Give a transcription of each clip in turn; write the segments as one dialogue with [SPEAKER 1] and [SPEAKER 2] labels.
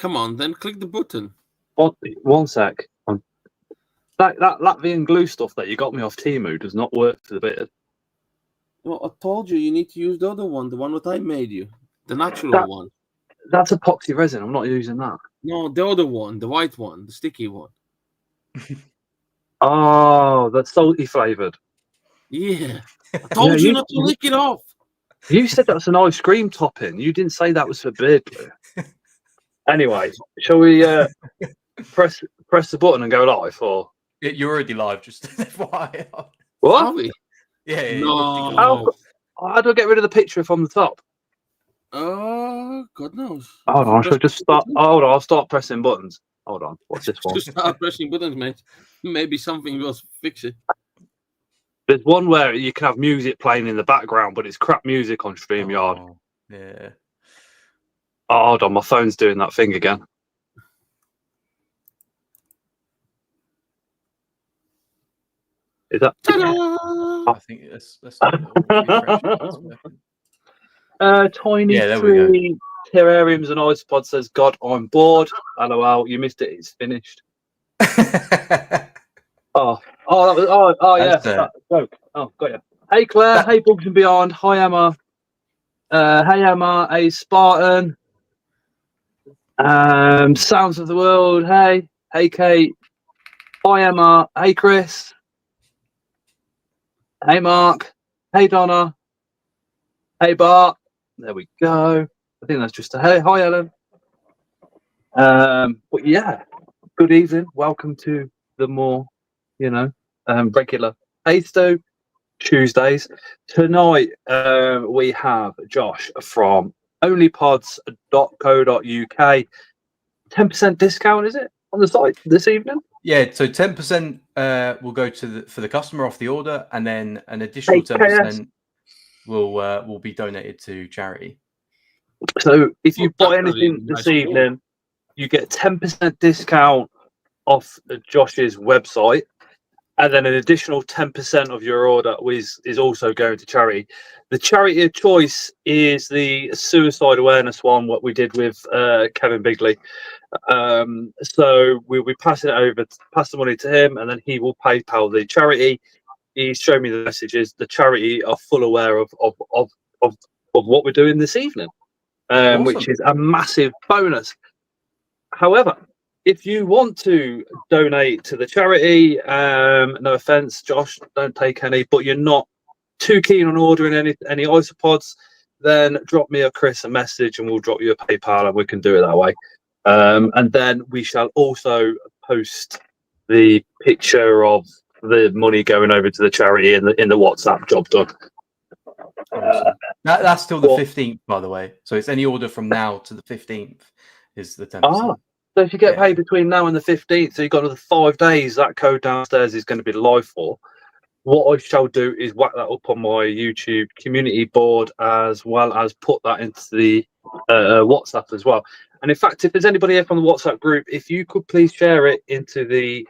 [SPEAKER 1] Come on, then click the button.
[SPEAKER 2] One sec. That Latvian glue stuff that you got me off Temu does not work for the beard.
[SPEAKER 1] Well, I told you need to use the other one, the one that I made you, the natural one.
[SPEAKER 2] That's epoxy resin. I'm not using that.
[SPEAKER 1] No, the other one, the white one, the sticky one.
[SPEAKER 2] Oh, that's salty flavoured.
[SPEAKER 1] Yeah. I told you not to lick it off.
[SPEAKER 2] You said that's an ice cream topping. You didn't say that was for beard glue. Anyway, shall we press the button and go live? Or
[SPEAKER 3] you're already live, just FYI.
[SPEAKER 2] What?
[SPEAKER 1] Are we?
[SPEAKER 3] Yeah.
[SPEAKER 1] No.
[SPEAKER 2] How do I get rid of the picture from the top?
[SPEAKER 1] God knows.
[SPEAKER 2] Hold on, I should just start. Hold on, I'll start pressing buttons. Hold on, what's this one?
[SPEAKER 1] Just start pressing buttons, mate. Maybe something will fix it.
[SPEAKER 2] There's one where you can have music playing in the background, but it's crap music on StreamYard.
[SPEAKER 3] Oh, yeah.
[SPEAKER 2] Oh, hold on, my phone's doing that thing again. Is that?
[SPEAKER 1] Ta-da!
[SPEAKER 3] I think that's
[SPEAKER 2] Tiny
[SPEAKER 3] Yeah, there we
[SPEAKER 2] Tree Terrariums and Isopod says, God, I'm bored. LOL, you missed it. It's finished.
[SPEAKER 3] go.
[SPEAKER 2] Yeah. That joke. Oh, got you. Hey, Claire. Hey, Bugs and Beyond. Hi, Emma. Hey, Emma. Hey, Spartan. Sounds of the World. Hey. Hey, Kate. Hi, Emma. Hey, Chris. Hey, Mark. Hey, Donna. Hey, Bart. There we go. I think that's just a hey. Hi, Ellen. But yeah, good evening. Welcome to the more, regular Sto Tuesdays. Tonight, we have Josh from onlypods.co.uk. 10% discount, is it, on the site this evening?
[SPEAKER 3] Yeah, so 10% will go for the customer off the order, and then an additional 10% will be donated to charity.
[SPEAKER 2] So if you buy anything this evening, you get 10% discount off Josh's website, and then an additional 10% of your order is also going to charity. The charity of choice is the suicide awareness one, what we did with Kevin Bigley. So we'll be passing it over, pass the money to him, and then he will PayPal the charity. He's shown me the messages. The charity are full aware of what we're doing this evening,
[SPEAKER 3] Awesome.
[SPEAKER 2] which is a massive bonus. However, if you want to donate to the charity, no offense, Josh, don't take any, but you're not too keen on ordering any isopods, then drop me or Chris a message and we'll drop you a PayPal and we can do it that way. And then we shall also post the picture of the money going over to the charity in the WhatsApp. Job done.
[SPEAKER 3] Awesome. That's till the 15th, by the way. So it's any order from now to the 15th is the 10%.
[SPEAKER 2] So if you get paid between now and the 15th, so you've got another 5 days, that code downstairs is going to be live for. What I shall do is whack that up on my YouTube community board, as well as put that into the WhatsApp as well. And in fact, if there's anybody here from the WhatsApp group, if you could please share it into the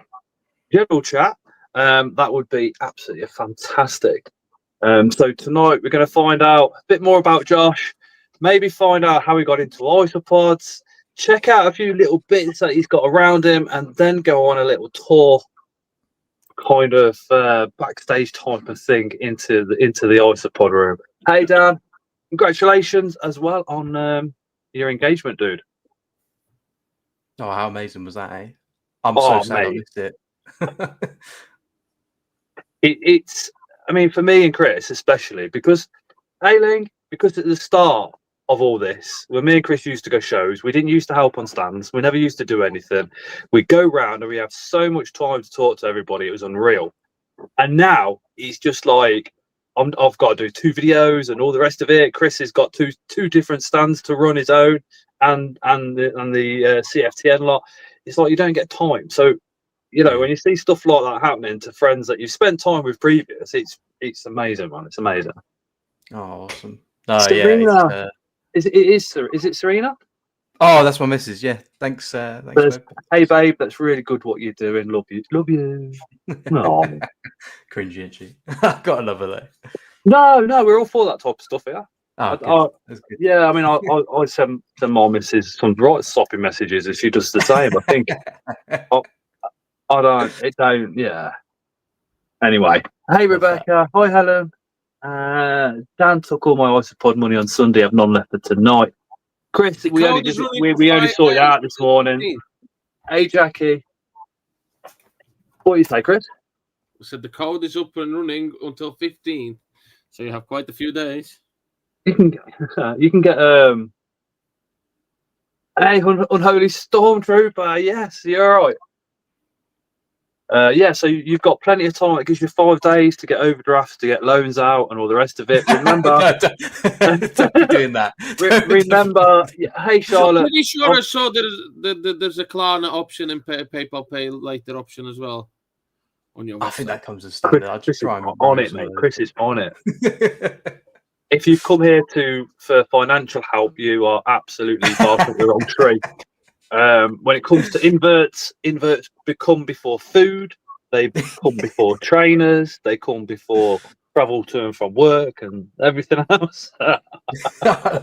[SPEAKER 2] general chat, that would be absolutely fantastic. So tonight we're going to find out a bit more about Josh, maybe find out how he got into isopods, check out a few little bits that he's got around him, and then go on a little tour, kind of backstage type of thing into the isopod room. Hey Dan, congratulations as well on your engagement, dude.
[SPEAKER 3] Oh, how amazing was that, eh? I'm so sad I missed it.
[SPEAKER 2] It's, I mean, for me and Chris especially, because at the start of all this, when me and Chris used to go shows, we didn't used to help on stands. We never used to do anything. We go round and we have so much time to talk to everybody. It was unreal. And now it's just like I've got to do 2 videos and all the rest of it. Chris has got two different stands to run his own and the CFTN lot. It's like you don't get time. So when you see stuff like that happening to friends that you've spent time with previous, it's amazing, man. It's amazing.
[SPEAKER 3] Oh, awesome. Oh,
[SPEAKER 2] Serena.
[SPEAKER 3] yeah.
[SPEAKER 2] Is it Serena?
[SPEAKER 3] Oh, that's my missus. Yeah. Thanks. Babe.
[SPEAKER 2] Hey, babe, that's really good what you're doing. Love you. Love you.
[SPEAKER 3] Cringy, isn't she? Gotta love her though.
[SPEAKER 2] No, we're all for that type of stuff here.
[SPEAKER 3] Oh,
[SPEAKER 2] That's good. Yeah, I mean, I send my missus some right soppy messages, and she does the same. I think I don't. Yeah. Anyway, hey Rebecca, hi Helen. Dan took all my Isopod money on Sunday. I've none left for tonight. Chris, we only sorted out this morning. Hey Jackie, what do you say, Chris?
[SPEAKER 1] I said the code is up and running until 15, so you have quite a few days.
[SPEAKER 2] You can get hey Unholy Stormtrooper. Yes, you're right. Yeah, so you've got plenty of time. It gives you 5 days to get overdrafts, to get loans out, and all the rest of it. Remember,
[SPEAKER 3] don't be doing that.
[SPEAKER 2] Remember, hey Charlotte.
[SPEAKER 1] I'm pretty sure I saw there's a Klarna option and PayPal Pay later option as well on your website.
[SPEAKER 3] I think that comes as standard. I'll just try and
[SPEAKER 2] on it, mate. Chris is on it. If you've come here for financial help, you are absolutely barking up the wrong tree. When it comes to inverts become before food. They come before trainers. They come before travel to and from work and everything else.
[SPEAKER 3] I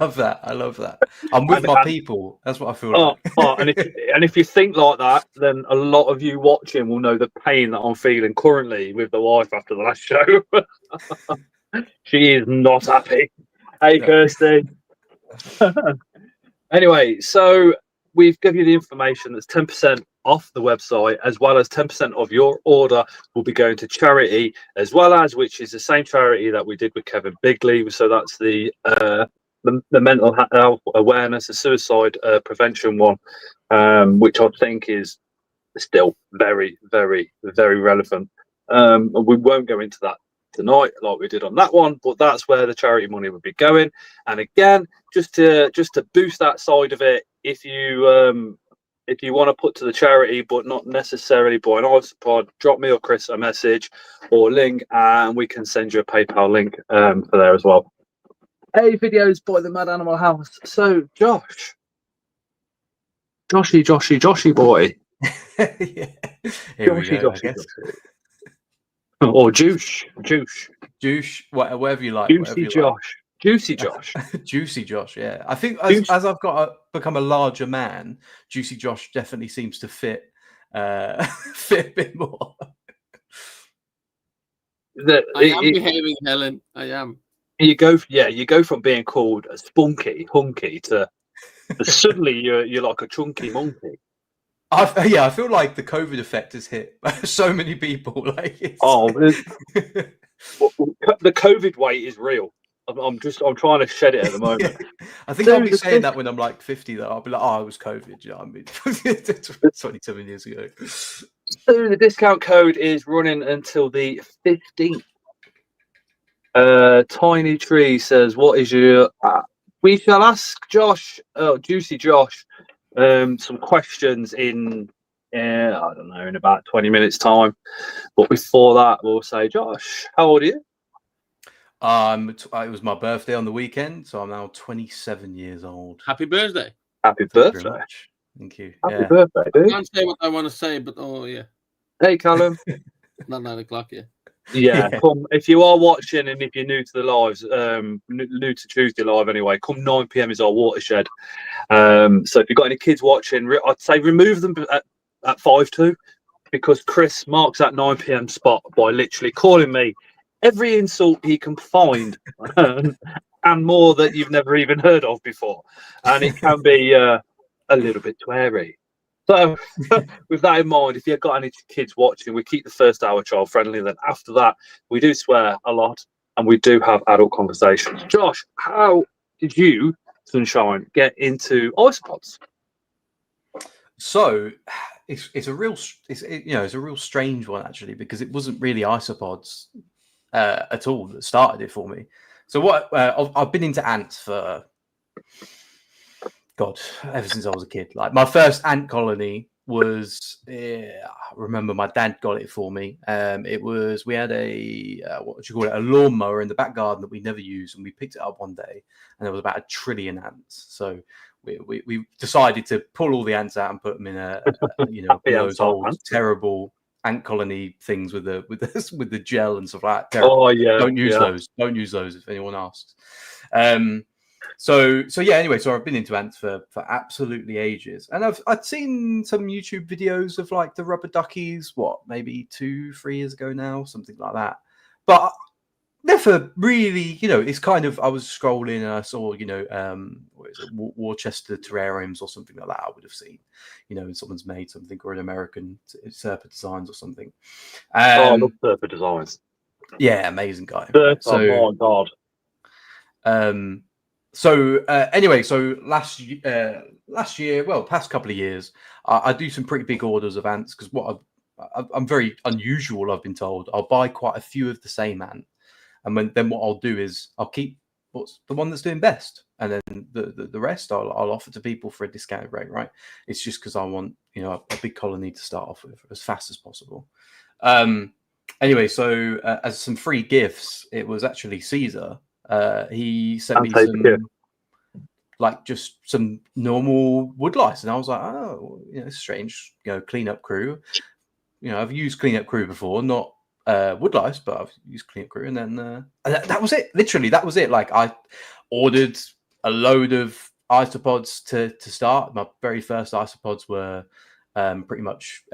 [SPEAKER 3] love that. I'm with my people. That's what I feel like.
[SPEAKER 2] And if you think like that, then a lot of you watching will know the pain that I'm feeling currently with the wife after the last show. She is not happy. Hey, no. Kirsty. Anyway, so we've given you the information that's 10% off the website, as well as 10% of your order will be going to charity, as well as, which is the same charity that we did with Kevin Bigley. So that's the mental health awareness, the suicide prevention one, which I think is still very, very, very relevant. We won't go into that tonight like we did on that one, but that's where the charity money would be going. And again, just to boost that side of it, if you want to put to the charity but not necessarily buy an Isopod, drop me or Chris a message or a link and we can send you a PayPal link for there as well. Hey, videos by the Mad Animal House. So Joshy boy.
[SPEAKER 3] Yeah. Here we go, I guess.
[SPEAKER 2] Or Juice,
[SPEAKER 3] whatever you like.
[SPEAKER 2] Juicy Josh. Juicy Josh.
[SPEAKER 3] Juicy Josh, yeah. I think as I've become a larger man, Juicy Josh definitely seems to fit a bit more.
[SPEAKER 1] I am behaving, Helen. I am.
[SPEAKER 2] You go from being called a spunky, hunky to suddenly you're like a chunky monkey.
[SPEAKER 3] I feel like the COVID effect has hit so many people. Like
[SPEAKER 2] the COVID weight is real. I'm trying to shed it at the moment.
[SPEAKER 3] Yeah. I think I'll be saying that when I'm like 50. That I'll be like, it was COVID. You know what I mean? 27 years ago.
[SPEAKER 2] So the discount code is running until the 15th. Tiny Tree says, "What is your?" We shall ask Josh, Juicy Josh, some questions in I don't know, in about 20 minutes time. But before that, we'll say, Josh, how old are you?
[SPEAKER 3] It was my birthday on the weekend, so I'm now 27 years old.
[SPEAKER 1] Happy birthday!
[SPEAKER 2] Happy birthday!
[SPEAKER 3] Thank you.
[SPEAKER 2] Happy birthday, dude!
[SPEAKER 1] I can't say what I want to say, but yeah.
[SPEAKER 2] Hey, Callum.
[SPEAKER 1] Not 9 o'clock yet.
[SPEAKER 2] Yeah, come if you are watching and if you're new to the lives, new to Tuesday live anyway. Come 9 PM is our watershed. So if you've got any kids watching, I'd say remove them at 5:02 because Chris marks that 9 PM spot by literally calling me every insult he can find and more that you've never even heard of before, and it can be a little bit sweary. So, with that in mind, if you've got any kids watching, we keep the first hour child friendly. Then after that, we do swear a lot and we do have adult conversations. Josh, how did you, Sunshine, get into isopods?
[SPEAKER 3] So, it's a real strange one actually, because it wasn't really isopods at all that started it for me. So I've been into ants for ever since I was a kid. Like my first ant colony was, I remember my dad got it for me. We had a a lawnmower in the back garden that we never used, and we picked it up one day, and there was about 1 trillion ants. So we decided to pull all the ants out and put them in those old terrible ant colony things with the gel and stuff like that. Terrible.
[SPEAKER 2] Oh yeah,
[SPEAKER 3] Don't use those. Don't use those if anyone asks. So yeah. Anyway, so I've been into ants for absolutely ages, and I'd seen some YouTube videos of like the rubber duckies. What, maybe 2-3 years ago now, something like that. But never really, it's kind of, I was scrolling and I saw, what is it, Worcester terrariums or something like that. I would have seen, someone's made something, or an American Serpa Designs or something.
[SPEAKER 2] I love Serpa Designs.
[SPEAKER 3] Yeah, amazing guy.
[SPEAKER 2] Right? So, oh my god.
[SPEAKER 3] Anyway, so last year, well, past couple of years, I do some pretty big orders of ants because I'm very unusual. I've been told I'll buy quite a few of the same ant. And then what I'll do is I'll keep what's the one that's doing best, and then the rest I'll offer to people for a discounted rate. Right? It's just because I want a big colony to start off with as fast as possible. Anyway, so as some free gifts, it was actually Caesar. He sent me some just some normal wood lice, and I was like, oh, it's strange. Cleanup crew. I've used cleanup crew before, not wood lice, but I've used cleanup crew, and then that was it. Literally, that was it. Like, I ordered a load of isopods to start. My very first isopods were pretty much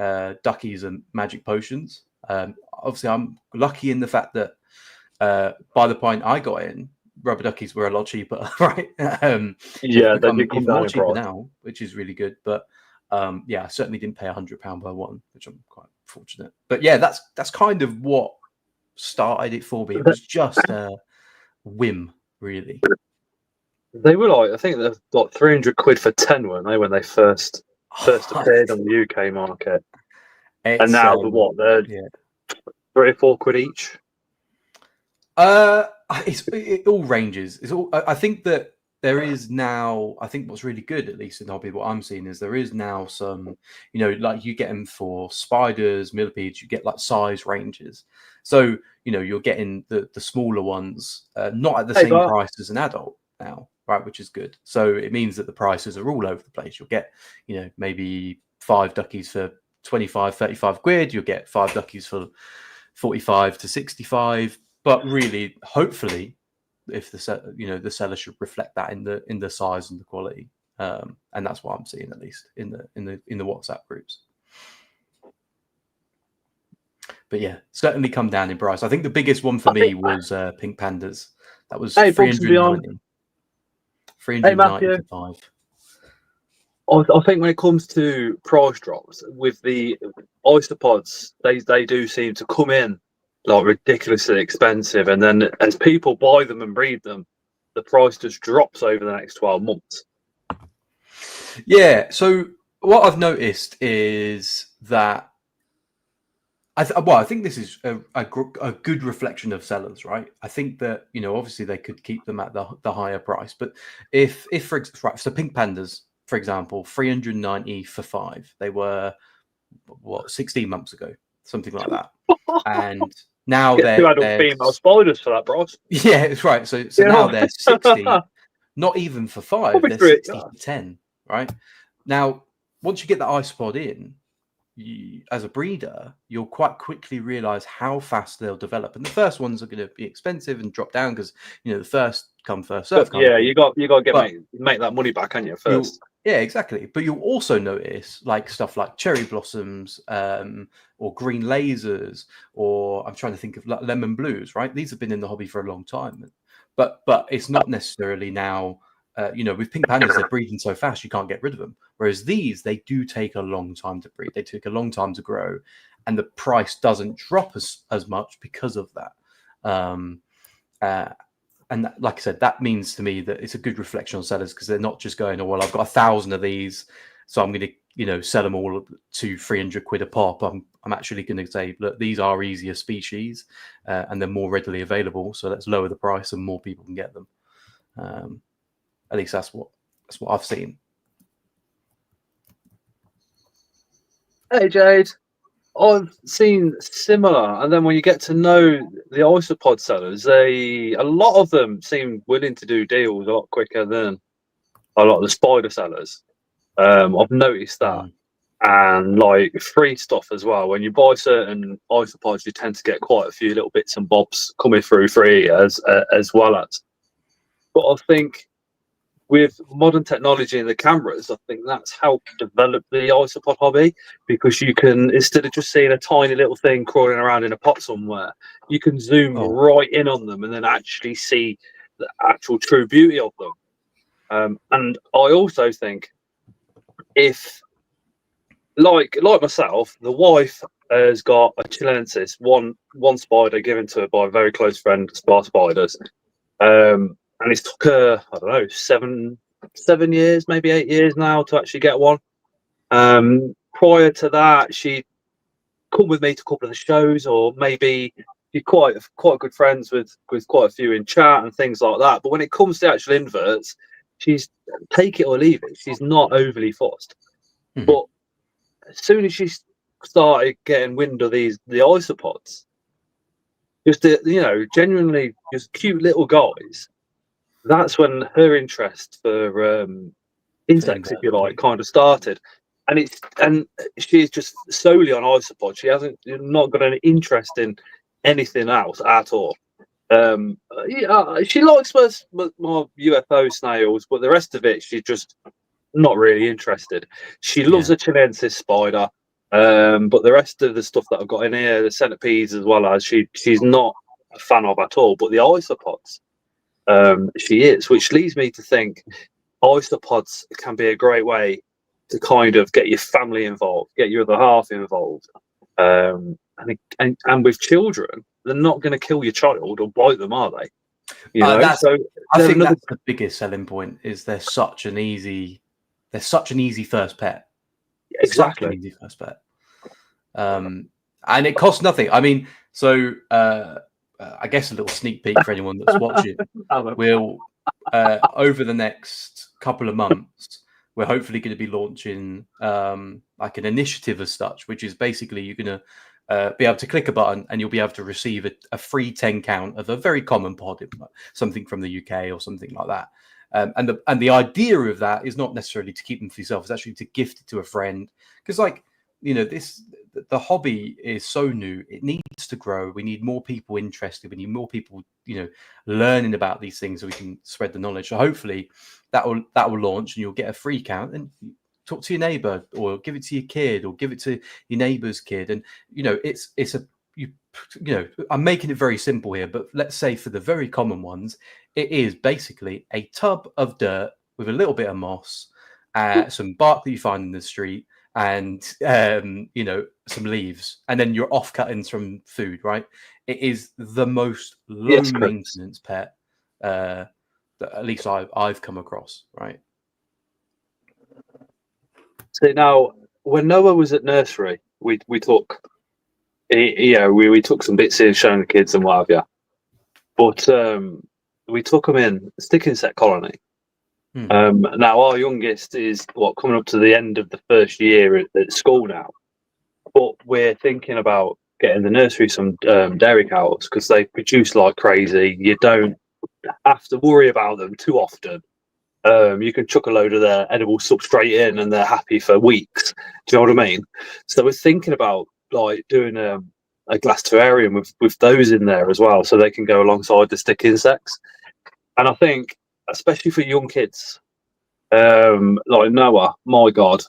[SPEAKER 3] duckies and magic potions. Obviously, I'm lucky in the fact that by the point I got in, rubber duckies were a lot cheaper, right?
[SPEAKER 2] Yeah,
[SPEAKER 3] they've become
[SPEAKER 2] they come
[SPEAKER 3] even more
[SPEAKER 2] down
[SPEAKER 3] cheaper
[SPEAKER 2] price
[SPEAKER 3] now, which is really good. But yeah, I certainly didn't pay £100 by one, which I'm quite fortunate. But yeah, that's kind of what started it for me. It was just a whim, really.
[SPEAKER 2] They were like, I think they've got 300 quid for 10, weren't they, when they first appeared on the UK market? And now what? They're 3 or 4 quid each.
[SPEAKER 3] It all ranges. I think that there is now. I think what's really good, at least in the hobby, what I'm seeing is there is now some, like you get them for spiders, millipedes. You get like size ranges. So you're getting the smaller ones, not at the same price as an adult now, right? Which is good. So it means that the prices are all over the place. You'll get, maybe 5 duckies for 25, 35 quid. You'll get 5 duckies for 45 to 65. But really, hopefully, if the seller should reflect that in the size and the quality, and that's what I'm seeing, at least in the WhatsApp groups. But yeah, certainly come down in price. I think the biggest one for me was pink pandas. That was 390. 395.
[SPEAKER 2] I think when it comes to price drops with the isopods, they do seem to come in like ridiculously expensive, and then as people buy them and breed them, the price just drops over the next 12 months.
[SPEAKER 3] Yeah. So what I've noticed is that I think this is a good reflection of sellers, right? I think that obviously they could keep them at the higher price, but if so pink pandas, for example, 390 for 5. They were 16 months ago, something like that, and now they're
[SPEAKER 2] 2 adult female spiders for that price.
[SPEAKER 3] Yeah, it's right. So now they're 60, not even for 5. They're 60 for 10, right? Now, once you get the isopod in, as a breeder, you'll quite quickly realize how fast they'll develop. And the first ones are going to be expensive and drop down because the first come first serve.
[SPEAKER 2] Yeah, you got to make that money back, haven't you? First.
[SPEAKER 3] Yeah, exactly. But you'll also notice like stuff like cherry blossoms, or green lasers, or I'm trying to think of lemon blues. Right, these have been in the hobby for a long time, but it's not necessarily now. With pink pandas, they're breeding so fast you can't get rid of them. Whereas these, they do take a long time to breed. They take a long time to grow, and the price doesn't drop as much because of that. And that, like I said, that means to me that it's a good reflection on sellers because they're not just going, oh, well, I've got 1,000 of these, so I'm going to sell them all to 300 quid a pop. I'm actually going to say, look, these are easier species and they're more readily available, so let's lower the price and more people can get them. At least that's what I've seen.
[SPEAKER 2] Hey, Jade. I've seen similar, and then when you get to know the isopod sellers, a lot of them seem willing to do deals a lot quicker than a lot of the spider sellers. I've noticed that, and like free stuff as well. When you buy certain isopods, you tend to get quite a few little bits and bobs coming through free as well as. But I think with modern technology and the cameras, I think that's helped develop the Isopod hobby, because you can, instead of just seeing a tiny little thing crawling around in a pot somewhere, you can zoom right in on them and then actually see the actual true beauty of them. And I also think, if like myself, the wife has got a chilensis, one spider given to her by a very close friend, Spar Spiders. And it's took her, I don't know, 7 years, maybe 8 years now to actually get one. Prior to that, she'd come with me to a couple of the shows, or maybe she's quite good friends with quite a few in chat and things like that. But when it comes to actual inverts, she's take it or leave it. She's not overly fussed.
[SPEAKER 3] Mhm.
[SPEAKER 2] But as soon as she started getting wind of the isopods, just genuinely just cute little guys, that's when her interest for insects, if you like, kind of started. And she's just solely on isopods. She hasn't not got any interest in anything else at all. She likes more UFO snails, but the rest of it, she's just not really interested. She loves a chilensis spider, but the rest of the stuff that I've got in here, the centipedes as well, as she's not a fan of at all. But the isopods, she is, which leads me to think isopods can be a great way to kind of get your family involved, get your other half involved, and with children, they're not going to kill your child or bite them, are they?
[SPEAKER 3] I think that's the biggest selling point. Is they're such an easy first pet.
[SPEAKER 2] Exactly,
[SPEAKER 3] such an easy first pet, and it costs nothing. I mean, so I guess a little sneak peek for anyone that's watching. We'll over the next couple of months, we're hopefully going to be launching like an initiative as such, which is basically you're going to be able to click a button and you'll be able to receive a free 10 count of a very common pod, something from the UK or something like that. And the idea of that is not necessarily to keep them for yourself; it's actually to gift it to a friend, because, like, the hobby is so new; it needs to grow. We need more people interested. We need more people, learning about these things so we can spread the knowledge. So hopefully, that will launch, and you'll get a free count and talk to your neighbor, or give it to your kid, or give it to your neighbor's kid. And I'm making it very simple here, but let's say for the very common ones, it is basically a tub of dirt with a little bit of moss, some bark that you find in the street, and some leaves, and then your off cuttings from food. Right? It is the most low maintenance pet that at least I've come across. Right?
[SPEAKER 2] So now, when Noah was at nursery, we took. We took some bits in, showing the kids and what have you. But we took them in a stick insect colony. Now our youngest is coming up to the end of the first year at school now. But we're thinking about getting the nursery some dairy cows, because they produce like crazy. You don't have to worry about them too often. You can chuck a load of their edible substrate in and they're happy for weeks. Do you know what I mean? So we're thinking about like doing a glass terrarium with those in there as well, so they can go alongside the stick insects. And I think, especially for young kids, like Noah, my God,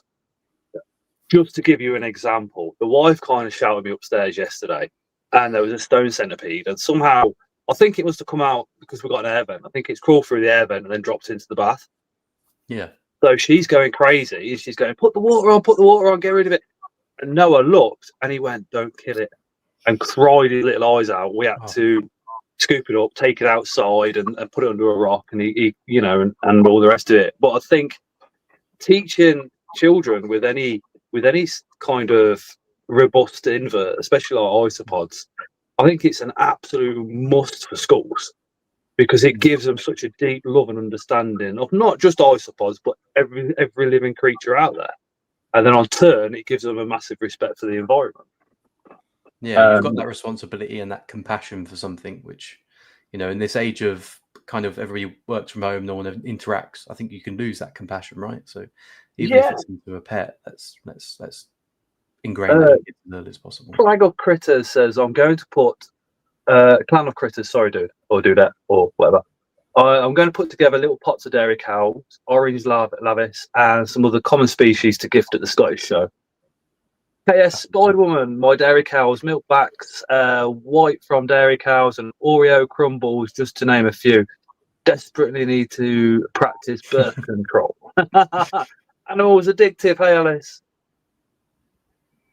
[SPEAKER 2] just to give you an example, the wife kind of shouted me upstairs yesterday, and there was a stone centipede, and somehow, I think it must have come out because we got an air vent. I think it's crawled through the air vent and then dropped into the bath.
[SPEAKER 3] Yeah.
[SPEAKER 2] So she's going crazy. She's going, put the water on, get rid of it. And Noah looked and he went, don't kill it, and cried his little eyes out. We had to scoop it up, take it outside and put it under a rock, and he and all the rest of it. But I think teaching children with any kind of robust invert, especially like isopods, I think it's an absolute must for schools, because it gives them such a deep love and understanding of not just isopods, but every living creature out there. And then on turn, it gives them a massive respect for the environment.
[SPEAKER 3] Yeah, you've got that responsibility and that compassion for something, which, in this age of kind of everybody works from home, no one interacts, I think you can lose that compassion, right? So even if it's into a pet, let's ingrain that as early as possible.
[SPEAKER 2] Flag of Critters says, I'm going to put Clan of Critters, sorry dude, or do that, or whatever. I'm going to put together little pots of dairy cows, orange lavis, and some other common species to gift at the Scottish show. KS Spiderwoman, my dairy cows, milkbacks, white from dairy cows, and Oreo crumbles, just to name a few. Desperately need to practice birth control. Animals addictive, hey Alice.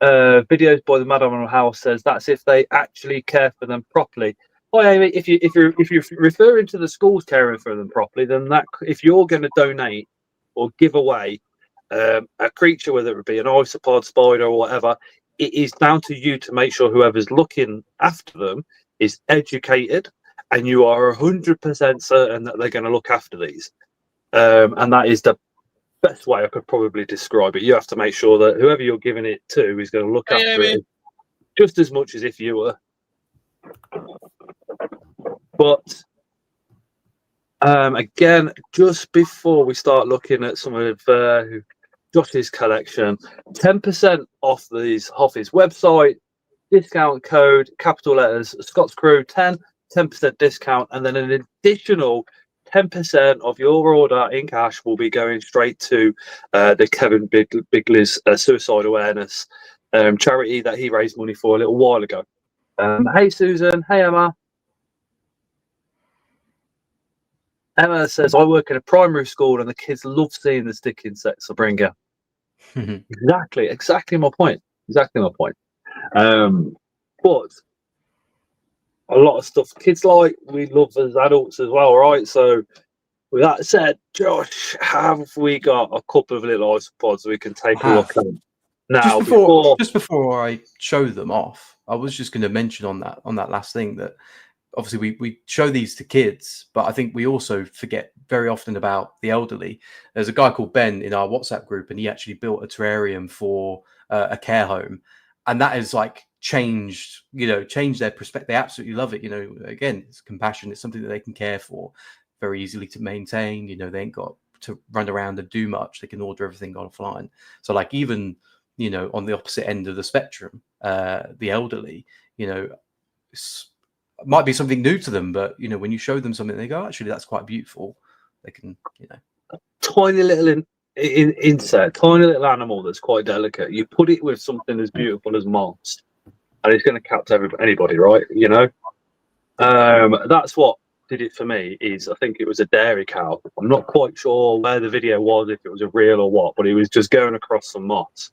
[SPEAKER 2] Videos by the Madam on House says that's if they actually care for them properly. Hi Amy, if you're referring to the schools caring for them properly, then that if you're going to donate or give away a creature, whether it be an isopod, spider, or whatever, it is down to you to make sure whoever's looking after them is educated, and you are 100% certain that they're going to look after these. And that is the best way I could probably describe it. You have to make sure that whoever you're giving it to is going to look after it just as much as if you were. But again, just before we start looking at some of Josh's collection, 10% off these Hoffies website, discount code, capital letters, Scots Crew 10% discount, and then an additional 10% of your order in cash will be going straight to the Kevin Bigley's suicide awareness charity that he raised money for a little while ago. Hey Susan, hey Emma. Emma says, I work in a primary school and the kids love seeing the stick insects I bring in. Exactly my point. But a lot of stuff kids like, we love as adults as well, right? So with that said, Josh, have we got a couple of little isopods we can take a look at now?
[SPEAKER 3] Just before I show them off, I was just going to mention on that last thing that obviously we show these to kids, but I think we also forget very often about the elderly. There's a guy called Ben in our WhatsApp group, and he actually built a terrarium for a care home, and that has like changed their perspective. They absolutely love it. Again, it's compassion. It's something that they can care for, very easily to maintain. They ain't got to run around and do much. They can order everything offline. So like even on the opposite end of the spectrum, the elderly, might be something new to them, but when you show them something, they go, actually, that's quite beautiful. They can,
[SPEAKER 2] tiny little insect, tiny little animal that's quite delicate. You put it with something as beautiful as moss, and it's going to catch anybody, right? That's what did it for me. Is I think it was a dairy cow. I'm not quite sure where the video was, if it was a reel or what, but it was just going across some moss,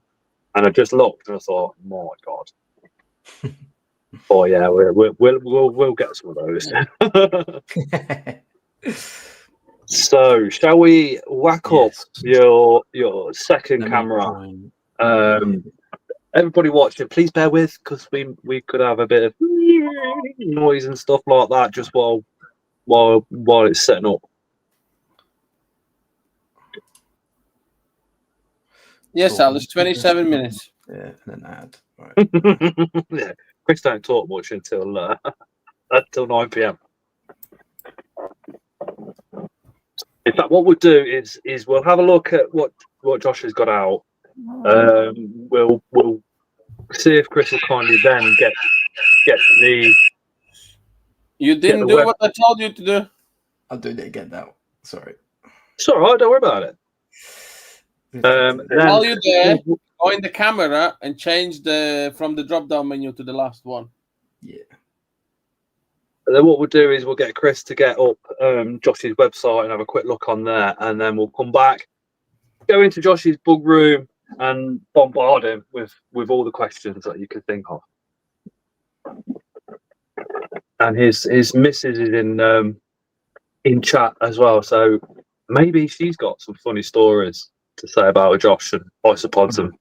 [SPEAKER 2] and I just looked and I thought, my God. Oh yeah, we'll get some of those. So, shall we whack up your second camera? Everybody watching, please bear with, because we could have a bit of noise and stuff like that just while it's setting up.
[SPEAKER 1] Yes, Alice, 27 minutes.
[SPEAKER 3] Yeah, and an ad. Right.
[SPEAKER 2] Yeah, Chris don't talk much until 9 p.m. In fact, what we'll do is we'll have a look at what Josh has got out. We'll see if Chris will kindly then get the.
[SPEAKER 1] You didn't do what I told you to do.
[SPEAKER 3] I'll do it again now. Sorry.
[SPEAKER 2] It's all right. Don't worry about it.
[SPEAKER 1] While you're there, go in the camera and change from the drop-down menu to the last one.
[SPEAKER 3] Yeah.
[SPEAKER 2] And then what we'll do is we'll get Chris to get up Josh's website and have a quick look on there, and then we'll come back, go into Josh's bug room, and bombard him with all the questions that you could think of. And his missus is in chat as well, so maybe she's got some funny stories to say about Josh and isopods, and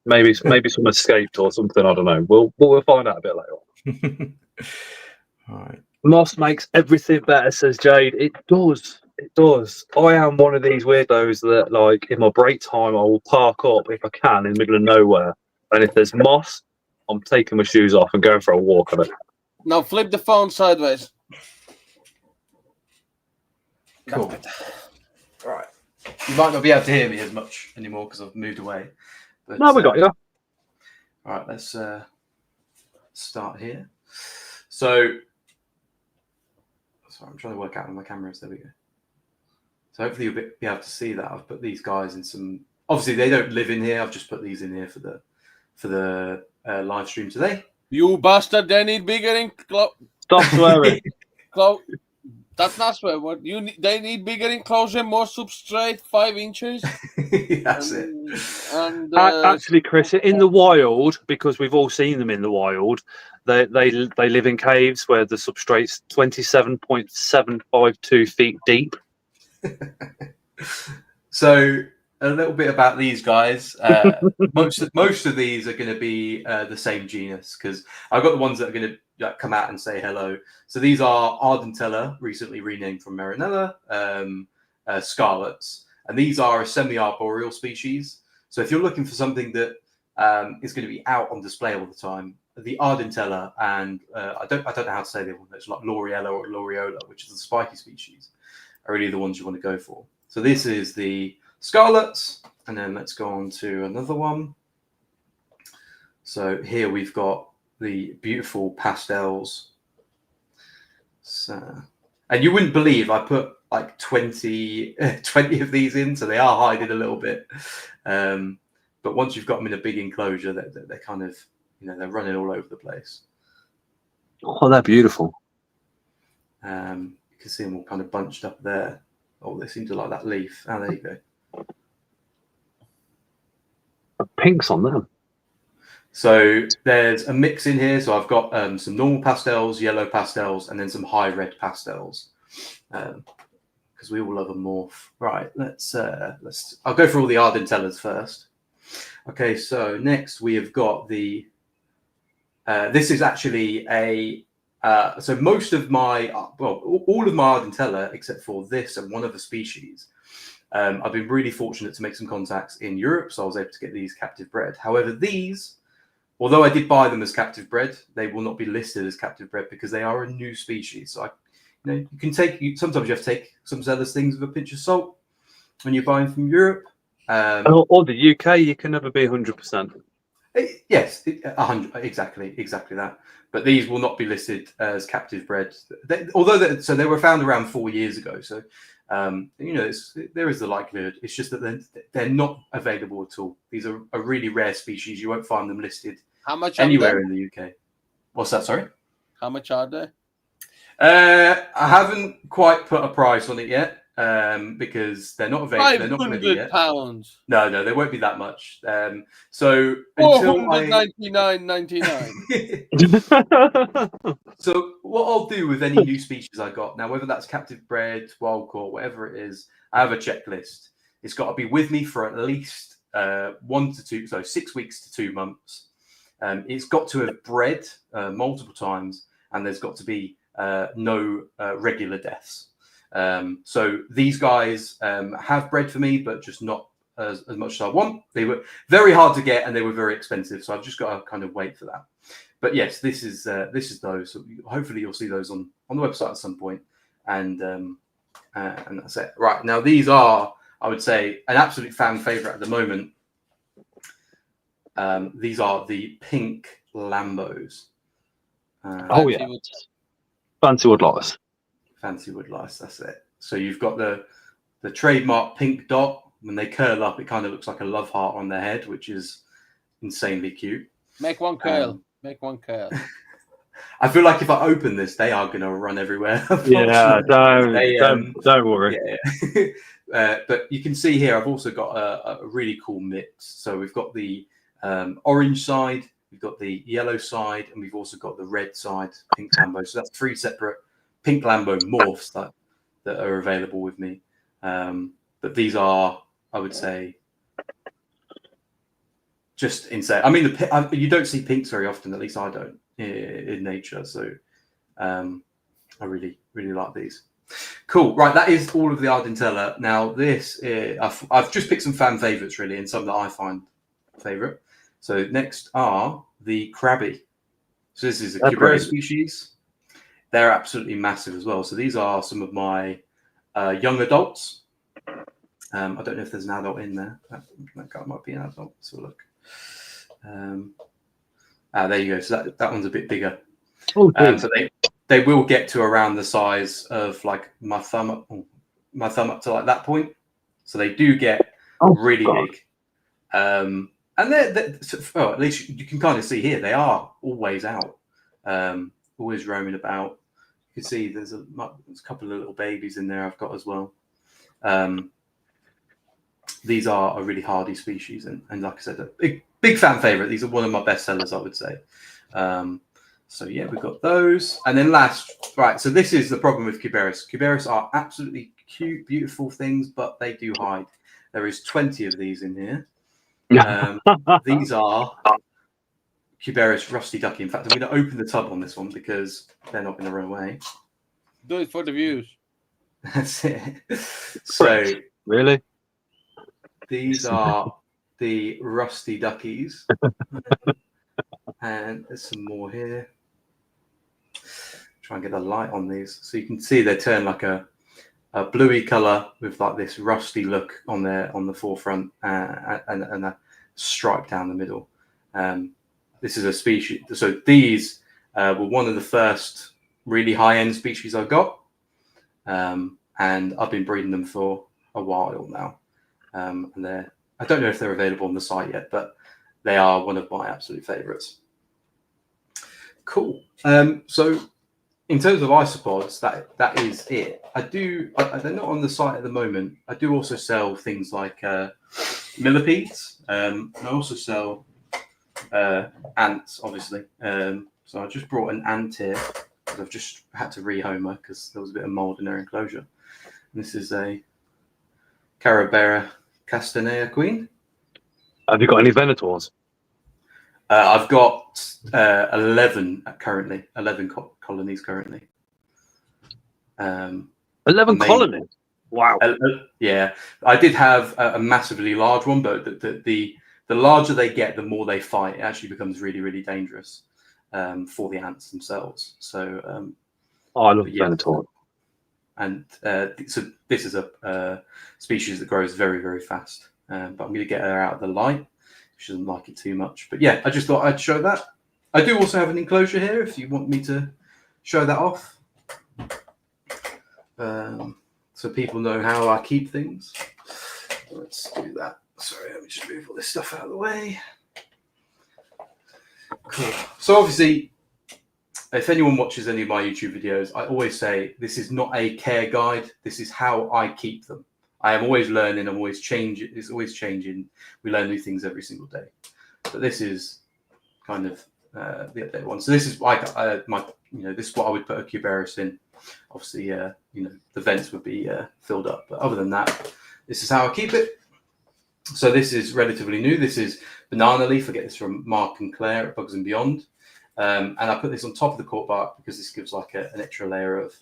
[SPEAKER 2] maybe some escaped or something. I don't know. We'll find out a bit later on.
[SPEAKER 3] All right.
[SPEAKER 2] Moss makes everything better, says Jade. It does. I am one of these weirdos that, like, in my break time, I will park up if I can in the middle of nowhere, and if there's moss, I'm taking my shoes off and going for a walk on it.
[SPEAKER 1] Now flip the phone sideways.
[SPEAKER 3] Cool. All right. You might not be able to hear me as much anymore because I've moved away. But,
[SPEAKER 2] no, we got you.
[SPEAKER 3] All right, let's start here. So Sorry, I'm trying to work out on my cameras. There we go. So hopefully you'll be able to see that. I've put these guys in some. Obviously, they don't live in here. I've just put these in here for the live stream today.
[SPEAKER 1] You bastard! They need bigger
[SPEAKER 2] Stop swearing.
[SPEAKER 1] That's not swear word. They need bigger enclosure, more substrate, 5 inches.
[SPEAKER 3] That's it.
[SPEAKER 1] And
[SPEAKER 2] Actually, Chris, in the wild, because we've all seen them in the wild, they live in caves where the substrate's 27.752 feet deep.
[SPEAKER 3] So a little bit about these guys. Most of these are going to be the same genus, because I've got the ones that are going to come out and say hello. So these are Ardentella, recently renamed from Marinella, scarlets, and these are a semi-arboreal species. So if you're looking for something that is going to be out on display all the time, the Ardentella and I don't know how to say the other one. It's like L'Oreella or L'Oreola, which is the spiky species, are really the ones you want to go for. So this is the scarlets, and then let's go on to another one. So here we've got the beautiful pastels. So, and you wouldn't believe I put like 20 of these in, so they are hiding a little bit. But once you've got them in a big enclosure, they're kind of, they're running all over the place.
[SPEAKER 2] Oh, they're beautiful.
[SPEAKER 3] You can see them all kind of bunched up there. Oh, they seem to like that leaf. Oh, there you go.
[SPEAKER 2] Pinks on them.
[SPEAKER 3] So there's a mix in here. So I've got some normal pastels, yellow pastels, and then some high red pastels, because we all love a morph. Right, let's. I'll go for all the Ardentellas first. Okay, so next we have got the. This is actually a. So most of my, all of my Ardentella, except for this and one other species, I've been really fortunate to make some contacts in Europe, so I was able to get these captive bred. However, these, although I did buy them as captive bred, they will not be listed as captive bred because they are a new species. So you can take. Sometimes you have to take some sellers' things with a pinch of salt when you're buying from Europe.
[SPEAKER 2] Or the UK, you can never be 100%.
[SPEAKER 3] Yes, 100, exactly that. But these will not be listed as captive bred. They were found around 4 years ago. So, there is the likelihood. It's just that they're not available at all. These are a really rare species. You won't find them listed anywhere in the UK. What's that? Sorry.
[SPEAKER 1] How much are they?
[SPEAKER 3] I haven't quite put a price on it yet. Because they're not available. They're not ready yet.
[SPEAKER 1] £500.
[SPEAKER 3] No, they won't be that much. So
[SPEAKER 1] £499.99.
[SPEAKER 3] So what I'll do with any new species I got now, whether that's captive bred, wild caught, whatever it is, I have a checklist. It's got to be with me for at least 6 weeks to 2 months. It's got to have bred multiple times, and there's got to be no regular deaths. So these guys have bred for me, but just not as much as I want. They were very hard to get and they were very expensive. So I've just got to kind of wait for that. But yes, this is those. So hopefully you'll see those on the website at some point. And that's it. Right. Now, these are, I would say, an absolute fan favorite at the moment. These are the pink Lambos.
[SPEAKER 2] Yeah. Fancy woodlice.
[SPEAKER 3] Fancy woodlice, that's it. So you've got the trademark pink dot. When they curl up, it kind of looks like a love heart on their head, which is insanely cute.
[SPEAKER 1] Make one curl. Make one curl.
[SPEAKER 3] I feel like if I open this, they are going to run everywhere.
[SPEAKER 2] Yeah, don't worry.
[SPEAKER 3] Yeah. But you can see here, I've also got a really cool mix. So we've got the orange side, we've got the yellow side, and we've also got the red side, pink Lambo. So that's 3 separate pink Lambo morphs that are available with me. But these are, I would say, just insane. I mean, you don't see pinks very often, at least I don't, in nature. So I really, really like these. Cool. Right, that is all of the Ardentella. Now, this I've just picked some fan favorites, really, and some that I find favorite. So next are the Crabby. So this is a Cubrera species. They're absolutely massive as well. So these are some of my young adults. I don't know if there's an adult in there. That guy might be an adult. Let's have a look. There you go. So that one's a bit bigger.
[SPEAKER 2] Oh,
[SPEAKER 3] so they will get to around the size of like my thumb up to like that point. So they do get really big. And well, at least you can kind of see here, they are always out, always roaming about. You can see there's a couple of little babies in there I've got as well. These are a really hardy species, and like I said, a big fan favorite. These are one of my best sellers, I would say. So yeah, we've got those. And then last, right, so this is the problem with Cuberis. Cuberis are absolutely cute, beautiful things, but they do hide. There is 20 of these in here. These are Cuberis rusty ducky. In fact, I'm going to open the tub on this one because they're not going to run away.
[SPEAKER 1] Do it for the views.
[SPEAKER 3] That's it. So
[SPEAKER 2] really,
[SPEAKER 3] these are the rusty duckies. And there's some more here. Try and get the light on these. So you can see they turn like a bluey color with like this rusty look on the forefront and a stripe down the middle. This is a species. So these were one of the first really high-end species I got. And I've been breeding them for a while now. And I don't know if they're available on the site yet, but they are one of my absolute favorites. Cool. So in terms of isopods, that is it. They're not on the site at the moment. I do also sell things like Millipedes. I also sell ants, obviously. So I just brought an ant here because I've just had to rehome her because there was a bit of mold in her enclosure. And this is a Carabera Castanea queen.
[SPEAKER 2] Have you got any Venators?
[SPEAKER 3] I've got 11 currently. 11 colonies currently.
[SPEAKER 2] 11 colonies? Wow.
[SPEAKER 3] Yeah, I did have a massively large one, but the larger they get, the more they fight. It actually becomes really, really dangerous for the ants themselves. So,
[SPEAKER 2] I love Venator.
[SPEAKER 3] And so this is a species that grows very, very fast. But I'm going to get her out of the light. She doesn't like it too much. But yeah, I just thought I'd show that. I do also have an enclosure here if you want me to show that off. So people know how I keep things. Let's do that. Sorry, let me just move all this stuff out of the way. Cool. So obviously, if anyone watches any of my YouTube videos, I always say this is not a care guide. This is how I keep them. I am always learning. I'm always changing. It's always changing. We learn new things every single day. But this is kind of the update one. So this is like this is what I would put a Cuberis in. Obviously, the vents would be filled up. But other than that, this is how I keep it. So this is relatively new. This is banana leaf. I get this from Mark and Claire at Bugs and Beyond. And I put this on top of the cork bark because this gives like an extra layer of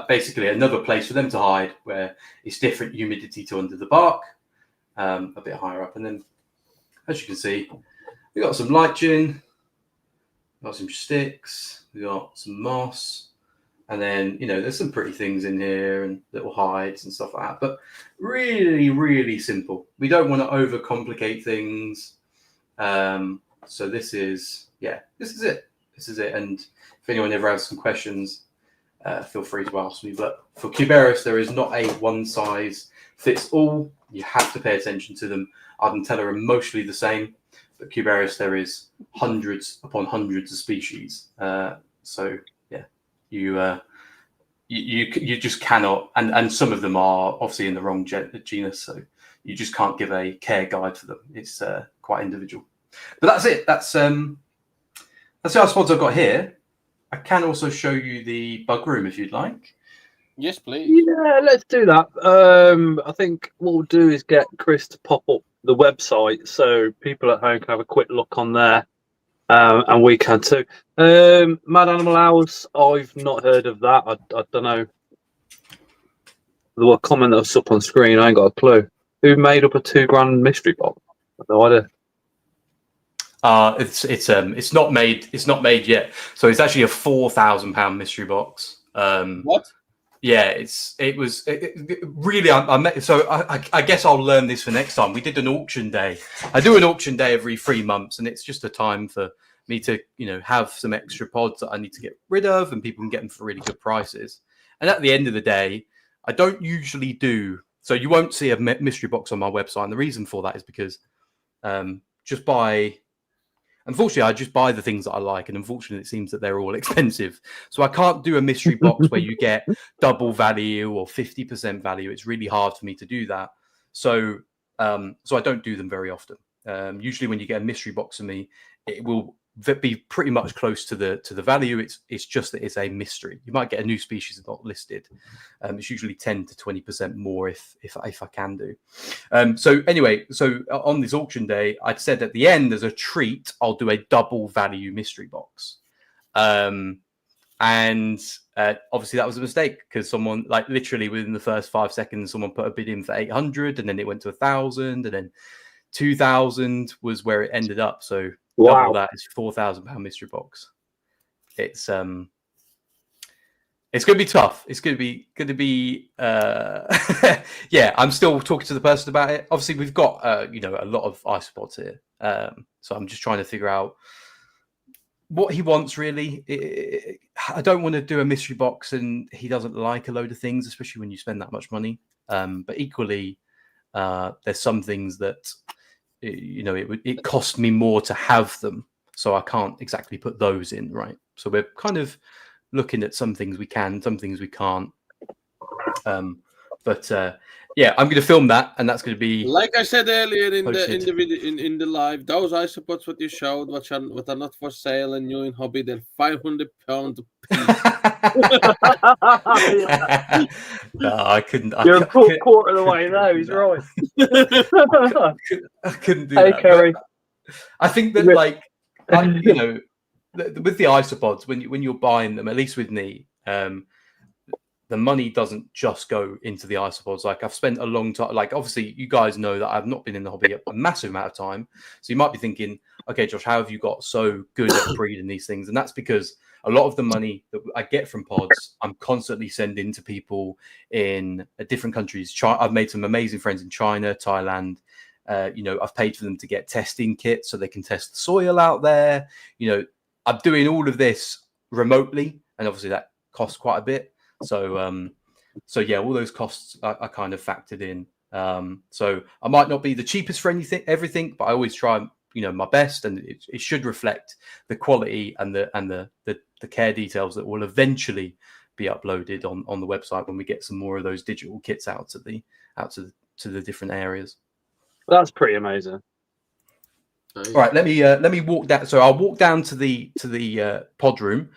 [SPEAKER 3] basically another place for them to hide where it's different humidity to under the bark, a bit higher up. And then, as you can see, we got some lichen, got some sticks, we got some moss, and then there's some pretty things in here and little hides and stuff like that. But really, really simple. We don't want to overcomplicate things. So this is it. This is it. And if anyone ever has some questions, feel free to ask me. But for Cuberis, there is not a one size fits all. You have to pay attention to them. Ardentella are mostly the same, but Cuberis there is hundreds upon hundreds of species. So yeah, you just cannot, and some of them are obviously in the wrong genus, so you just can't give a care guide for them. It's quite individual. But that's it. That's the isopods I've got here. I can also show you the bug room if you'd like.
[SPEAKER 1] Yes, please.
[SPEAKER 2] Yeah, let's do that. I think what we'll do is get Chris to pop up the website so people at home can have a quick look on there, and we can too. Mad Animal House, I've not heard of that. I don't know. The comment that's up on screen, I ain't got a clue. Who made up a $2,000 mystery box? No idea.
[SPEAKER 3] It's not made. It's not made yet. So it's actually a £4,000 mystery box.
[SPEAKER 1] What?
[SPEAKER 3] Yeah, really. I guess I'll learn this for next time. We did an auction day. I do an auction day every 3 months, and it's just a time for me to, have some extra pods that I need to get rid of, and people can get them for really good prices. And at the end of the day, I don't usually do. So you won't see a mystery box on my website. And the reason for that is because unfortunately, I just buy the things that I like. And unfortunately, it seems that they're all expensive. So I can't do a mystery box where you get double value or 50% value. It's really hard for me to do that. So I don't do them very often. Usually when you get a mystery box from me, it will be pretty much close to the value. It's just that it's a mystery. You might get a new species that's not listed. It's usually 10 to 20% more if I can do. So anyway, so on this auction day, I'd said at the end as a treat, I'll do a double value mystery box. And obviously that was a mistake, because someone, like, literally within the first 5 seconds, someone put a bid in for 800, and then it went to 1,000, and then 2,000 was where it ended up. So double that is £4,000 mystery box. It's going to be tough. It's going to be yeah. I'm still talking to the person about it. Obviously, we've got a lot of isopods here, so I'm just trying to figure out what he wants, really. I don't want to do a mystery box and he doesn't like a load of things, especially when you spend that much money. But equally, there's some things that it cost me more to have them, so I can't exactly put those in, right? So we're kind of looking at some things we can, some things we can't. But yeah, I'm going to film that, and that's going to be,
[SPEAKER 1] like I said earlier in
[SPEAKER 3] posted.
[SPEAKER 1] the video, in the live. Those isopods what you showed, what are not for sale and new in hobby, they're £500 a piece.
[SPEAKER 3] No, I couldn't.
[SPEAKER 2] You're a full quarter of the way now. He's right.
[SPEAKER 3] I couldn't do
[SPEAKER 2] Hey,
[SPEAKER 3] that.
[SPEAKER 2] Kerry.
[SPEAKER 3] I think that, like, with the isopods, when you're buying them, at least with me, the money doesn't just go into the isopods. Like, I've spent a long time, like, obviously you guys know that I've not been in the hobby a massive amount of time. So you might be thinking, okay, Josh, how have you got so good at breeding these things? And that's because a lot of the money that I get from pods, I'm constantly sending to people in different countries. I've made some amazing friends in China, Thailand. I've paid for them to get testing kits so they can test the soil out there. I'm doing all of this remotely, and obviously that costs quite a bit. So yeah, all those costs are kind of factored in. So I might not be the cheapest for everything, but I always try, my best, and it should reflect the quality and the care details that will eventually be uploaded on the website when we get some more of those digital kits out to the different areas.
[SPEAKER 2] That's pretty amazing.
[SPEAKER 3] All right, let me walk down. So I'll walk down to the pod room.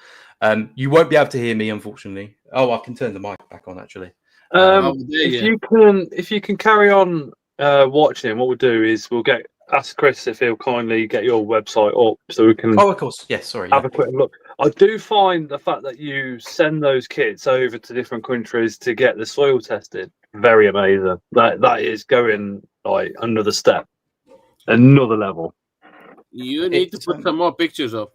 [SPEAKER 3] You won't be able to hear me, unfortunately. Oh, I can turn the mic back on, actually.
[SPEAKER 2] If you can carry on watching, what we'll do is we'll ask Chris if he'll kindly get your website up so we can.
[SPEAKER 3] Oh, of course. Yes. Sorry.
[SPEAKER 2] Have a quick look. I do find the fact that you send those kits over to different countries to get the soil tested very amazing. That is going like another step, another level.
[SPEAKER 1] You need to put some more pictures up.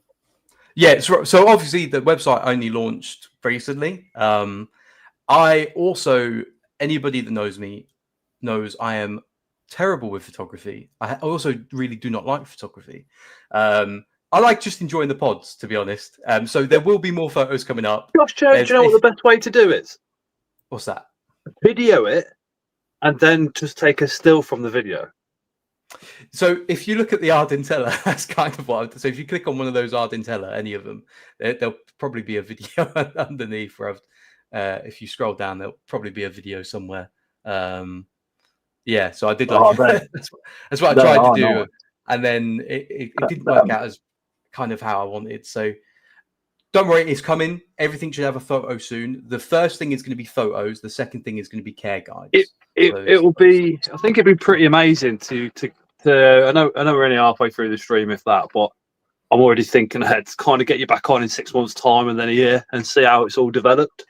[SPEAKER 3] Yeah, so obviously the website only launched recently. I also, anybody that knows me knows I am terrible with photography. I also really do not like photography. I like just enjoying the pods, to be honest. So there will be more photos coming up.
[SPEAKER 2] Josh, do you know what the best way to do is?
[SPEAKER 3] What's that?
[SPEAKER 2] Video it and then just take a still from the video.
[SPEAKER 3] So if you look at the Ardentella, that's kind of what. So if you click on one of those Ardentella, any of them, there'll probably be a video underneath. If you scroll down, there'll probably be a video somewhere. Yeah, so I did like that's what I tried to do, and then it didn't work out as kind of how I wanted. So don't worry, it's coming. Everything should have a photo soon. The first thing is going to be photos. The second thing is going to be care guides.
[SPEAKER 2] It will be. I think it'd be pretty amazing to. I know we're only halfway through the stream, if that, but I'm already thinking ahead to kind of get you back on in 6 months' time and then a year and see how it's all developed.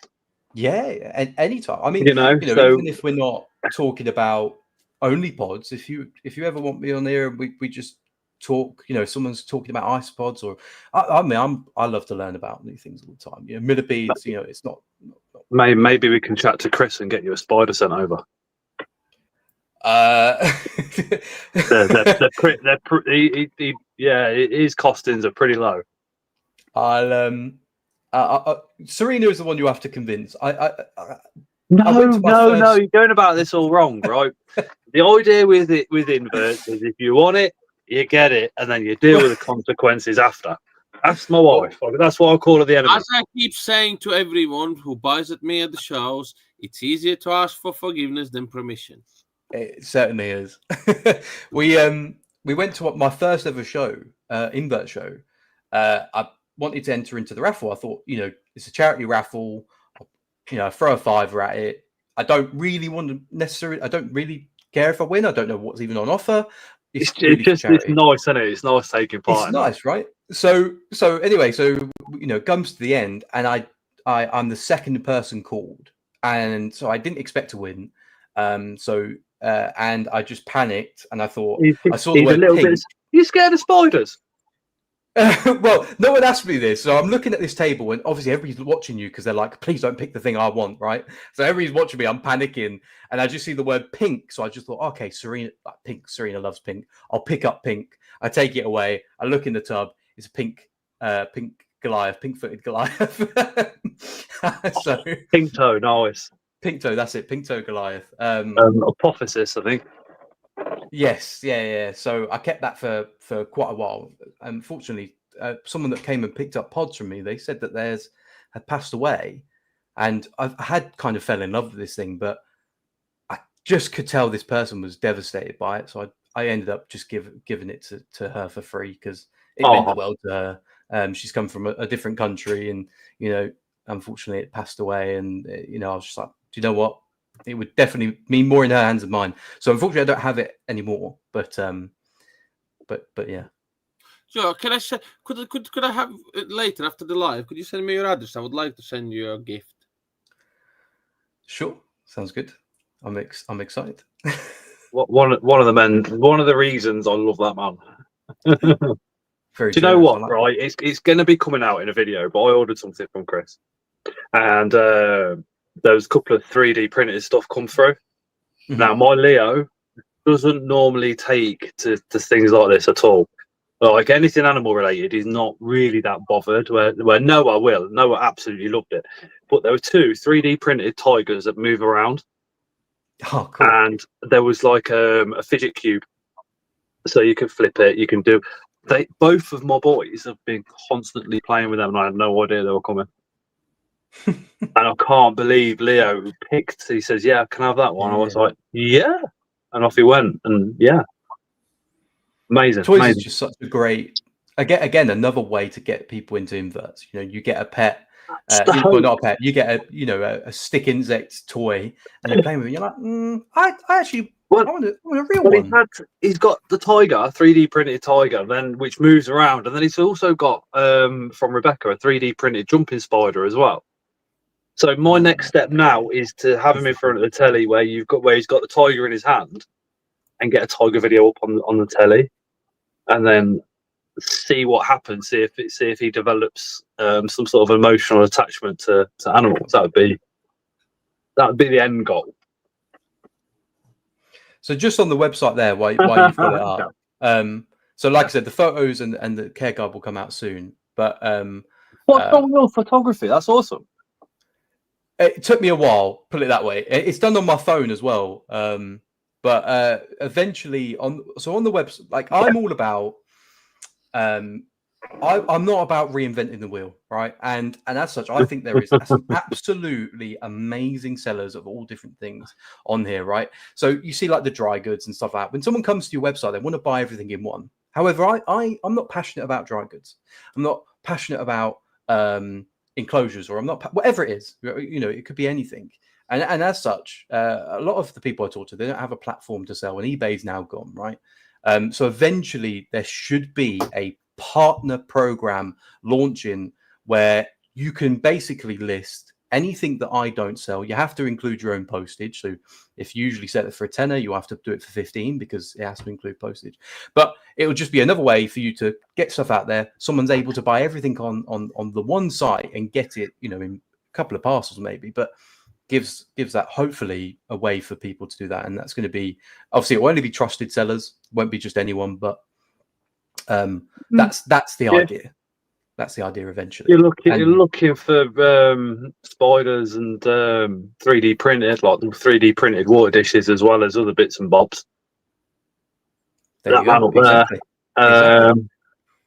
[SPEAKER 3] Yeah, and anytime. I mean,
[SPEAKER 2] so,
[SPEAKER 3] even if we're not talking about only pods, if you ever want me on here, we just talk. Someone's talking about isopods, or I love to learn about new things all the time. Millipedes. It's not.
[SPEAKER 2] Maybe we can chat to Chris and get you a spider sent over. His costings are pretty low.
[SPEAKER 3] Serena is the one you have to convince.
[SPEAKER 2] No, you're going about this all wrong, right? The idea with inverts is if you want it, you get it, and then you deal with the consequences after. That's my wife. That's what I call her, the enemy.
[SPEAKER 1] As I keep saying to everyone who buys at me at the shows, it's easier to ask for forgiveness than permission.
[SPEAKER 3] It certainly is. We went to my first ever show, Invert show. I wanted to enter into the raffle. I thought, it's a charity raffle. Throw a $5 at it. I don't really care if I win. I don't know what's even on offer.
[SPEAKER 2] It's nice, isn't it? It's nice taking part.
[SPEAKER 3] It's nice, right? So anyway, comes to the end, and I'm the second person called, and so I didn't expect to win. And I just panicked, and I thought I saw the word pink.
[SPEAKER 2] You scared of spiders?
[SPEAKER 3] Well, no one asked me this, so I'm looking at this table, and obviously everybody's watching you because they're like, "Please don't pick the thing I want," right? So everybody's watching me. I'm panicking, and I just see the word pink. So I just thought, okay, Serena loves pink. I'll pick up pink. I take it away. I look in the tub. It's a pink Goliath, pink-footed Goliath. So
[SPEAKER 2] pink toe, nice.
[SPEAKER 3] Pink toe, that's it. Pink toe Goliath.
[SPEAKER 2] Apophysis, I think.
[SPEAKER 3] Yes, yeah. So I kept that for quite a while. Unfortunately, someone that came and picked up pods from me, they said that theirs had passed away, and I had kind of fell in love with this thing, but I just could tell this person was devastated by it. So I ended up just giving it to her for free because it meant the world to her. She's come from a different country, and unfortunately, it passed away. And I was just like, do you know what? It would definitely mean more in her hands than mine. So unfortunately, I don't have it anymore. But yeah.
[SPEAKER 1] Sure. Can I say? Could I have it later after the live? Could you send me your address? I would like to send you a gift.
[SPEAKER 3] Sure. Sounds good. I'm excited.
[SPEAKER 2] One of the reasons I love that man.
[SPEAKER 3] Very
[SPEAKER 2] Do you know what? Right, it's going to be coming out in a video, but I ordered something from Chris, and there was a couple of 3D printed stuff come through. Mm-hmm. Now, my Leo doesn't normally take to things like this at all. Like anything animal related, he's not really that bothered. Where Noah will. Noah absolutely loved it. But there were 2 3D printed tigers that move around.
[SPEAKER 3] Oh, cool.
[SPEAKER 2] And there was like a fidget cube, so you can flip it. You can do. Both of my boys have been constantly playing with them, and I had no idea they were coming. And I can't believe Leo picked. He says, "Yeah, can I have that one?" Yeah. I was like, "Yeah," and off he went. And yeah, amazing.
[SPEAKER 3] Toys is just such a great. Again, another way to get people into inverts. You get a pet. Well, not a pet. You get a stick insect toy, and you're playing with it. You're like, I actually. I want a real one.
[SPEAKER 2] He's got the tiger, 3D printed tiger, which moves around, and then he's also got from Rebecca a 3D printed jumping spider as well. So my next step now is to have him in front of the telly where he's got the tiger in his hand, and get a tiger video up on the telly, and then see what happens. See if he develops some sort of emotional attachment to animals. That would be the end goal.
[SPEAKER 3] So just on the website there, while you've got it up. So like I said, the photos and the care guide will come out soon. But
[SPEAKER 2] what's wrong with photography? That's awesome.
[SPEAKER 3] It took me a while, put it that way. It's done on my phone as well. But eventually on the website, like I'm all about I'm not about reinventing the wheel, right? And as such, I think there is some absolutely amazing sellers of all different things on here, right? So you see like the dry goods and stuff like that. When someone comes to your website, they want to buy everything in one. However, I'm not passionate about dry goods. I'm not passionate about enclosures, or I'm not whatever it is. It could be anything. And as such, a lot of the people I talk to, they don't have a platform to sell, and eBay's now gone, right? So eventually there should be a partner program launching where you can basically list anything that I don't sell. You have to include your own postage. So if you usually set it for a tenner, you have to do it for 15 because it has to include postage. But it will just be another way for you to get stuff out there. Someone's able to buy everything on the one site and get it, in a couple of parcels maybe. But gives that hopefully a way for people to do that, and that's going to be obviously it will only be trusted sellers, won't be just anyone, but that's the idea. That's the idea eventually.
[SPEAKER 2] You're looking for spiders and 3D printed, like the 3D printed water dishes, as well as other bits and bobs.
[SPEAKER 3] There you go. Exactly.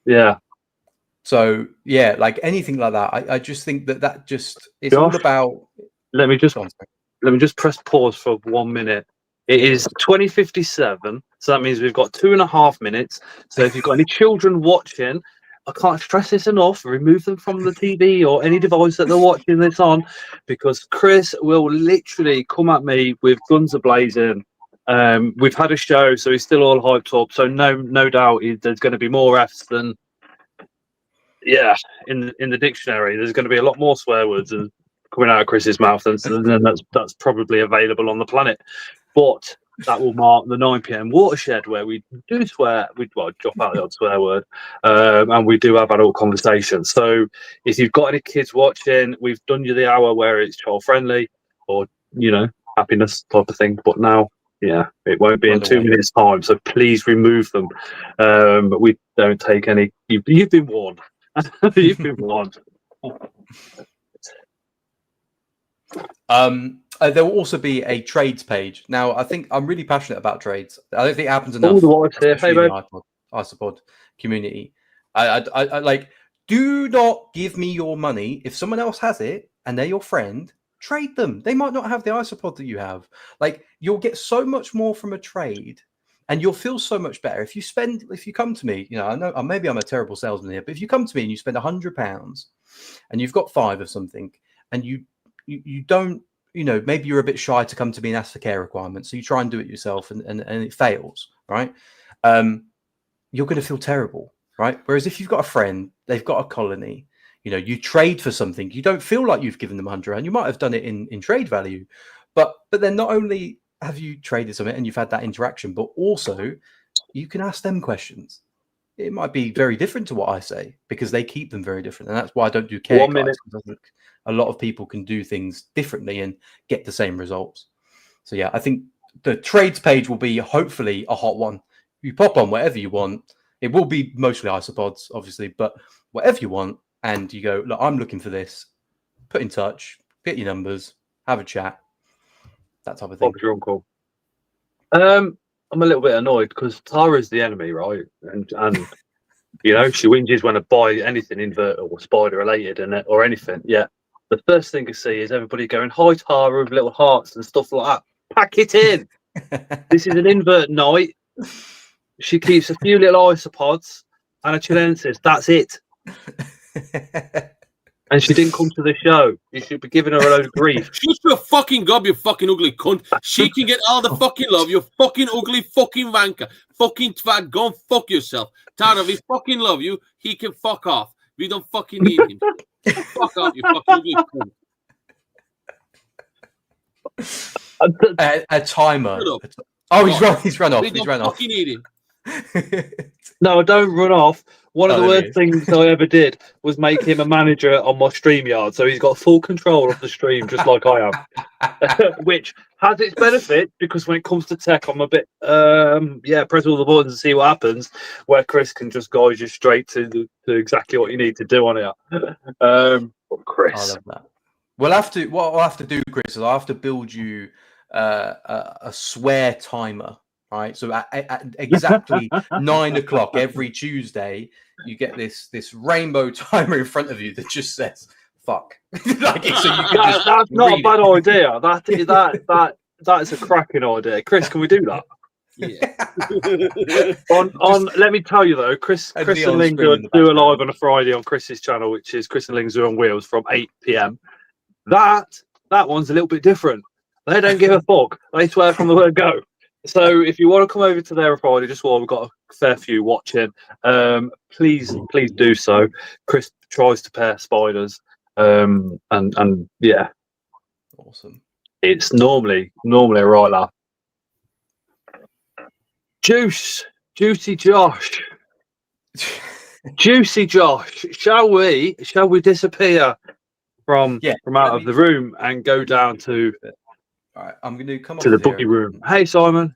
[SPEAKER 2] Yeah.
[SPEAKER 3] So yeah, like anything like that, I just think that just it's all about.
[SPEAKER 2] Let me just press pause for 1 minute. It is 20:57, so that means we've got 2.5 minutes. So if you've got any children watching, I can't stress this enough. Remove them from the TV or any device that they're watching this on, because Chris will literally come at me with guns a-blazing. We've had a show, so he's still all hyped up. So no doubt there's going to be more Fs than in the dictionary. There's going to be a lot more swear words coming out of Chris's mouth than that's probably available on the planet. But that will mark the 9 p.m. watershed where we do swear. We drop out the odd swear word, and we do have adult conversations. So if you've got any kids watching, we've done you the hour where it's child friendly or happiness type of thing. But now, it won't be in 2 minutes' time. So please remove them. We don't take any. You've been warned. You've been warned.
[SPEAKER 3] There will also be a trades page. Now, I think I'm really passionate about trades. I don't think it happens enough.
[SPEAKER 2] Hey,
[SPEAKER 3] in the Isopod community. I like. Do not give me your money if someone else has it and they're your friend. Trade them. They might not have the Isopod that you have. Like, you'll get so much more from a trade, and you'll feel so much better if you come to me. I know maybe I'm a terrible salesman here, but if you come to me and you spend £100 and you've got 5 of something, and you don't, maybe you're a bit shy to come to me and ask for care requirements, so you try and do it yourself and it fails, right? You're going to feel terrible, right? Whereas if you've got a friend, they've got a colony, you trade for something, you don't feel like you've given them £100, and you might have done it in trade value, but then not only have you traded something and you've had that interaction, but also you can ask them questions. It might be very different to what I say because they keep them very different, and that's why I don't do care guides, because I think a lot of people can do things differently and get the same results. So yeah, I think the trades page will be hopefully a hot one. You pop on whatever you want. It will be mostly Isopods, obviously, but whatever you want, and you go, look, I'm looking for this. Put in touch, get your numbers, have a chat, that type of thing.
[SPEAKER 2] Bob's your uncle. I'm a little bit annoyed because Tara's the enemy, right? And she whinges when I buy anything invert or spider related or anything. Yeah. The first thing I see is everybody going, hi, Tara, with little hearts and stuff like that. Pack it in. This is an invert night. She keeps a few little isopods and a chilensis. That's it. And she didn't come to the show. You should be giving her a load of grief.
[SPEAKER 1] Shut your fucking gob, you fucking ugly cunt. She can get all the fucking love, you fucking ugly fucking wanker. Fucking twat, go and fuck yourself. Tara, if he fucking love you, he can fuck off. We don't fucking need him. Fuck off, you fucking ugly cunt.
[SPEAKER 3] A timer. Oh, he's run off.
[SPEAKER 1] We don't fucking need him.
[SPEAKER 2] No, don't run off. One of the worst things I ever did was make him a manager on my StreamYard, so he's got full control of the stream, just like I am. Which has its benefit because when it comes to tech, I'm a bit, press all the buttons and see what happens. Where Chris can just guide you straight to exactly what you need to do on it. Chris,
[SPEAKER 3] I love that. What I'll have to do, Chris, is I'll have to build you a swear timer. Right, so at exactly 9 o'clock every Tuesday, you get this rainbow timer in front of you that just says "fuck." Like, so you can just
[SPEAKER 2] that's not a bad idea. That's a cracking idea. Chris, can we do that?
[SPEAKER 1] Yeah.
[SPEAKER 2] on let me tell you though, Chris and Lingzer do a live on a Friday on Chris's channel, which is Chris and Lingzer on Wheels from 8 p.m. That one's a little bit different. They don't give a fuck. They swear from the word go. So if you want to come over to their Friday, just while we've got a fair few watching, please do so. Chris tries to pair spiders, and yeah,
[SPEAKER 3] awesome.
[SPEAKER 2] It's normally a right laugh. Juicy Josh, Juicy Josh. Shall we disappear from out of the room and go down to
[SPEAKER 3] All right, I'm going to come
[SPEAKER 2] the boogie room. Hey, Simon.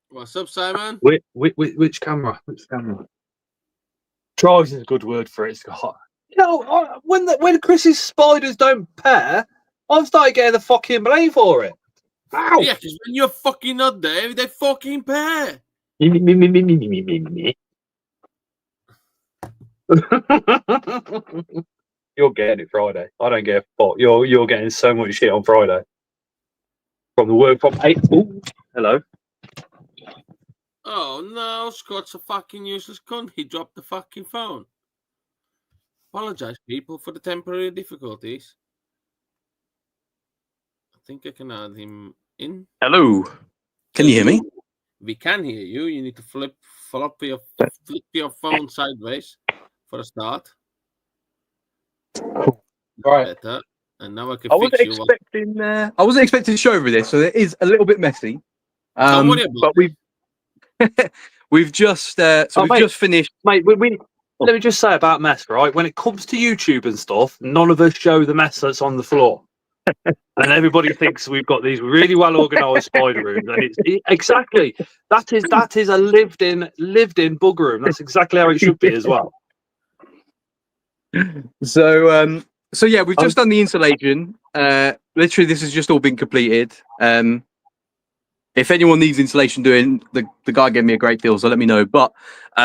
[SPEAKER 1] What's up, Simon?
[SPEAKER 2] Which camera? Which camera? Drives is a good word for it, Scott. You know, when Chris's spiders don't pair, I've started getting the fucking blame for it. Ow!
[SPEAKER 1] Yeah, because when you're fucking not there, they fucking pair.
[SPEAKER 2] Me. You're getting it Friday. I don't get a fuck. You're getting so much shit on Friday. From the work from 8. Ooh, hello.
[SPEAKER 1] Oh no, Scott's a fucking useless cunt. He dropped the fucking phone. Apologize, people, for the temporary difficulties. I think I can add him in.
[SPEAKER 3] Hello. Can you hear me?
[SPEAKER 1] We can hear you. You need to flip your phone sideways for a start.
[SPEAKER 3] Right.
[SPEAKER 1] Better. And now I can
[SPEAKER 3] I wasn't
[SPEAKER 1] fix you.
[SPEAKER 3] expecting. I wasn't expecting to show over this, so it is a little bit messy.
[SPEAKER 1] Don't worry about
[SPEAKER 3] but we've just just finished.
[SPEAKER 2] Mate, let me just say about mess, right? When it comes to YouTube and stuff, none of us show the mess that's on the floor. And everybody thinks we've got these really well organised spider rooms, and exactly that is a lived in bug room. That's exactly how it should be as well.
[SPEAKER 3] So yeah, we've just done the installation. Literally, this has just all been completed. If anyone needs installation doing, the guy gave me a great deal, so let me know. But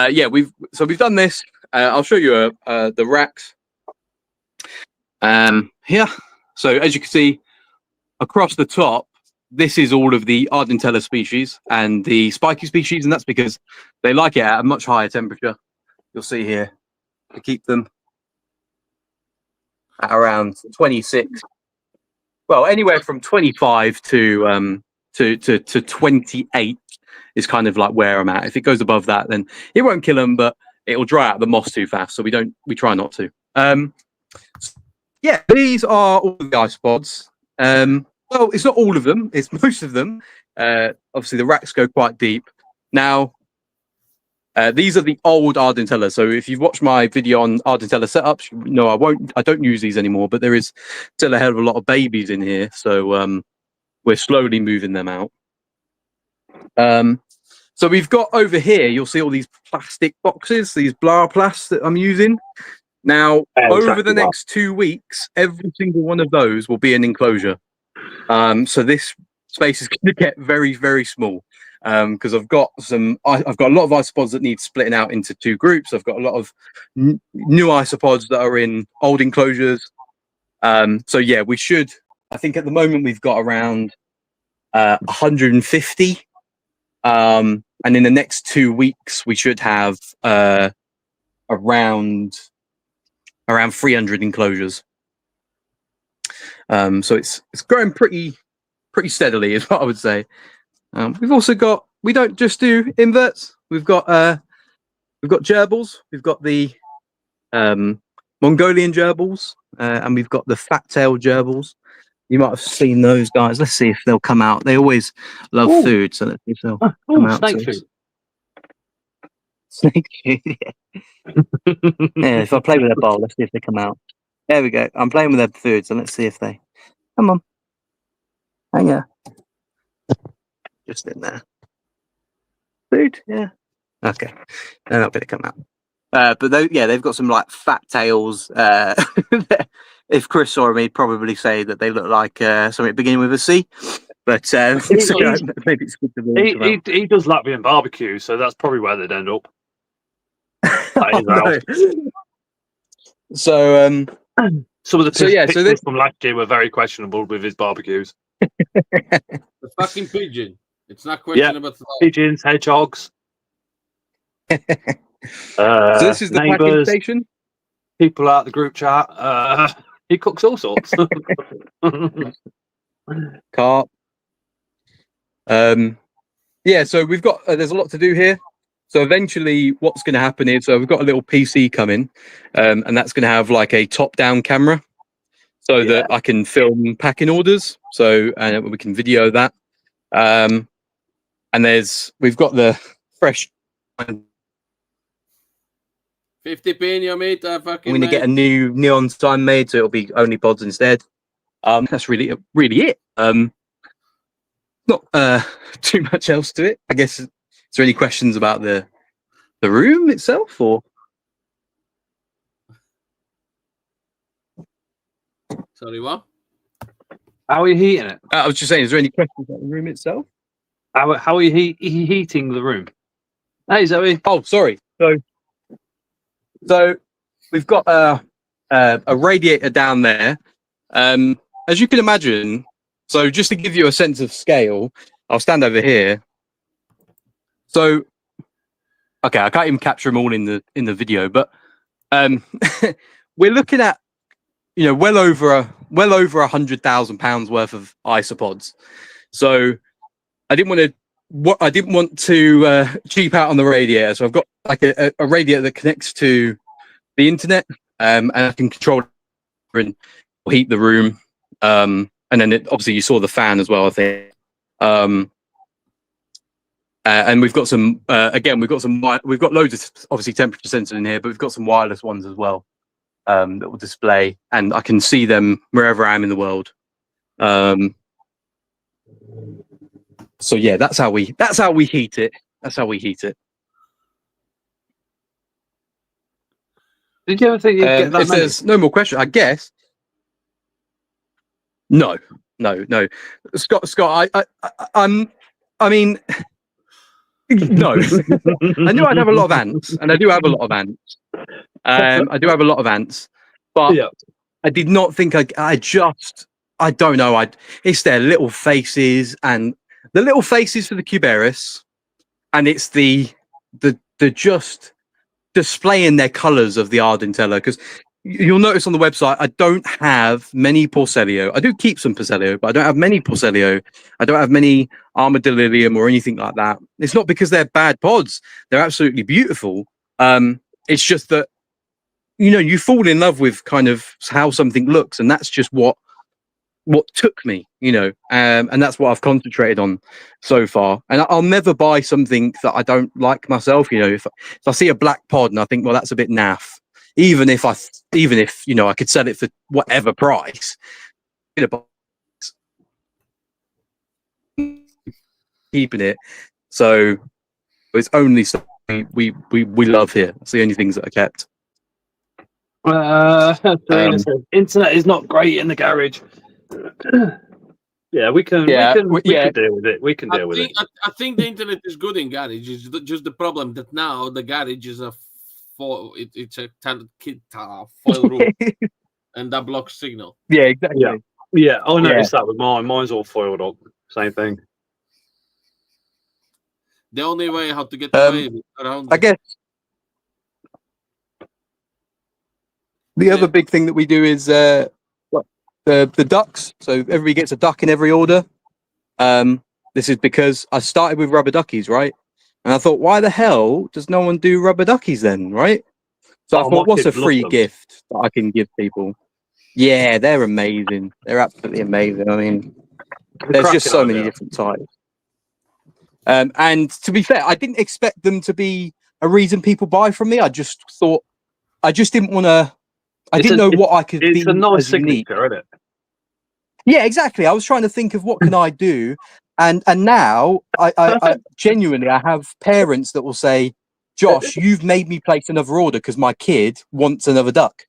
[SPEAKER 3] yeah, we've done this. I'll show you the racks. Here. So as you can see, across the top, this is all of the Ardentella species and the spiky species, and that's because they like it at a much higher temperature. You'll see here, to keep them at around 26. Well, anywhere from 25 to 28 is kind of like where I'm at. If it goes above that, then it won't kill them, but it'll dry out the moss too fast. So we try not to. Yeah, these are all the isopods. Well, it's not all of them. It's most of them. Obviously, the racks go quite deep. Now, these are the old Ardentella. So if you've watched my video on Ardentella setups, no, I don't use these anymore. But there is still a hell of a lot of babies in here. So we're slowly moving them out. So we've got over here, you'll see all these plastic boxes, these Blarplast that I'm using. Now, over the next 2 weeks, every single one of those will be an enclosure. So this space is going to get very, very small because I've got a lot of isopods that need splitting out into 2 groups. I've got a lot of new isopods that are in old enclosures. So yeah, we should. I think at the moment we've got around 150, and in the next 2 weeks we should have around 300 enclosures. So it's growing pretty steadily, is what I would say. We've also got, we don't just do inverts. We've got gerbils. We've got the Mongolian gerbils, and we've got the fat-tailed gerbils. You might have seen those guys. Let's see if they'll come out. They always love food, so let's see if they'll come out.
[SPEAKER 2] Snake food.
[SPEAKER 3] Snake food. Yeah, if I play with their bowl, let's see if they come out. There we go. I'm playing with their food, so let's see if they come on. Hang on. Just in there. Food, yeah. Okay. They're not going to come out. But they've got some like fat tails. If Chris saw me, he'd probably say that they look like something beginning with a C. But maybe it's good to
[SPEAKER 2] he does Latvian barbecue, so that's probably where they'd end up.
[SPEAKER 3] So
[SPEAKER 2] some of the
[SPEAKER 3] pictures
[SPEAKER 2] from last year were very questionable with his barbecues.
[SPEAKER 1] The fucking pigeon. It's not questionable.
[SPEAKER 2] Pigeons, hedgehogs.
[SPEAKER 3] So this is the packing station.
[SPEAKER 2] People out the group chat. He cooks all sorts.
[SPEAKER 3] Carp. Yeah, so we've got there's a lot to do here. So eventually what's going to happen is, so we've got a little PC coming, and that's going to have like a top-down camera so that I can film packing orders. So we can video that. And we've got the fresh
[SPEAKER 1] 50p in your meat.
[SPEAKER 3] I'm going to get a new neon sign made, so it'll be only pods instead. That's really it. Not too much else to it. I guess. Is there any questions about the room itself, or?
[SPEAKER 1] Sorry, what?
[SPEAKER 2] How are you heating it?
[SPEAKER 3] I was just saying, is there any questions about the room itself?
[SPEAKER 2] How are you heating the room? Hey, Zoe.
[SPEAKER 3] Oh, sorry. So we've got a radiator down there. As you can imagine, so just to give you a sense of scale, I'll stand over here. So, okay, I can't even capture them all in the video, but we're looking at, you know, well over £100,000 worth of isopods. So I didn't want to cheap out on the radiator. So I've got like a radiator that connects to the internet, and I can control it and heat the room. And then obviously you saw the fan as well, I think. And we've got some we've got loads of obviously temperature sensors in here, but we've got some wireless ones as well that will display, and I can see them wherever I am in the world. So yeah, that's how we heat it. That's how we heat it.
[SPEAKER 2] Did you ever think you'd get that
[SPEAKER 3] if
[SPEAKER 2] many?
[SPEAKER 3] there's no more question, I guess. No. Scott, I mean, no. I knew I'd have a lot of ants, and I do have a lot of ants. I do have a lot of ants, but
[SPEAKER 2] Yeah.
[SPEAKER 3] I did not think I don't know. It's their little faces, and the little faces for the Cubaris, and it's the just displaying their colours of the Ardentella, because you'll notice on the website I don't have many Porcellio. I do keep some Porcellio, but I don't have many Porcellio. I don't have many Armadillium or anything like that. It's not because they're bad pods. They're absolutely beautiful. It's just that, you know, you fall in love with kind of how something looks, and that's just what took me, you know, and that's what I've concentrated on so far. And I'll never buy something that I don't like myself. You know, if I see a black pod and I think, well, that's a bit naff, even if you know I could sell it for whatever price, keeping it. So it's only something we love here. It's the only things that are kept.
[SPEAKER 2] Serena says, internet is not great in the garage. Yeah, we can deal with it. We can deal with it.
[SPEAKER 1] I think the internet is good in garage. It's just the problem that now the garage is it's a foil roof, and that blocks signal.
[SPEAKER 3] Yeah, exactly.
[SPEAKER 2] Yeah, I noticed that with mine. Mine's all foiled up. Same thing.
[SPEAKER 1] The only way how to get away around.
[SPEAKER 3] I guess the other big thing that we do is the ducks. So everybody gets a duck in every order. This is because I started with rubber duckies, right? And I thought, why the hell does no one do rubber duckies then, right? So I thought, what's a free gift that I can give people? Yeah, they're amazing. They're absolutely amazing. I mean, there's just so many different types. And to be fair, I didn't expect them to be a reason people buy from me. I just thought, I just didn't want to. I didn't know what I could be.
[SPEAKER 2] It's a nice
[SPEAKER 3] signature,
[SPEAKER 2] isn't it?
[SPEAKER 3] Yeah, exactly. I was trying to think of what can I do, and now I genuinely I have parents that will say, "Josh, you've made me place another order because my kid wants another duck."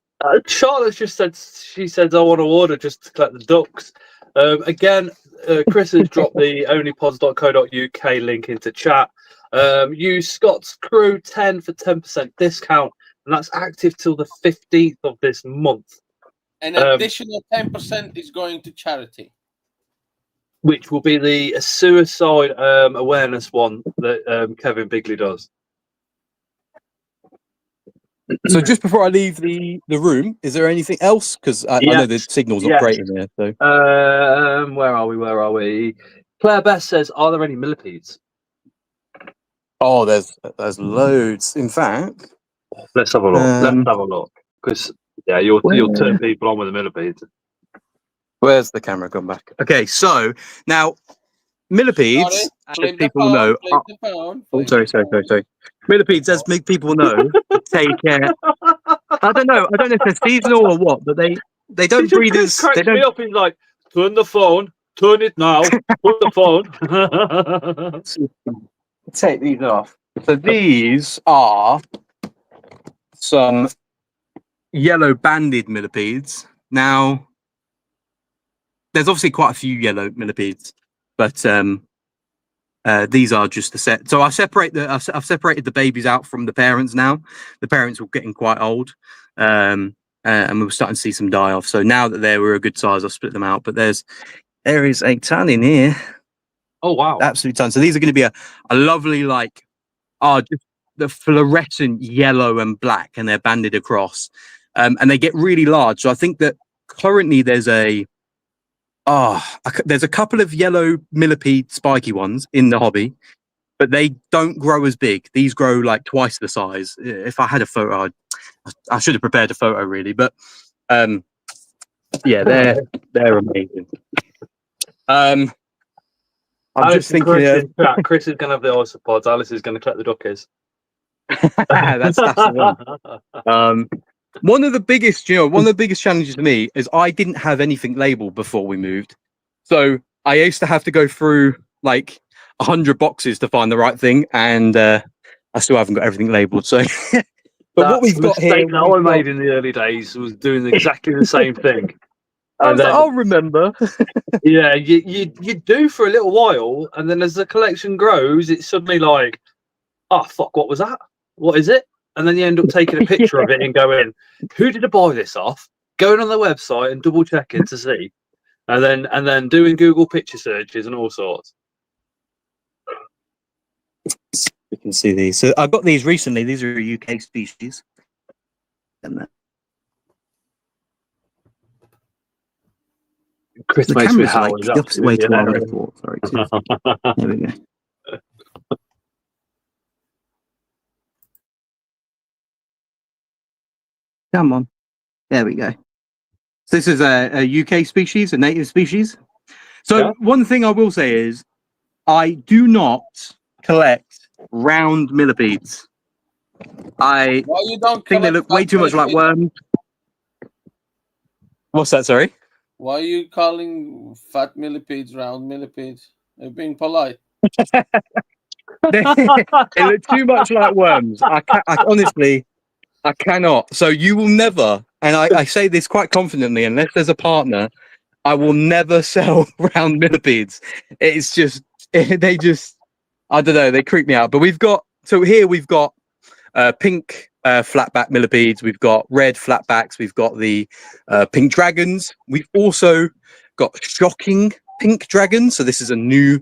[SPEAKER 2] Charlotte just said she said I want to order just to collect the ducks. Again, Chris has dropped the onlypods.co.uk link into chat. Use Scott's Crew 10 for 10% discount, and that's active till the 15th of this month.
[SPEAKER 1] An additional 10% is going to charity,
[SPEAKER 2] which will be the suicide awareness one that Kevin Bigley does.
[SPEAKER 3] So just before I leave the room, is there anything else? Because I know the signal's not great in there. So
[SPEAKER 2] where are we? Claire Best says, "Are there any millipedes?"
[SPEAKER 3] Oh, there's loads. In fact,
[SPEAKER 2] let's have a look. Let's have a look. Because you'll turn people on with the millipedes.
[SPEAKER 3] Where's the camera gone back? Okay, so now millipedes, as people know. Sorry. Millipedes, as big people know, take care. I don't know if they're seasonal or what, but they don't breed as. They
[SPEAKER 2] Cracks me
[SPEAKER 3] don't.
[SPEAKER 2] up. He's like, turn the phone, turn it now, put the phone.
[SPEAKER 3] Take these off. So these are some yellow banded millipedes. Now, there's obviously quite a few yellow millipedes, but these are just the set. So I've separated the babies out from the parents now. The parents were getting quite old, and we were starting to see some die off. So now that they were a good size, I've split them out. But there is a ton in here.
[SPEAKER 2] Oh wow!
[SPEAKER 3] Absolute ton. So these are going to be a lovely just the fluorescent yellow and black, and they're banded across, and they get really large. So I think that currently there's a couple of yellow millipede spiky ones in the hobby, but they don't grow as big. These grow like twice the size. If I had a photo, I should have prepared a photo really, but yeah, they're amazing. I'm
[SPEAKER 2] Alice
[SPEAKER 3] just thinking.
[SPEAKER 2] Chris is going to have the isopods. Alice is going to collect the duckies.
[SPEAKER 3] that's the one. One of the biggest challenges to me is I didn't have anything labeled before we moved, so I used to have to go through like 100 boxes to find the right thing, and I still haven't got everything labeled. So, but what we've got here,
[SPEAKER 2] that I made in the early days was doing exactly the same thing.
[SPEAKER 3] I'll remember.
[SPEAKER 2] Yeah, you do for a little while, and then as the collection grows, it's suddenly like, oh fuck, what was that? What is it? And then you end up taking a picture of it and going, who did I buy this off? Going on their website and double checking to see, and then doing Google picture searches and all sorts.
[SPEAKER 3] We can see these. So I got these recently. These are a UK species.
[SPEAKER 2] Chris
[SPEAKER 3] the
[SPEAKER 2] makes me
[SPEAKER 3] camera's like the opposite way to our report. Sorry. There we go. Come on. There we go. So this is a UK species, a native species. So one thing I will say is I do not collect round millipedes. I think they look way too much like worms. What's that, sorry?
[SPEAKER 1] Why are you calling fat millipedes round millipedes? They're being polite.
[SPEAKER 3] They look too much like worms. I honestly, I cannot. So you will never, and I say this quite confidently, unless there's a partner, I will never sell round millipedes. It's just, they just, I don't know, they creep me out. But we've got pink flatback millipedes, we've got red flatbacks, we've got the pink dragons. We've also got shocking pink dragons. So this is a new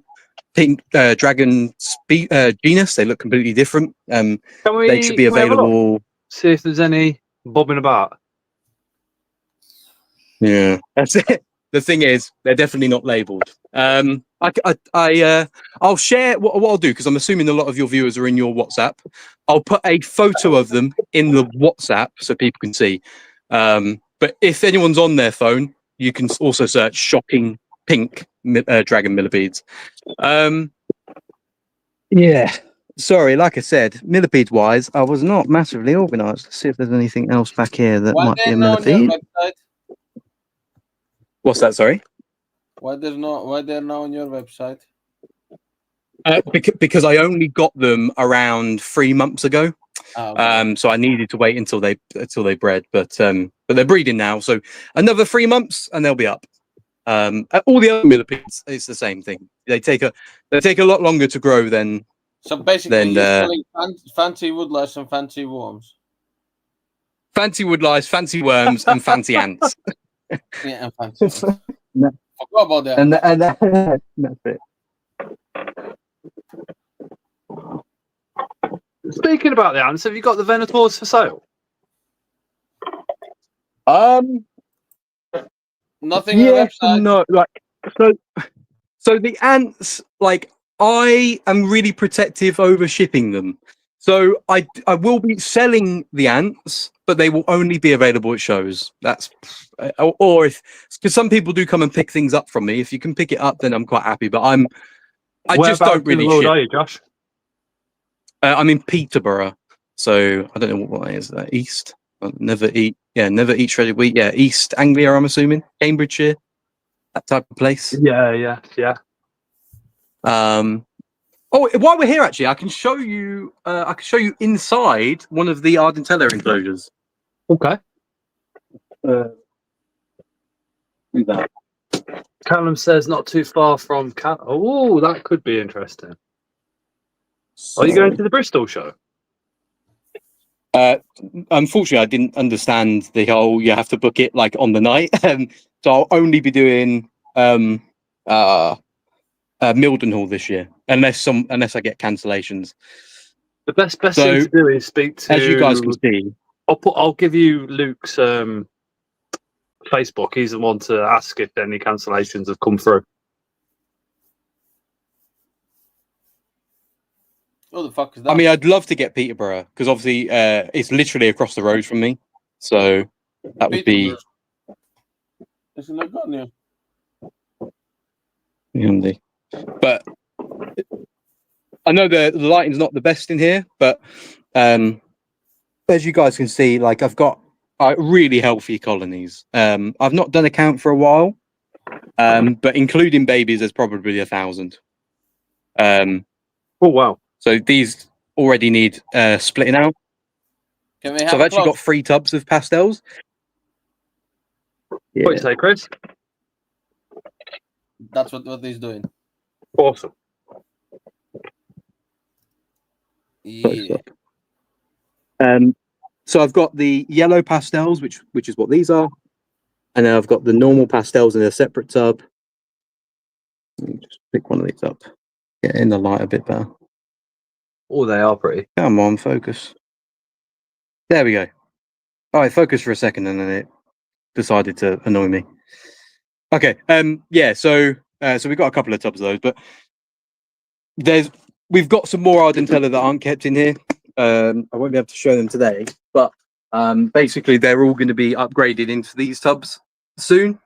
[SPEAKER 3] pink dragon genus. They look completely different. They should be available.
[SPEAKER 2] See if there's any bobbing about.
[SPEAKER 3] Yeah, that's it. The thing is, they're definitely not labelled. I'll share what I'll do, because I'm assuming a lot of your viewers are in your WhatsApp. I'll put a photo of them in the WhatsApp so people can see. But if anyone's on their phone, you can also search shocking pink dragon millipedes. Yeah. Sorry, like I said, millipede wise, I was not massively organised. Let's see if there's anything else back here that might be a millipede. What's that? Sorry.
[SPEAKER 1] Why they're not on your website?
[SPEAKER 3] Because I only got them around 3 months ago. Oh, okay. So I needed to wait until they bred, but they're breeding now. So another 3 months and they'll be up. All the other millipedes, it's the same thing. They take a lot longer to grow than.
[SPEAKER 1] So basically, you're selling fancy woodlice and fancy worms.
[SPEAKER 3] Fancy woodlice, fancy worms, and fancy ants.
[SPEAKER 1] Yeah, and fancy worms. No. Forgot about that.
[SPEAKER 3] And that's it.
[SPEAKER 2] Speaking about the ants, have you got the Venators for sale?
[SPEAKER 1] Nothing. Yes,
[SPEAKER 3] no. So the ants, like, I am really protective over shipping them. So I will be selling the ants, but they will only be available at shows. That's or if, because some people do come and pick things up from me. If you can pick it up, then I'm quite happy. But I just don't really ship.
[SPEAKER 2] Are you, Josh?
[SPEAKER 3] I'm in Peterborough, so I don't know what that is. East. Never eat shredded wheat. Yeah, East Anglia. I'm assuming Cambridgeshire, that type of place.
[SPEAKER 2] Yeah.
[SPEAKER 3] Oh, while we're here, actually, I can show you. I can show you inside one of the Ardentella enclosures.
[SPEAKER 2] Okay.
[SPEAKER 3] Do that.
[SPEAKER 2] Callum says not too far from Oh, that could be interesting. Are you going to the Bristol show?
[SPEAKER 3] Unfortunately, I didn't understand the whole you have to book it like on the night. So I'll only be doing Mildenhall this year, unless I get cancellations.
[SPEAKER 2] The best thing to do is speak to.
[SPEAKER 3] As you guys can see,
[SPEAKER 2] I'll give you Luke's Facebook. He's the one to ask if any cancellations have come through.
[SPEAKER 1] What the fuck is that?
[SPEAKER 3] I mean, I'd love to get Peterborough because obviously it's literally across the road from me, so that would be
[SPEAKER 1] Isn't that gone now?
[SPEAKER 3] handy. But I know the lighting's not the best in here, but as you guys can see, like I've got really healthy colonies. I've not done a count for a while, but including babies, there's probably 1,000.
[SPEAKER 2] Oh wow!
[SPEAKER 3] So these already need splitting out.
[SPEAKER 1] Can we have
[SPEAKER 3] So I've actually got 3 tubs of pastels. Yeah.
[SPEAKER 2] What do you say, Chris?
[SPEAKER 1] That's what he's doing.
[SPEAKER 2] Awesome.
[SPEAKER 1] Yeah.
[SPEAKER 3] So I've got the yellow pastels, which is what these are, and then I've got the normal pastels in a separate tub. Let me just pick one of these up. Get in the light a bit better.
[SPEAKER 2] Oh, they are pretty.
[SPEAKER 3] Come on, focus. There we go. All right, focus for a second, and then it decided to annoy me. Okay. Yeah. So we've got a couple of tubs of those, but we've got some more Ardentella that aren't kept in here. I won't be able to show them today, but basically they're all going to be upgraded into these tubs soon.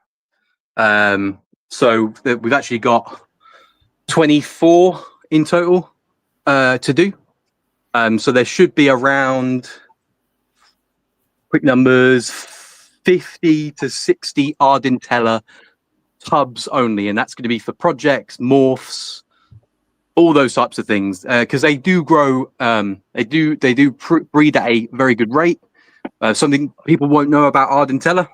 [SPEAKER 3] So we've actually got 24 in total to do. So there should be around, quick numbers, 50 to 60 Ardentella tubs only, and that's going to be for projects, morphs, all those types of things, because they do grow. They do breed at a very good rate. Something people won't know about Ardentella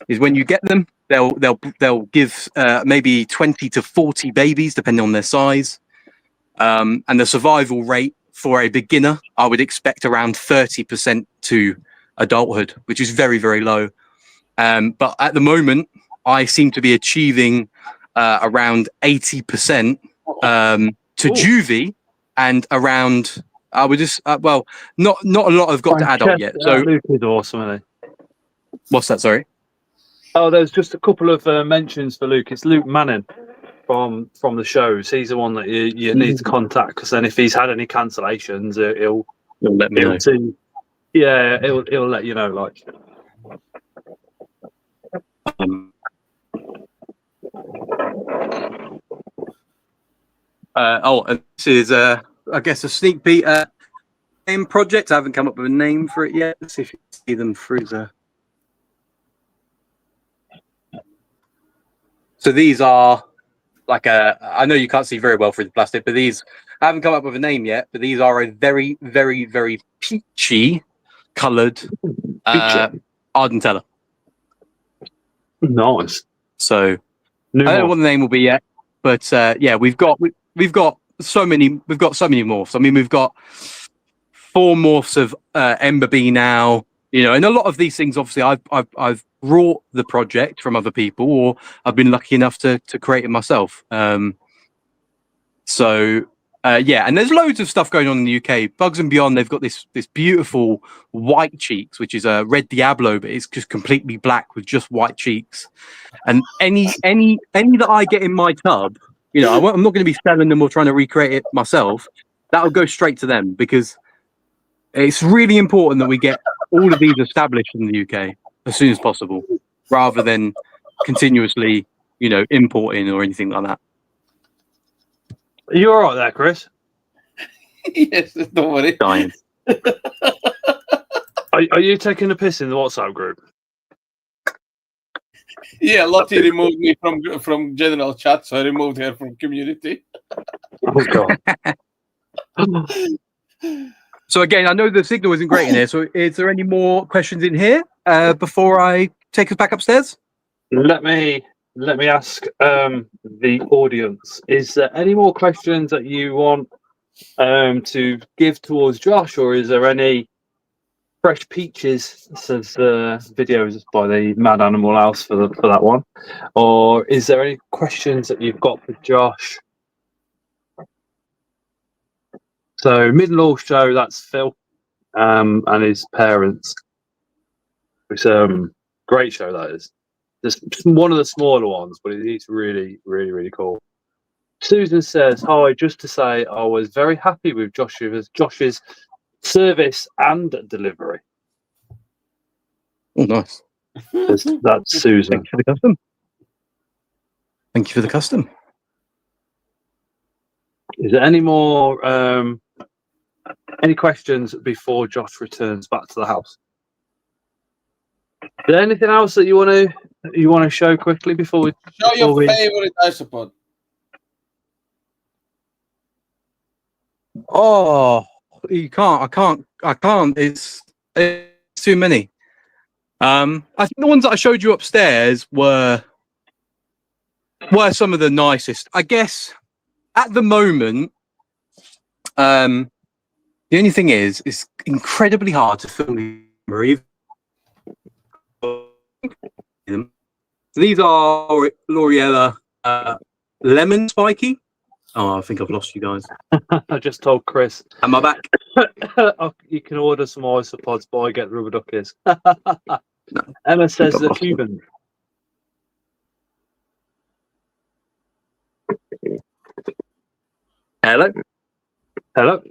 [SPEAKER 3] is when you get them, they'll give maybe 20 to 40 babies depending on their size, and the survival rate for a beginner, I would expect around 30% to adulthood, which is very, very low. But at the moment, I seem to be achieving around 80% to juvie, and around I would just well, not a lot have got to adult yet. So
[SPEAKER 2] Luke is awesome, isn't he?
[SPEAKER 3] What's that? Sorry.
[SPEAKER 2] Oh, there's just a couple of mentions for Luke. It's Luke Manning from the shows. He's the one that you need to contact, because then if he's had any cancellations, he'll
[SPEAKER 3] let me know.
[SPEAKER 2] Yeah, he'll let you know. Like.
[SPEAKER 3] This is I guess a sneak peek name project. I haven't come up with a name for it yet. Let's see if you can see them through the. So these are like I know you can't see very well through the plastic, but these, I haven't come up with a name yet, but these are a very, very, very peachy coloured Ardentella.
[SPEAKER 2] Nice.
[SPEAKER 3] So I don't know what the name will be yet, but yeah, we've got so many morphs. I mean, we've got 4 morphs of Ember Bee now, you know, and a lot of these things, obviously, I've brought the project from other people, or I've been lucky enough to create it myself. Yeah, and there's loads of stuff going on in the UK. Bugs and Beyond, they've got this beautiful white cheeks, which is a red Diablo, but it's just completely black with just white cheeks. And any that I get in my tub, you know, I'm not going to be selling them or trying to recreate it myself. That'll go straight to them, because it's really important that we get all of these established in the UK as soon as possible, rather than continuously, you know, importing or anything like that.
[SPEAKER 2] Are you all right there, Chris?
[SPEAKER 1] Yes, don't worry.
[SPEAKER 3] Dying.
[SPEAKER 2] Are you taking a piss in the WhatsApp group?
[SPEAKER 1] Yeah, Lottie removed me from general chat, so I removed her from community.
[SPEAKER 2] Oh god.
[SPEAKER 3] So again, I know the signal isn't great in here. So is there any more questions in here before I take us back upstairs?
[SPEAKER 2] Let me ask the audience: is there any more questions that you want to give towards Josh, or is there any fresh peaches? Says videos by the Mad Animal House for that one, or is there any questions that you've got for Josh? So Middle Show, that's Phil and his parents. It's great show that is. Just one of the smaller ones, but it's really, really, really cool. Susan says, "Hi, just to say I was very happy with Josh's service and delivery."
[SPEAKER 3] Oh, nice.
[SPEAKER 2] That's Susan.
[SPEAKER 3] Thank you for the custom. Thank you for the custom.
[SPEAKER 2] Is there any more any questions before Josh returns back to the house? Is there anything else that you want to show quickly before we
[SPEAKER 1] Show your
[SPEAKER 2] we...
[SPEAKER 1] favorite Isopod.
[SPEAKER 3] Oh, you can't. I can't. It's too many. I think the ones that I showed you upstairs were some of the nicest. I guess at the moment, the only thing is, it's incredibly hard to film them. These are L'Oreal lemon spiky. Oh, I think I've lost you guys.
[SPEAKER 2] I just told Chris.
[SPEAKER 3] Am I back?
[SPEAKER 2] You can order some isopods, but I get rubber duckies. No, Emma says the Cuban.
[SPEAKER 3] Hello.
[SPEAKER 2] Hello.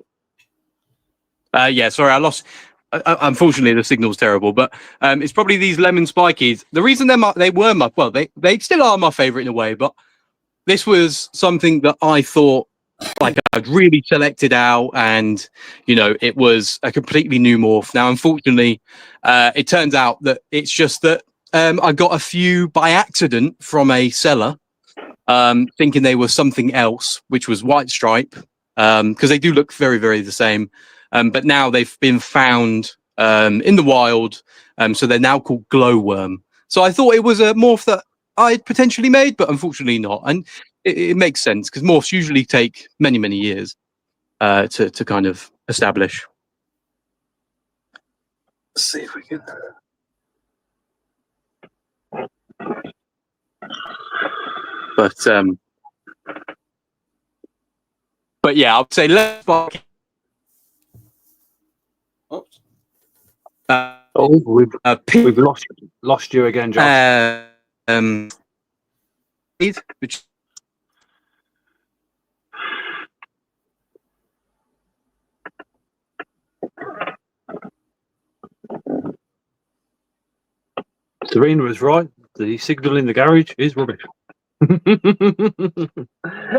[SPEAKER 3] Yeah, sorry, I lost. Unfortunately, the signal's terrible, but it's probably these lemon spikies. The reason they still are my favorite in a way, but this was something that I thought like I'd really selected out, and it was a completely new morph. Now, unfortunately, it turns out that it's just that I got a few by accident from a seller, thinking they were something else, which was white stripe, because they do look very, very the same. But now they've been found in the wild, so they're now called glowworm. So I thought it was a morph that I'd potentially made, but unfortunately not. And it makes sense because morphs usually take many, many years to kind of establish. Let's see if we can. But yeah, I would say let's spark.
[SPEAKER 1] Oops.
[SPEAKER 2] We've lost you again, Josh.
[SPEAKER 3] Which
[SPEAKER 2] Serena was right. The signal in the garage is rubbish.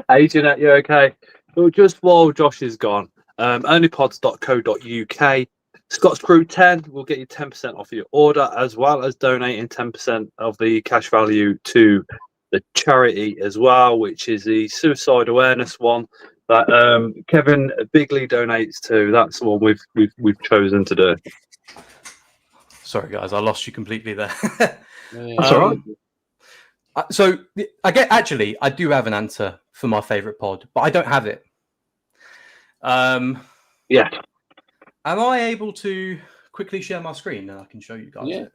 [SPEAKER 2] Hey, Jeanette, you okay? Well, just while Josh is gone, onlypods.co.uk. Scott's Crew 10 will get you 10% off your order, as well as donating 10% of the cash value to the charity as well, which is the suicide awareness one that Kevin Bigley donates to. That's the one we've chosen to do.
[SPEAKER 3] Sorry, guys, I lost you completely there.
[SPEAKER 2] That's all right.
[SPEAKER 3] So I do have an answer for my favorite pod, but I don't have it.
[SPEAKER 2] Yeah.
[SPEAKER 3] Am I able to quickly share my screen and I can show you guys it?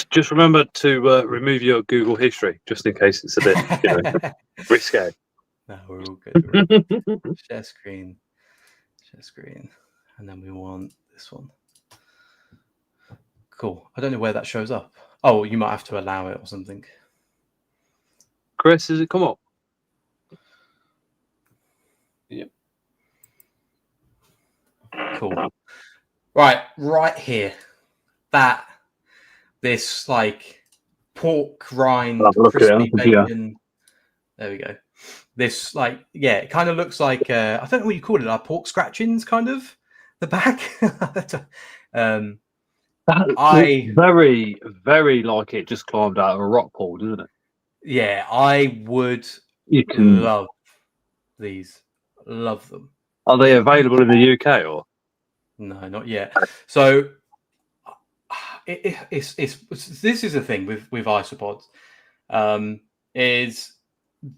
[SPEAKER 2] Just remember to remove your Google history, just in case it's a bit risque.
[SPEAKER 3] No, we're all good. Share screen, and then we want this one. Cool. I don't know where that shows up. Oh, you might have to allow it or something.
[SPEAKER 2] Chris, has it come up?
[SPEAKER 1] Yep.
[SPEAKER 3] Cool. Right here. That this like pork rind,
[SPEAKER 2] I'll look at it,
[SPEAKER 3] crispy
[SPEAKER 2] yeah.
[SPEAKER 3] bacon. There we go. This like it kind of looks like I don't know what you call it, like pork scratchings, kind of the back.
[SPEAKER 2] That
[SPEAKER 3] I
[SPEAKER 2] very, very like it just climbed out of a rock pool, doesn't it?
[SPEAKER 3] yeah, I would
[SPEAKER 2] You can.
[SPEAKER 3] love these. Love them.
[SPEAKER 2] Are they available in the UK or?
[SPEAKER 3] No, not yet. So it's this is the thing with isopods. Is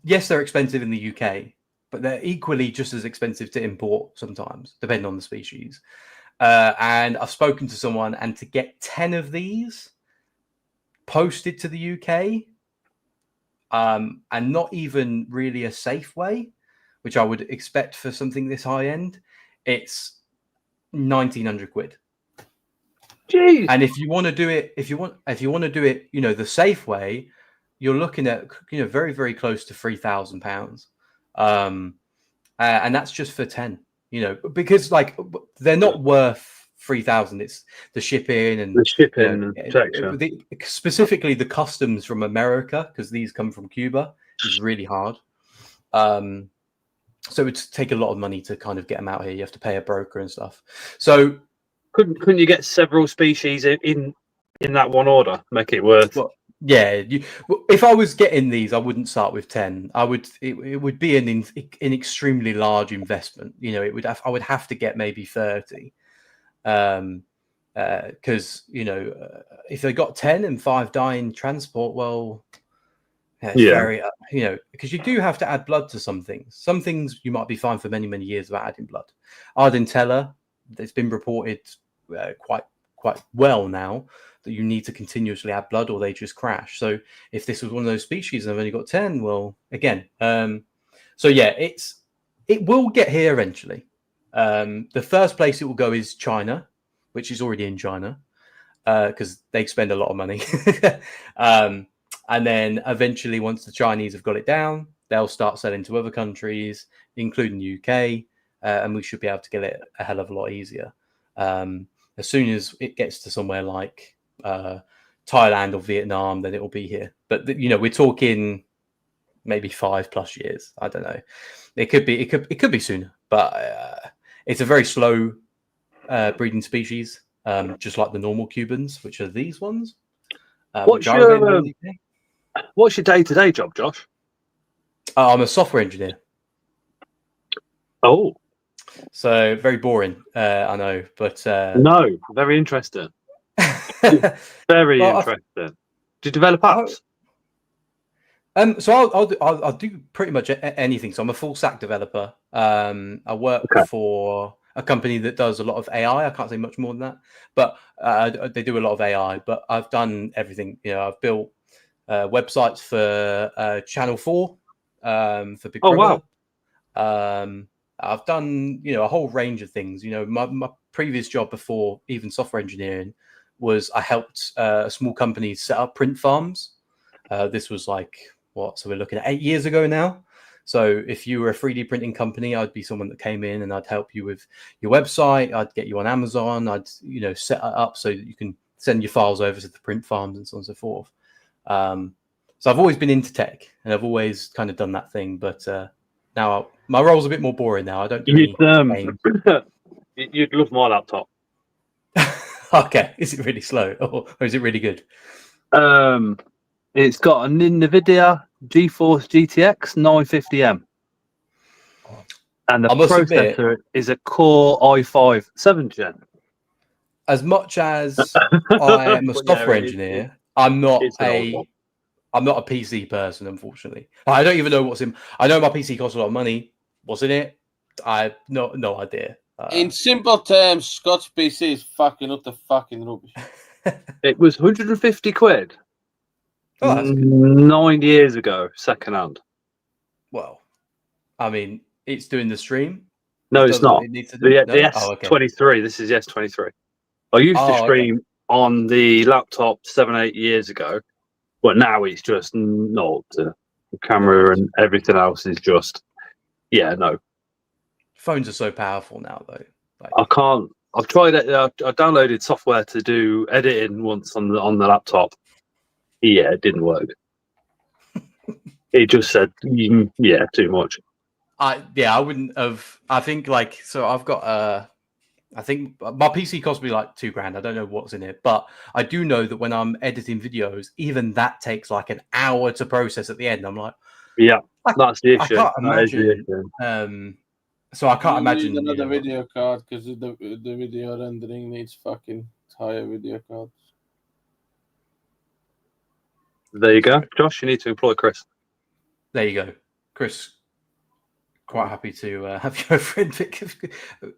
[SPEAKER 3] yes, they're expensive in the UK, but they're equally just as expensive to import sometimes, depending on the species. And I've spoken to someone, and to get 10 of these posted to the UK, and not even really a safe way, which I would expect for something this high end, it's 1,900 quid.
[SPEAKER 2] Jeez.
[SPEAKER 3] And if you want to do it, if you want to do it, the safe way, you're looking at very, very close to £3,000, and that's just for 10. Because like they're not worth 3,000. It's the shipping and
[SPEAKER 2] and protection.
[SPEAKER 3] Specifically the customs from America, because these come from Cuba, is really hard. So it would take a lot of money to kind of get them out here. You have to pay a broker and stuff. So
[SPEAKER 2] couldn't you get several species in that one order? Make it worth.
[SPEAKER 3] Well, yeah. If I was getting these, I wouldn't start with 10. I would. It would be an extremely large investment. I would have to get maybe 30. Because if they got 10 and 5 die in transport, well, very because you do have to add blood to some things. Some things you might be fine for many, many years without adding blood. Ardentella, it's been reported quite well now that you need to continuously add blood or they just crash. So if this was one of those species and I've only got 10, well, again, so yeah, it will get here eventually. The first place it will go is China, which is already in China, because they spend a lot of money. And then eventually, once the Chinese have got it down, they'll start selling to other countries, including the UK, and we should be able to get it a hell of a lot easier. As soon as it gets to somewhere like Thailand or Vietnam, then it will be here. But we're talking maybe 5+ years. I don't know. It could be sooner, but it's a very slow breeding species, just like the normal Cubans, which are these ones.
[SPEAKER 2] What's your day-to-day job, Josh?
[SPEAKER 3] I'm a software engineer.
[SPEAKER 2] Oh,
[SPEAKER 3] so very boring. I know, but
[SPEAKER 2] no, very interesting. Very interesting. Do you develop apps?
[SPEAKER 3] So I'll do pretty much anything. So I'm a full stack developer. I work for a company that does a lot of AI. I can't say much more than that, but they do a lot of AI. But I've done everything. I've built websites for Channel 4, for Big Brother. Wow. I've done a whole range of things. My previous job before even software engineering was I helped a small company set up print farms. This was like so we're looking at 8 years ago now. So if you were a 3D printing company, I'd be someone that came in and I'd help you with your website. I'd get you on Amazon. I'd set it up so that you can send your files over to the print farms and so on and so forth. So I've always been into tech and I've always kind of done that thing. But now my role's a bit more boring now. I don't do any games.
[SPEAKER 2] You'd love my laptop.
[SPEAKER 3] Okay, is it really slow or is it really good?
[SPEAKER 2] It's got an NVIDIA GeForce GTX 950M. And the processor is a Core i5 7th gen.
[SPEAKER 3] As much as I am a software engineer, I'm not a PC person, unfortunately. I don't even know what's in. I know my PC costs a lot of money. What's in it? I have no idea.
[SPEAKER 1] In simple terms, Scott's PC is fucking up the fucking rubbish.
[SPEAKER 2] It was 150 quid.
[SPEAKER 3] Oh, that's good.
[SPEAKER 2] 9 years ago, second hand.
[SPEAKER 3] Well, I mean, it's doing the stream.
[SPEAKER 2] No, it's not.
[SPEAKER 3] The
[SPEAKER 2] S23. This is the S23. I used to stream on the laptop 7-8 years ago, but now it's just not. The camera and everything else is just, no.
[SPEAKER 3] Phones are so powerful now, though.
[SPEAKER 2] I can't I've tried it. I downloaded software to do editing once on the laptop. Yeah, it didn't work. It just said, yeah, too much.
[SPEAKER 3] I wouldn't have. I think so. I've got I think my PC cost me like $2,000. I don't know what's in it, but I do know that when I'm editing videos, even that takes like an hour to process at the end. I'm like,
[SPEAKER 2] yeah, that's the issue.
[SPEAKER 3] I can't imagine. So I can't imagine
[SPEAKER 1] another video card because the video rendering needs fucking higher video cards.
[SPEAKER 2] There you go, Josh. You need to employ Chris.
[SPEAKER 3] There you go, Chris. Quite happy to have you over and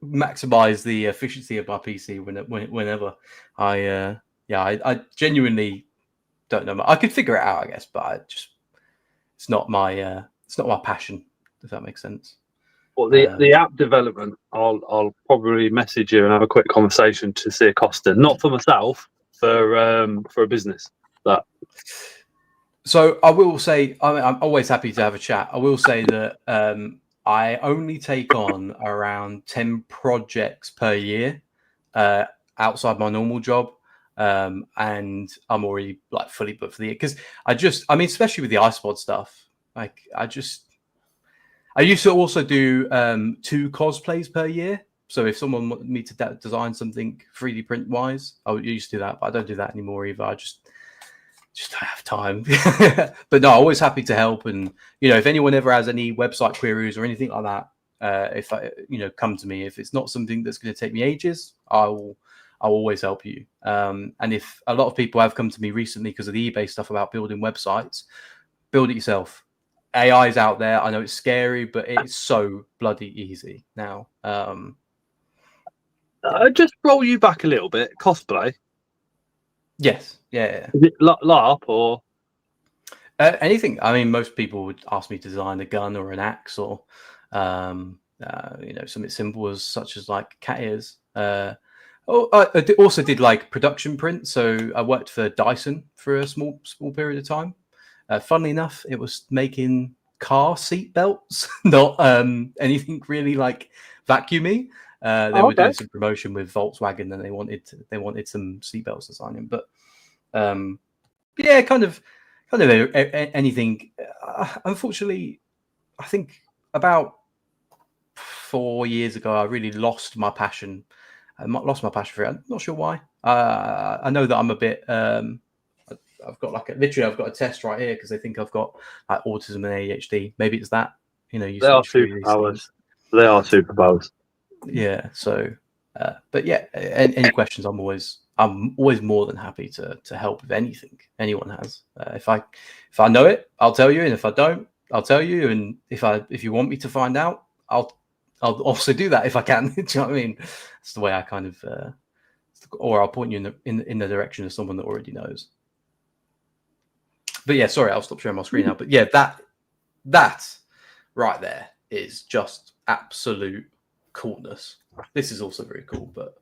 [SPEAKER 3] maximize the efficiency of my PC whenever I genuinely don't know. I could figure it out, I guess, but it's not my passion, if that makes sense.
[SPEAKER 2] Well, the app development, I'll probably message you and have a quick conversation to see a costing, not for myself, for a business. That.
[SPEAKER 3] So I will say, I'm always happy to have a chat. I will say that I only take on around 10 projects per year outside my normal job. And I'm already like fully booked for the year because especially with the Isopod stuff, I used to also do 2 cosplays per year. So if someone wanted me to design something 3D print wise, I used to do that, but I don't do that anymore either. I just don't have time. But no, always happy to help. And if anyone ever has any website queries or anything like that, come to me. If it's not something that's going to take me ages, I'll always help you. And if a lot of people have come to me recently because of the eBay stuff about building websites, build it yourself. AI is out there. I know it's scary, but it's so bloody easy now.
[SPEAKER 2] Just roll you back a little bit. Cosplay.
[SPEAKER 3] Yes. Yeah.
[SPEAKER 2] Is it LARP or
[SPEAKER 3] anything? I mean, most people would ask me to design a gun or an axe or, something simple as such as like cat ears. I also did like production print. So I worked for Dyson for a small period of time. Funnily enough, it was making car seat belts, not anything really like vacuumy. They were doing some promotion with Volkswagen, and they wanted some seat belts designing. But kind of anything. Unfortunately, I think about 4 years ago, I really lost my passion. I lost my passion for it. I'm not sure why. I know that I'm a bit. I've got I've got a test right here because they think I've got like autism and ADHD. Maybe it's that. You
[SPEAKER 2] they are superpowers. They are superpowers.
[SPEAKER 3] Yeah. So, but yeah, any questions? I'm always more than happy to help with anything anyone has. If I know it, I'll tell you, and if I don't, I'll tell you. And if you want me to find out, I'll also do that if I can. Do you know what I mean? That's the way I kind of, or I'll point you in the direction of someone that already knows. But yeah, sorry, I'll stop sharing my screen now. But yeah, that right there is just absolute coolness. This is also very cool, but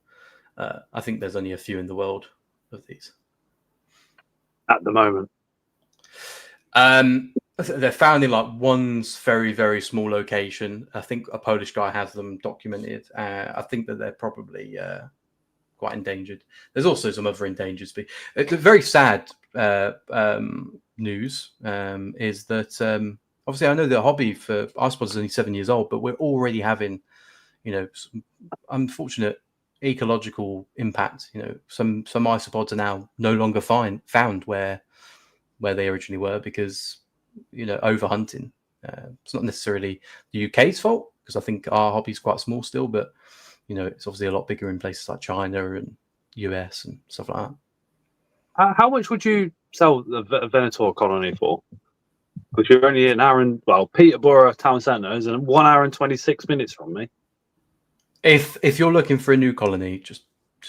[SPEAKER 3] I think there's only a few in the world of these
[SPEAKER 2] at the moment.
[SPEAKER 3] They're found in like one's very, very small location. I think a Polish guy has them documented. I think that they're probably quite endangered. There's also some other endangered species. The very sad news is that obviously I know the hobby for Isopod is only 7 years old, but we're already having, some unfortunate ecological impact. Some isopods are now no longer found where they originally were because overhunting. It's not necessarily the UK's fault because I think our hobby is quite small still, but it's obviously a lot bigger in places like China and US and stuff like that.
[SPEAKER 2] How much would you sell the Venator colony for? Because you're only an hour and Peterborough town centre is 1 hour and 26 minutes from me.
[SPEAKER 3] If you're looking for a new colony, just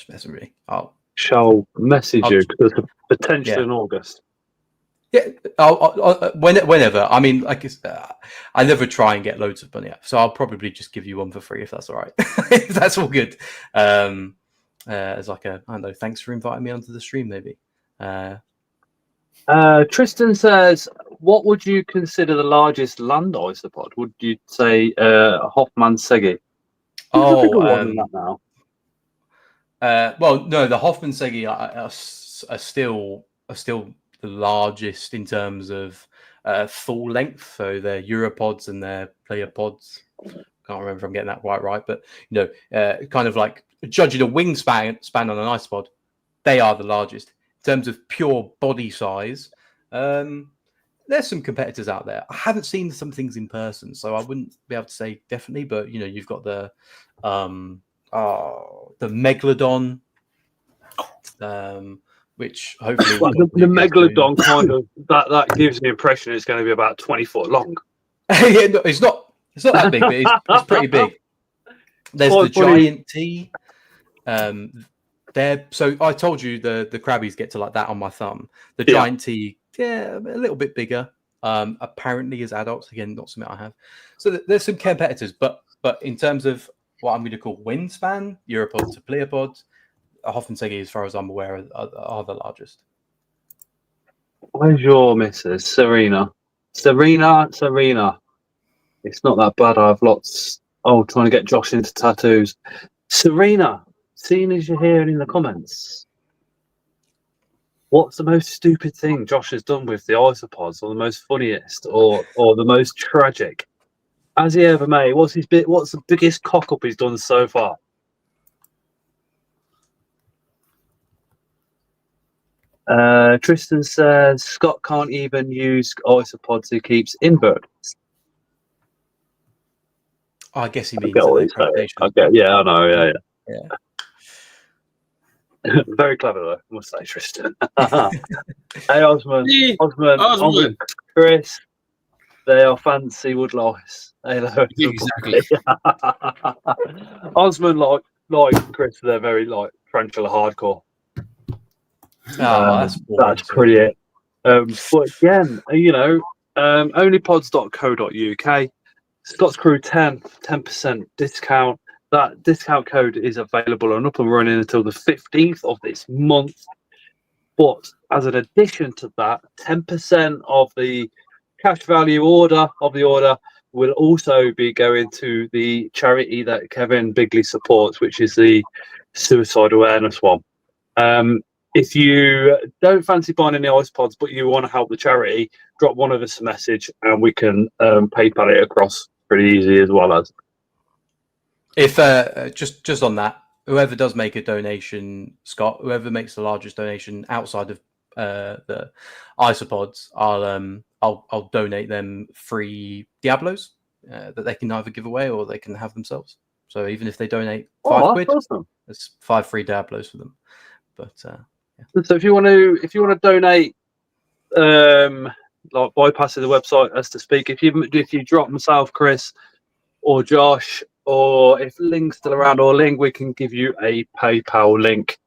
[SPEAKER 3] message me.
[SPEAKER 2] Shall message you because there's a potential in August.
[SPEAKER 3] Yeah, whenever. I mean, I never try and get loads of money, so I'll probably just give you one for free if that's all right. If that's all good. As like I don't know, thanks for inviting me onto the stream, maybe.
[SPEAKER 2] Tristan says, what would you consider the largest land isopod? Would you say Hoffman Segi?
[SPEAKER 3] Oh,
[SPEAKER 2] one now.
[SPEAKER 3] Well, no, the Hoffmannsegge are still the largest in terms of full length. So they're Europods and they're Pleopods. Can't remember if I'm getting that quite right, but kind of like judging a wingspan on an isopod, they are the largest in terms of pure body size. There's some competitors out there. I haven't seen some things in person, so I wouldn't be able to say definitely. But you've got the Megalodon, which hopefully
[SPEAKER 2] the Megalodon kind of that gives the impression it's going to be about 20 foot long.
[SPEAKER 3] Yeah, no, it's not that big, but it's pretty big. There's the giant T. So I told you the crabbies get to like that on my thumb. The giant T, a little bit bigger. Apparently as adults, again, not something I have. So there's some competitors, but in terms of what I'm going to call wingspan, Europods to Pleopods, Hoffmannsegge, as far as I'm aware, are the largest.
[SPEAKER 2] Where's your missus, Serena? Serena. It's not that bad. I have lots. Oh, trying to get Josh into tattoos. Serena, seeing as you're here in the comments, what's the most stupid thing Josh has done with the isopods, or the most funniest, or the most tragic? Has he ever made? What's the biggest cock up he's done so far? Tristan says Scott can't even use isopods. He keeps inverts.
[SPEAKER 3] I guess he means that.
[SPEAKER 2] Yeah, I know. Yeah. Very clever, though, I must say, Tristan. Hey, Osman, Chris. They are fancy woodlice.
[SPEAKER 1] Exactly.
[SPEAKER 2] Osman, like Chris, they're very like tarantula hardcore. That's pretty it. But again, onlypods.co.uk. Scott's Crew 10% discount. That discount code is available and up and running until the 15th of this month. But as an addition to that, 10% of the cash value order will also be going to the charity that Kevin Bigley supports, which is the Suicide Awareness one. If you don't fancy buying any isopods, but you want to help the charity, drop one of us a message and we can PayPal it across pretty easy as well as.
[SPEAKER 3] If just on that, whoever does make a donation, Scott, whoever makes the largest donation outside of the isopods, I'll donate them free Diablos that they can either give away or they can have themselves. So even if they donate £5,
[SPEAKER 2] awesome.
[SPEAKER 3] There's 5 free Diablos for them. But yeah.
[SPEAKER 2] So if you want to donate, like bypassing the website as to speak, if you drop myself, Chris, or Josh, or if Link's still around, or Link, we can give you a PayPal link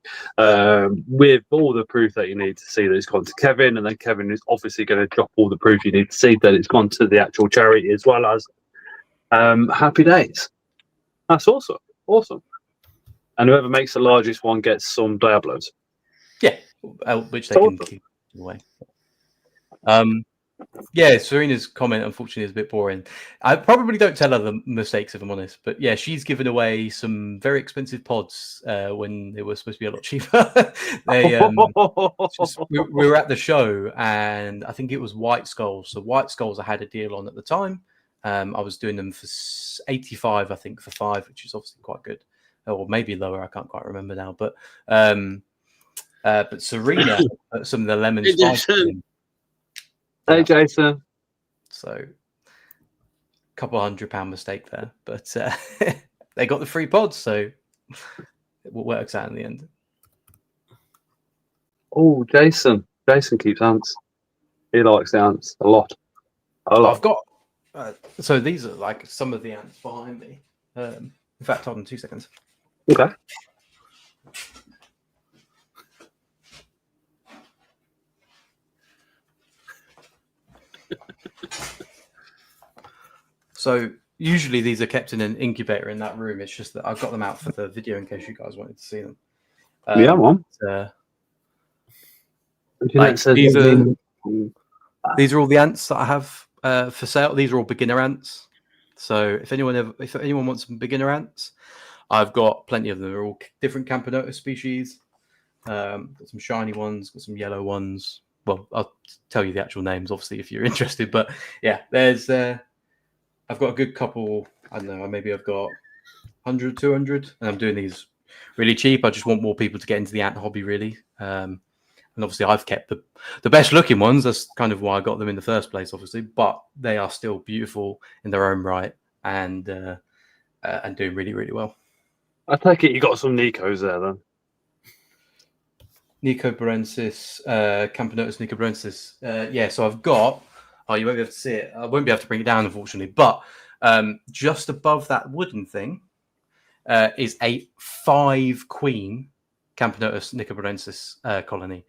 [SPEAKER 2] with all the proof that you need to see that it's gone to Kevin, and then Kevin is obviously going to drop all the proof you need to see that it's gone to the actual charity as well as happy days. That's awesome. And whoever makes the largest one gets some Diablos.
[SPEAKER 3] Yeah, which they can keep away. Yeah, Serena's comment, unfortunately, is a bit boring. I probably don't tell her the mistakes, if I'm honest. But yeah, she's given away some very expensive pods when they were supposed to be a lot cheaper. We were at the show, and I think it was White Skulls. So White Skulls I had a deal on at the time. I was doing them for 85, I think, for 5, which is obviously quite good. Or maybe lower, I can't quite remember now. But Serena put some of the lemon spice in.
[SPEAKER 2] Hey, Jason.
[SPEAKER 3] So, a couple £100 mistake there, but they got the free pods, so it works out in the end.
[SPEAKER 2] Oh, Jason keeps ants. He likes the ants a lot.
[SPEAKER 3] I've got. So these are like some of the ants behind me. In fact, hold on 2 seconds.
[SPEAKER 2] Okay.
[SPEAKER 3] So usually these are kept in an incubator in that room. It's just that I've got them out for the video in case you guys wanted to see them.
[SPEAKER 2] Yeah, man.
[SPEAKER 3] These are all the ants that I have for sale. These are all beginner ants. So if anyone wants some beginner ants, I've got plenty of them. They're all different Camponotus species. Got some shiny ones, got some yellow ones. Well, I'll tell you the actual names, obviously, if you're interested. But yeah, there's. I've got a good couple. I don't know. Maybe I've got 100, 200, and I'm doing these really cheap. I just want more people to get into the ant hobby, really. And obviously, I've kept the best looking ones. That's kind of why I got them in the first place, obviously. But they are still beautiful in their own right, and doing really, really well.
[SPEAKER 2] I take it you got some Nicos there then.
[SPEAKER 3] Nicobarensis, Camponotus nicobarensis. Yeah, so I've got. Oh, you won't be able to see it. I won't be able to bring it down, unfortunately. But just above that wooden thing is a 5 queen Camponotus nicobarensis colony.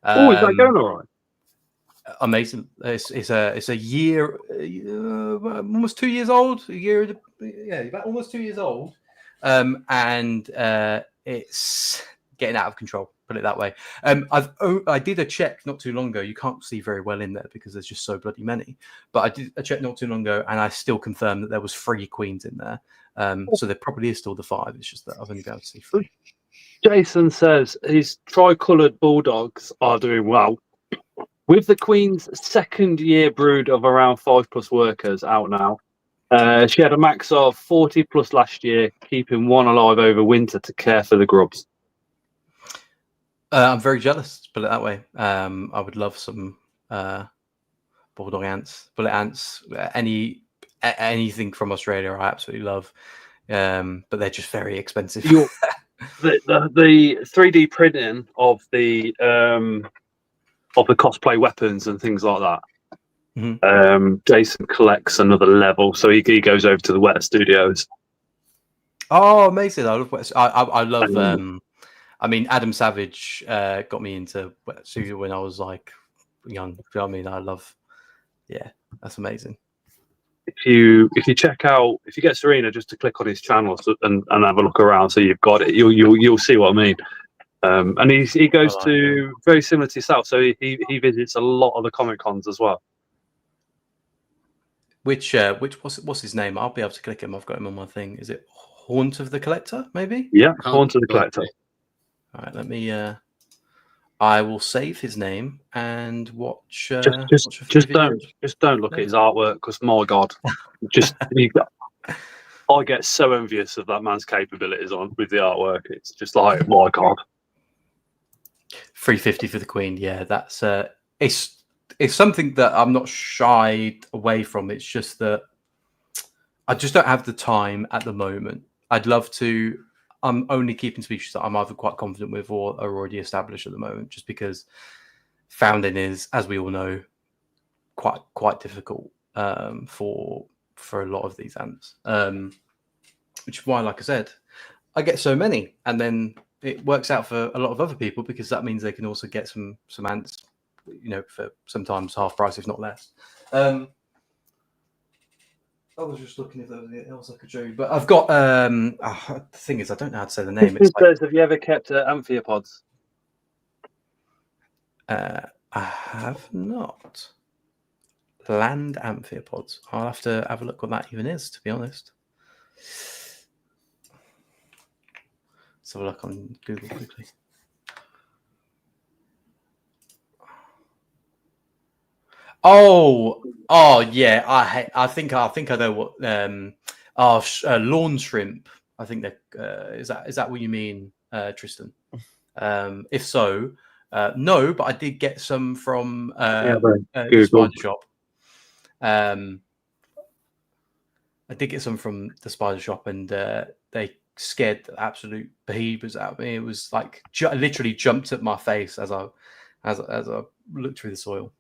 [SPEAKER 2] Oh, is that going all right?
[SPEAKER 3] Amazing. It's a year, almost 2 years old. About almost 2 years old, and it's getting out of control. Put it that way. I did a check not too long ago. You can't see very well in there because there's just so bloody many. But I did a check not too long ago, and I still confirmed that there was 3 queens in there. So there probably is still the 5. It's just that I've only been able to see 3.
[SPEAKER 2] Jason says his tricoloured bulldogs are doing well. With the Queen's second year brood of around 5+ workers out now, she had a max of 40+ last year, keeping one alive over winter to care for the grubs.
[SPEAKER 3] I'm very jealous, to put it that way. I would love some bulldog ants, bullet ants, anything from Australia. I absolutely love, but they're just very expensive.
[SPEAKER 2] The 3D printing of the cosplay weapons and things like that. Mm-hmm. Jason collects another level, so he goes over to the Weta Studios.
[SPEAKER 3] Oh, amazing! I love Weta. I love. I mean, Adam Savage got me into Weta Studio when I was like young. Do you know what I mean? I love. Yeah, that's amazing.
[SPEAKER 2] If you check out, if you get Serena just to click on his channel and have a look around, so you've got it, you'll see what I mean. And he goes to very similar to yourself, so he visits a lot of the Comic Cons as well.
[SPEAKER 3] Which what's his name? I'll be able to click him. I've got him on my thing. Is it Haunt of the Collector? Maybe.
[SPEAKER 2] Yeah, Haunt of the Collector.
[SPEAKER 3] All right, let me. I will save his name and watch.
[SPEAKER 2] Just don't look at his artwork, because my God, I get so envious of that man's capabilities with the artwork. It's just like, my God.
[SPEAKER 3] 350 for the Queen. Yeah, that's it's something that I'm not shied away from. It's just that I just don't have the time at the moment. I'd love to. I'm only keeping species that I'm either quite confident with or are already established at the moment, just because founding is, as we all know, quite difficult for a lot of these ants. Which is why, like I said, I get so many, and then it works out for a lot of other people, because that means they can also get some ants, for sometimes half price, if not less. I was just looking if there was anything else I could show you, but I've got. The thing is, I don't know how to say the name.
[SPEAKER 2] Have you ever kept amphipods?
[SPEAKER 3] I have not. Land amphipods. I'll have to have a look what that even is, to be honest. Let's have a look on Google quickly. Oh yeah. I think I know what. Lawn shrimp. I think that is that what you mean, Tristan? If so, no. But I did get some from the Spider Shop. I did get some from the Spider Shop, and they scared the absolute behemoths out of me. It was like literally jumped at my face as I looked through the soil.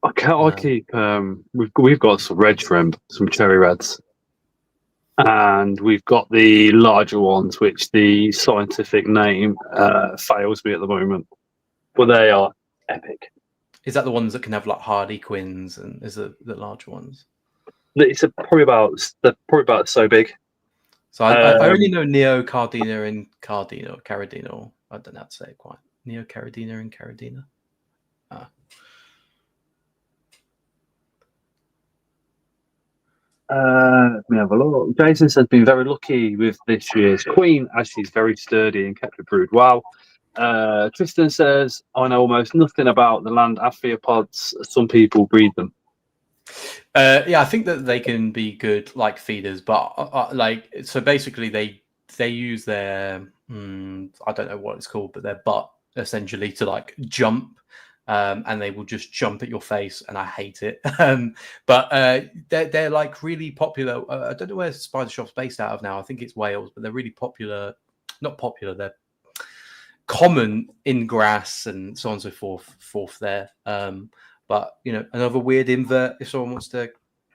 [SPEAKER 2] I keep we've got some red shrimp, some cherry reds, and we've got the larger ones, which the scientific name fails me at the moment, but they are epic.
[SPEAKER 3] Is that the ones that can have like hardy quins, and is it the larger ones?
[SPEAKER 2] It's probably about so big.
[SPEAKER 3] So I only know Neocardina and Caridina. I don't know how to say it quite. Neocaridina and Caridina.
[SPEAKER 2] Let me have a look. Jason says been very lucky with this year's queen, as she's very sturdy and kept the brood well. Tristan says, I know almost nothing about the land amphipods. Some people breed them.
[SPEAKER 3] Yeah, I think that they can be good like feeders, but so basically they use their I don't know what it's called, but their butt essentially to like jump, and they will just jump at your face, and I hate it. But they're like really popular. I don't know where Spider Shop's based out of now. I think it's Wales, but they're really popular. Not popular. They're common in grass and so on and so forth there. But another weird invert if someone wants to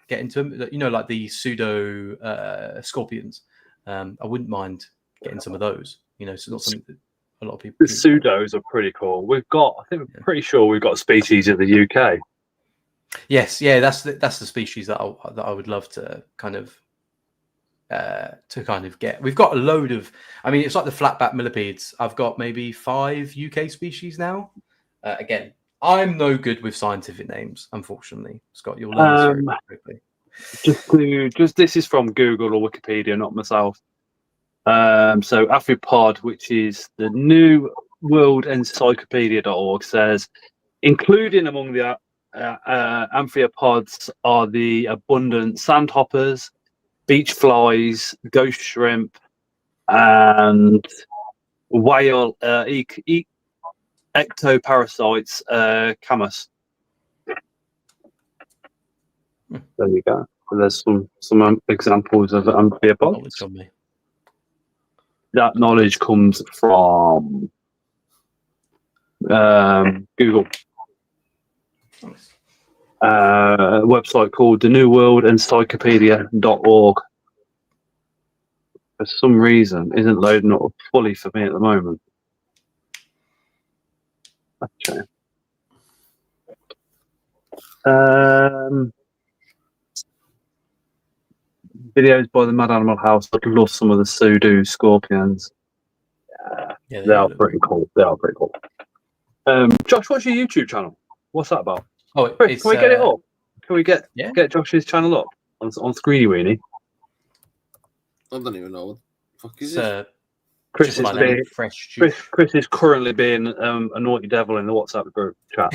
[SPEAKER 3] get into them, like the pseudo scorpions. I wouldn't mind getting some of those. It's not something that a lot of people.
[SPEAKER 2] The pseudos are pretty cool. Pretty sure we've got species in the UK.
[SPEAKER 3] Yes, yeah, that's the species that I would love to kind of get. We've got a load of. I mean, it's like the flatback millipedes. I've got maybe 5 UK species now. Again, I'm no good with scientific names, unfortunately. Scott, you'll learn this very quickly.
[SPEAKER 2] This is from Google or Wikipedia, not myself. So Afropod, which is the New World Encyclopedia.org, says including among the amphipods are the abundant sandhoppers, beach flies, ghost shrimp, and whale ectoparasites, camus. There you go. So there's some examples of amphipods. That knowledge comes from Google.
[SPEAKER 3] Nice.
[SPEAKER 2] A website called the New World Encyclopedia.org. For some reason, isn't loading up fully for me at the moment. Okay. Videos by the Mad Animal House. I'd love some of the pseudo scorpions. Yeah, they are pretty cool. Josh, what's your YouTube channel? What's that about?
[SPEAKER 3] Oh,
[SPEAKER 2] Chris, can we get it up? Can we get Josh's channel up on Screeny Weenie?
[SPEAKER 1] I don't even know what the fuck is it.
[SPEAKER 2] Chris is currently being a naughty devil in the WhatsApp group chat.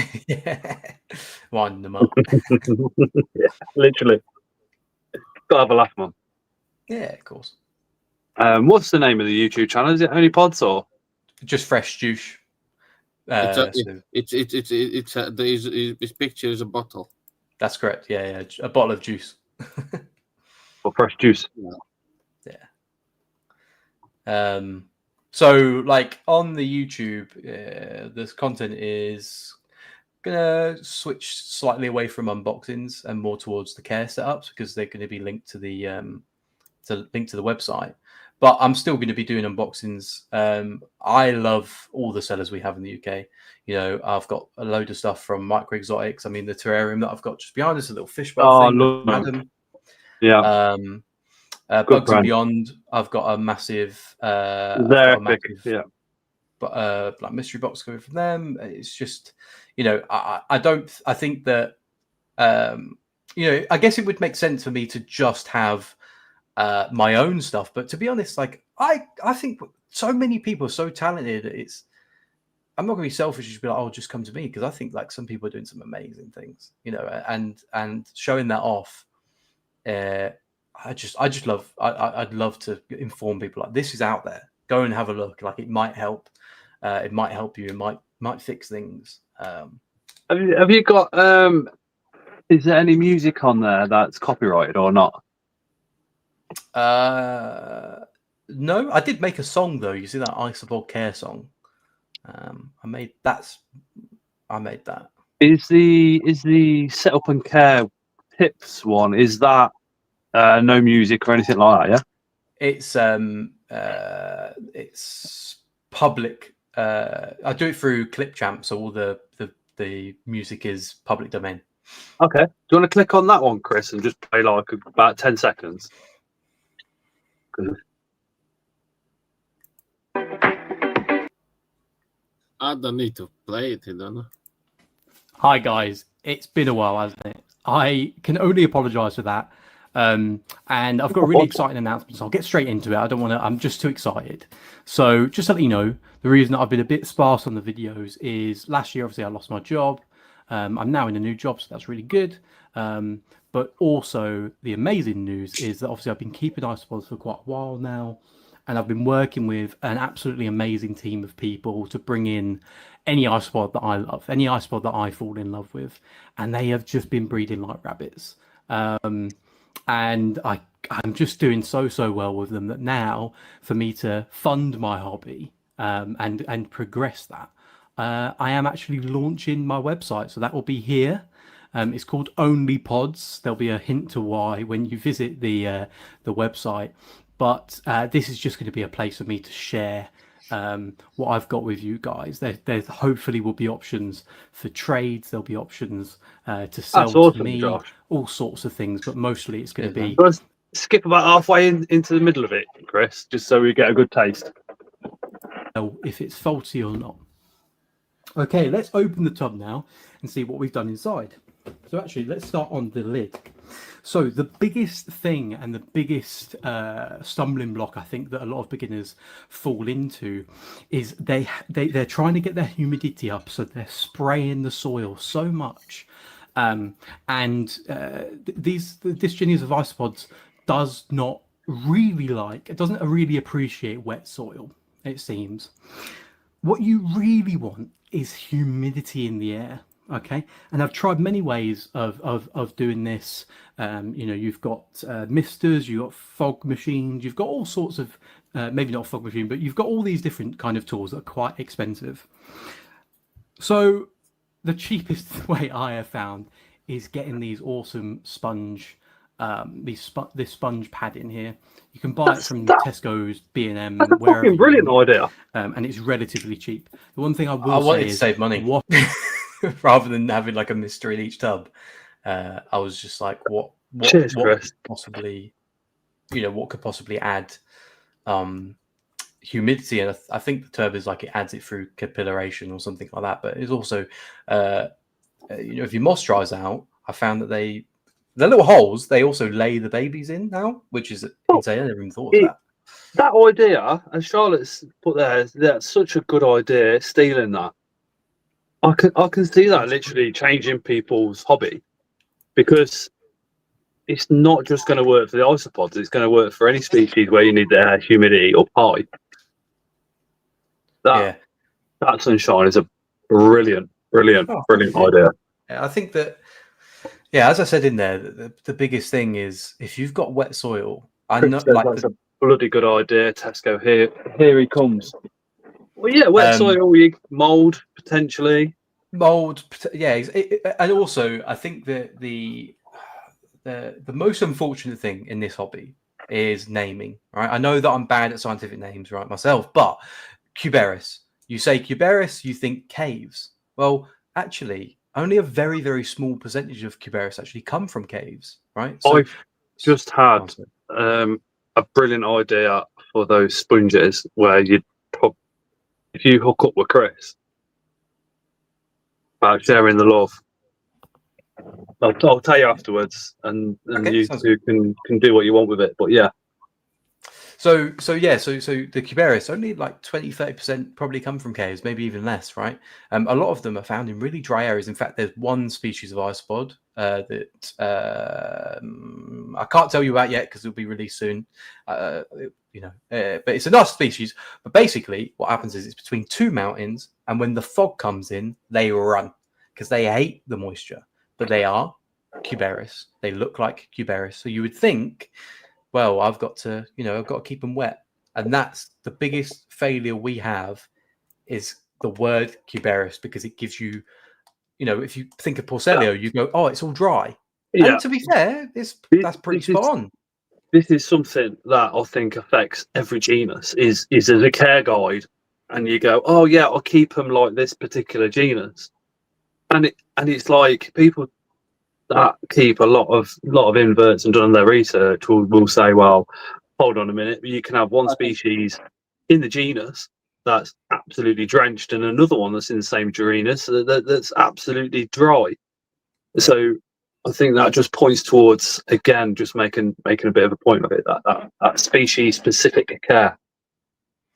[SPEAKER 3] Winding them up.
[SPEAKER 2] Yeah, literally. Gotta have a laugh, man.
[SPEAKER 3] Yeah, of course.
[SPEAKER 2] What's the name of the YouTube channel? Is it Only Pods or
[SPEAKER 3] just Fresh Juice?
[SPEAKER 1] His picture is a bottle.
[SPEAKER 3] That's correct. Yeah, a bottle of juice.
[SPEAKER 2] Or fresh juice.
[SPEAKER 3] Yeah. So like on the YouTube, this content is gonna switch slightly away from unboxings and more towards the care setups because they're going to be linked to the website. But I'm still going to be doing unboxings. I love all the sellers we have in the UK. I've got a load of stuff from Micro Exotics. I mean, the terrarium that I've got just behind us, a little fish bowl thing. Madam.
[SPEAKER 2] Yeah.
[SPEAKER 3] Bugs and Beyond. I've got a massive.
[SPEAKER 2] Like
[SPEAKER 3] mystery box coming from them. It's just, I think that, I guess it would make sense for me to just have my own stuff. But to be honest, like I think so many people are so talented. I'm not going to be selfish and just be like, oh, just come to me, because I think like some people are doing some amazing things, and showing that off. I'd love to inform people like this is out there. Go and have a look. Like it might help. It might help you. It might fix things.
[SPEAKER 2] Have you got? Is there any music on there that's copyrighted or not?
[SPEAKER 3] No, I did make a song though. You see that Isopod Care song? I made that.
[SPEAKER 2] Is the setup and care tips one? Is that no music or anything like that? Yeah.
[SPEAKER 3] It's public. I do it through Clipchamp, so all the music is public domain.
[SPEAKER 2] Okay. Do you want to click on that one, Chris, and just play like about 10 seconds?
[SPEAKER 1] I don't need to play it, don't I?
[SPEAKER 4] Hi guys, it's been a while, hasn't it? I can only apologise for that. And I've got a really exciting announcement, so I'll get straight into it. I don't want to, I'm just too excited. So just to let you know, the reason that I've been a bit sparse on the videos is last year, obviously, I lost my job. I'm now in a new job, so that's really good. But also the amazing news is that obviously I've been keeping Isopods for quite a while now, and I've been working with an absolutely amazing team of people to bring in any Isopod that I love, any Isopod that I fall in love with, and they have just been breeding like rabbits. And I'm just doing so well with them that now for me to fund my hobby and progress that, I am actually launching my website, so that will be here. It's called Only Pods. There'll be a hint to why when you visit the website. But this is just going to be a place for me to share what I've got with you guys. There hopefully will be options for trades. There'll be options to sell to me, Josh. All sorts of things. But mostly it's going to be.
[SPEAKER 2] Let's skip about halfway into the middle of it, Chris, just so we get a good taste.
[SPEAKER 4] If it's faulty or not. Okay, let's open the tub now and see what we've done inside. So actually, let's start on the lid. So the biggest thing and the biggest stumbling block I think that a lot of beginners fall into is they're trying to get their humidity up, so they're spraying the soil so much. This genus of isopods does not really it doesn't really appreciate wet soil, it seems. What you really want is humidity in the air. Okay, and I've tried many ways of doing this. You've got misters, you've got fog machines, you've got all sorts of maybe not a fog machine, but you've got all these different kind of tools that are quite expensive. So the cheapest way I have found is getting these awesome sponge, this sponge pad in here. You can buy it from Tesco's, B&M,
[SPEAKER 2] that's a fucking brilliant idea,
[SPEAKER 4] and it's relatively cheap. The one thing I
[SPEAKER 3] wanted to save money. Rather than having like a mister in each tub, I was just like, what could possibly add humidity? And I think the term is like it adds it through capillaration or something like that. But it's also, if your moss dries out, I found that the little holes they also lay the babies in now, which is insane. I never even thought of that.
[SPEAKER 2] That idea, and Charlotte's put there, that's such a good idea. Stealing that. I can see that literally changing people's hobby, because it's not just going to work for the isopods, it's going to work for any species where you need their humidity up high. That sunshine is a brilliant idea.
[SPEAKER 3] Yeah, I think that, as I said in there, the biggest thing is if you've got wet soil, I know
[SPEAKER 2] that's a bloody good idea. Tesco, here he comes. Well, yeah, wet soil, mold potentially.
[SPEAKER 3] And also I think that the most unfortunate thing in this hobby is naming. Right, I know that I'm bad at scientific names, right, myself, but Cuberis. You say Cuberis, you think caves. Well, actually, only a very, very small percentage of Cuberis actually come from caves, right? So,
[SPEAKER 2] I've just had a brilliant idea for those sponges where if you hook up with Chris about sharing the love. I'll tell you afterwards, and you two can do what you want with it. But yeah.
[SPEAKER 3] So the Cuberis only like 20-30% probably come from caves, maybe even less, right? A lot of them are found in really dry areas. In fact, there's one species of isopod that I can't tell you about yet because it'll be released soon. But it's a nice species. But basically, what happens is it's between two mountains, and when the fog comes in, they run because they hate the moisture. But they are Cuberis. They look like Cuberis. So you would think, well, I've got to keep them wet. And that's the biggest failure we have is the word Cuberis, because it gives you, if you think of Porcellio, you go, oh, it's all dry. Yeah. And to be fair, that's pretty spot on.
[SPEAKER 2] This is something that I think affects every genus, is as a care guide. And you go, oh, yeah, I'll keep them like this particular genus. And it's like people that keep a lot of inverts and done their research will say, well, hold on a minute, you can have one species in the genus that's absolutely drenched and another one that's in the same genus that's absolutely dry. So I think that just points towards, again, just making a bit of a point of it, that species specific care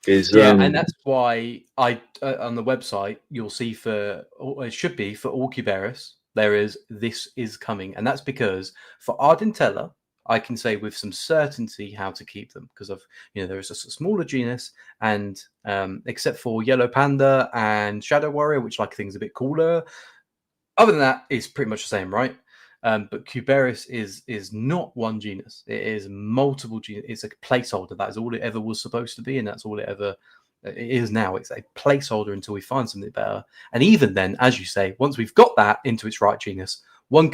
[SPEAKER 2] is
[SPEAKER 3] and that's why I on the website you'll see it should be for all Cuberis there is "this is coming," and that's because for Ardentella I can say with some certainty how to keep them because of there is a smaller genus, and except for Yellow Panda and Shadow Warrior, which like things a bit cooler. Other than that, it's pretty much the same, right? But Cuberis is not one genus. It is multiple genus. It's a placeholder. That is all it ever was supposed to be, and that's all it is now. It's a placeholder until we find something better. And even then, as you say, once we've got that into its right genus, one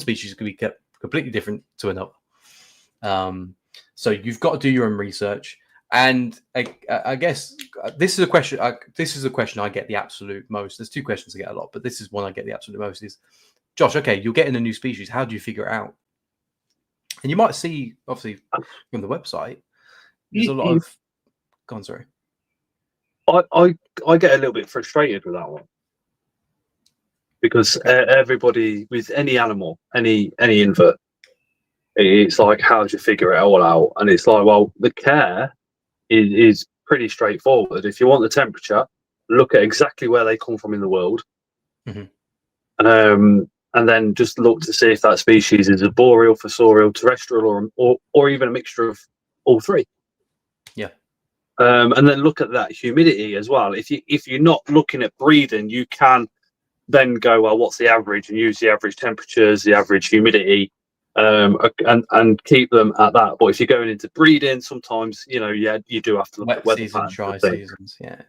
[SPEAKER 3] species could be kept completely different to another. So you've got to do your own research. And I guess this is a question. This is a question I get the absolute most. There's two questions I get a lot, but this is one I get the absolute most. Is Josh, okay, you're getting a new species. How do you figure it out? And you might see, obviously, from the website, there's a lot of. Go on, sorry.
[SPEAKER 2] I get a little bit frustrated with that one because everybody with any animal, any invert, it's like, how do you figure it all out? And it's like, well, the care is pretty straightforward. If you want the temperature, look at exactly where they come from in the world.
[SPEAKER 3] Mm-hmm.
[SPEAKER 2] And then just look to see if that species is arboreal, fossorial, terrestrial, or even a mixture of all three.
[SPEAKER 3] Yeah.
[SPEAKER 2] And then look at that humidity as well. If you're not looking at breeding, you can then go, well, what's the average, and use the average temperatures, the average humidity, and keep them at that. But if you're going into breeding, sometimes you do have to look at weather
[SPEAKER 3] seasons, dry seasons, yeah.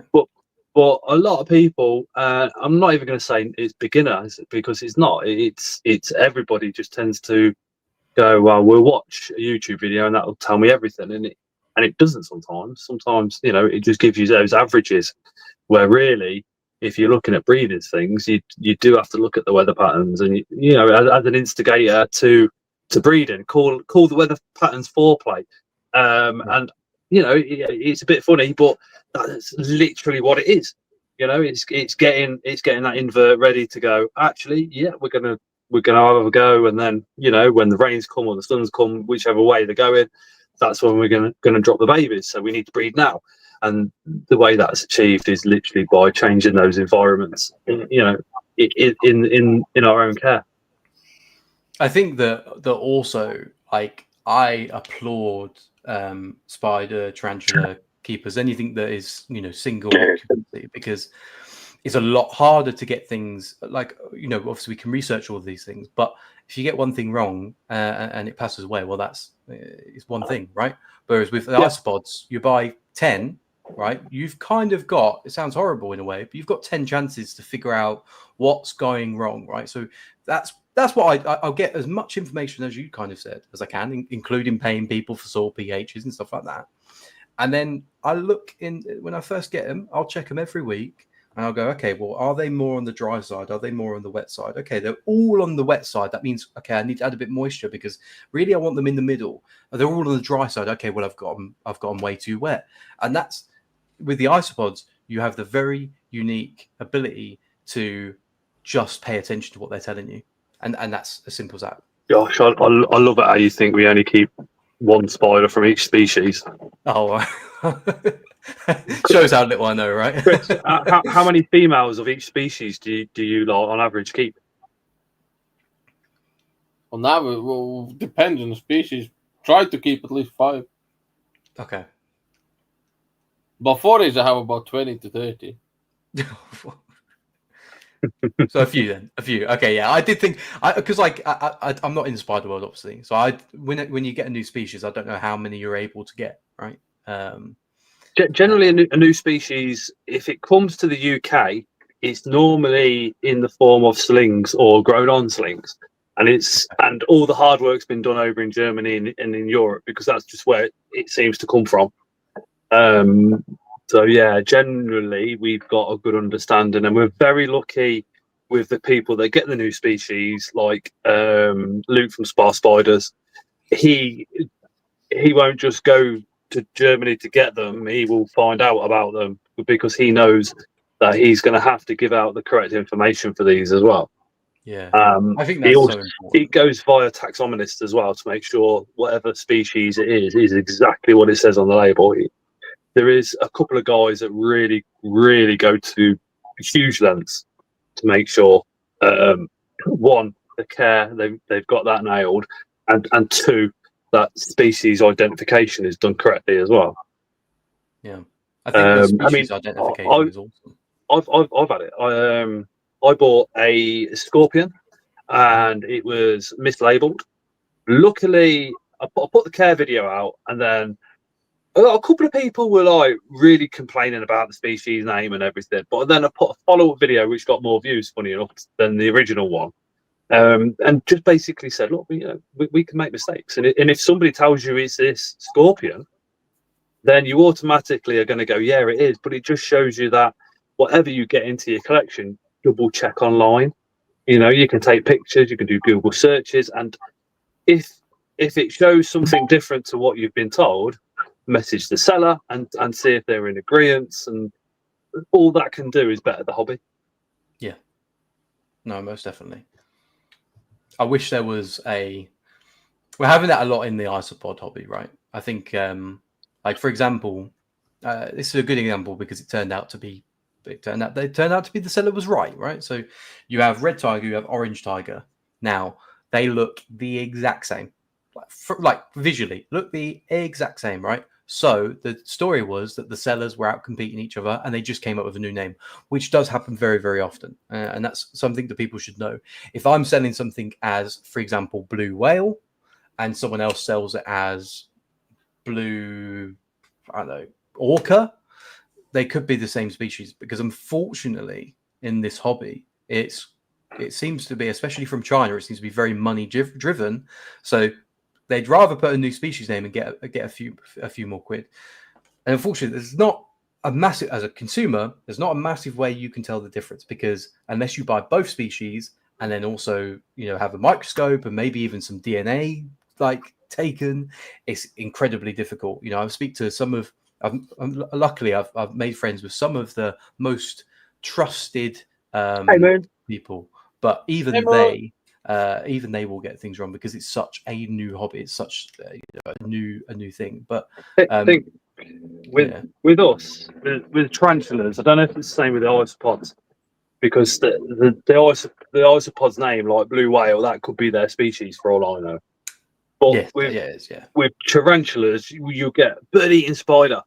[SPEAKER 2] But a lot of people, I'm not even going to say it's beginners because it's not. It's everybody just tends to go, well, we'll watch a YouTube video and that'll tell me everything, and it doesn't sometimes. Sometimes it just gives you those averages, where really, if you're looking at breeding things, you do have to look at the weather patterns, and as an instigator to breeding, call the weather patterns foreplay, and it's a bit funny, but that's literally what it is. It's getting that invert ready to go. Actually, yeah, we're gonna have a go, and then when the rains come or the suns come, whichever way they're going, that's when we're gonna drop the babies. So we need to breed now, and the way that's achieved is literally by changing those environments. In our own care.
[SPEAKER 3] I think that also, like, I applaud spider, tarantula keepers, anything that is single occupancy, because it's a lot harder to get things like obviously we can research all of these things, but if you get one thing wrong and it passes away, well, it's one thing, right? Whereas with the isopods, you buy 10, right? You've kind of got, it sounds horrible in a way, but you've got 10 chances to figure out what's going wrong, right? So that's what I'll get as much information as you kind of said as I can, including paying people for soil pHs and stuff like that. And then I look in when I first get them, I'll check them every week, and I'll go, okay, well, are they more on the dry side? Are they more on the wet side? Okay, they're all on the wet side. That means, okay, I need to add a bit moisture because really I want them in the middle. They're all on the dry side. Okay, well, I've got them way too wet. And that's with the isopods, you have the very unique ability to just pay attention to what they're telling you. And that's as simple as that.
[SPEAKER 2] Gosh, I love it how you think we only keep one spider from each species.
[SPEAKER 3] Oh, shows how little I know, right?
[SPEAKER 2] Chris, how many females of each species do you like, on average keep?
[SPEAKER 1] On average, well, depends on the species. Try to keep at least 5.
[SPEAKER 3] Okay.
[SPEAKER 1] But 4 days I have about 20 to 30.
[SPEAKER 3] So a few. Okay, yeah. I did think because I'm not in the spider world, obviously. So when you get a new species, I don't know how many you're able to get, right?
[SPEAKER 2] Generally, a new species, if it comes to the UK, it's normally in the form of slings or grown on slings, and all the hard work's been done over in Germany and in Europe, because that's just where it seems to come from. So yeah, generally we've got a good understanding, and we're very lucky with the people that get the new species, like Luke from Spa Spiders. He won't just go to Germany to get them. He will find out about them because he knows that he's going to have to give out the correct information for these as well.
[SPEAKER 3] Yeah, I think
[SPEAKER 2] It,
[SPEAKER 3] that's
[SPEAKER 2] also,
[SPEAKER 3] so important.
[SPEAKER 2] it goes via taxonomists as well to make sure whatever species it is exactly what it says on the label. There is a couple of guys that really, really go to huge lengths to make sure, one, the care they've got that nailed, and two, that species identification is done correctly as well.
[SPEAKER 3] Yeah, I think the
[SPEAKER 2] I mean,
[SPEAKER 3] species identification is awesome.
[SPEAKER 2] I've had it. I bought a scorpion, and it was mislabeled. Luckily, I put the care video out, and then a couple of people were like really complaining about the species name and everything. But then I put a follow-up video which got more views, funny enough, than the original one, and just basically said, look, we can make mistakes, and if somebody tells you it's this scorpion, then you automatically are going to go, yeah, it is. But it just shows you that whatever you get into your collection, double check online. You can take pictures, you can do Google searches, and if it shows something different to what you've been told, message the seller and see if they're in agreement. And all that can do is better the hobby.
[SPEAKER 3] Yeah, no, most definitely. I wish there was we're having that a lot in the Isopod hobby, right? I think, like for example, this is a good example because they turned out to be the seller was right? So you have red tiger, you have orange tiger. Now they look the exact same, like visually look the exact same, right? So the story was that the sellers were out competing each other and they just came up with a new name, which does happen very, very often. And that's something that people should know. If I'm selling something as, for example, blue whale, and someone else sells it as blue, I don't know, orca, they could be the same species, because unfortunately in this hobby, it seems to be, especially from China, it seems to be very money driven. So they'd rather put a new species name and get a few more quid. And unfortunately, there's not a massive, as a consumer, there's not a massive way you can tell the difference, because unless you buy both species and then also have a microscope and maybe even some DNA like taken, it's incredibly difficult. I speak to some of. Luckily, I've made friends with some of the most trusted people, but even they will get things wrong because it's such a new hobby. It's such a new thing. But
[SPEAKER 2] I think with us, with tarantulas, I don't know if it's the same with the isopods, because the isopod's name, like blue whale, that could be their species for all I know. But with tarantulas, you get bird-eating spider.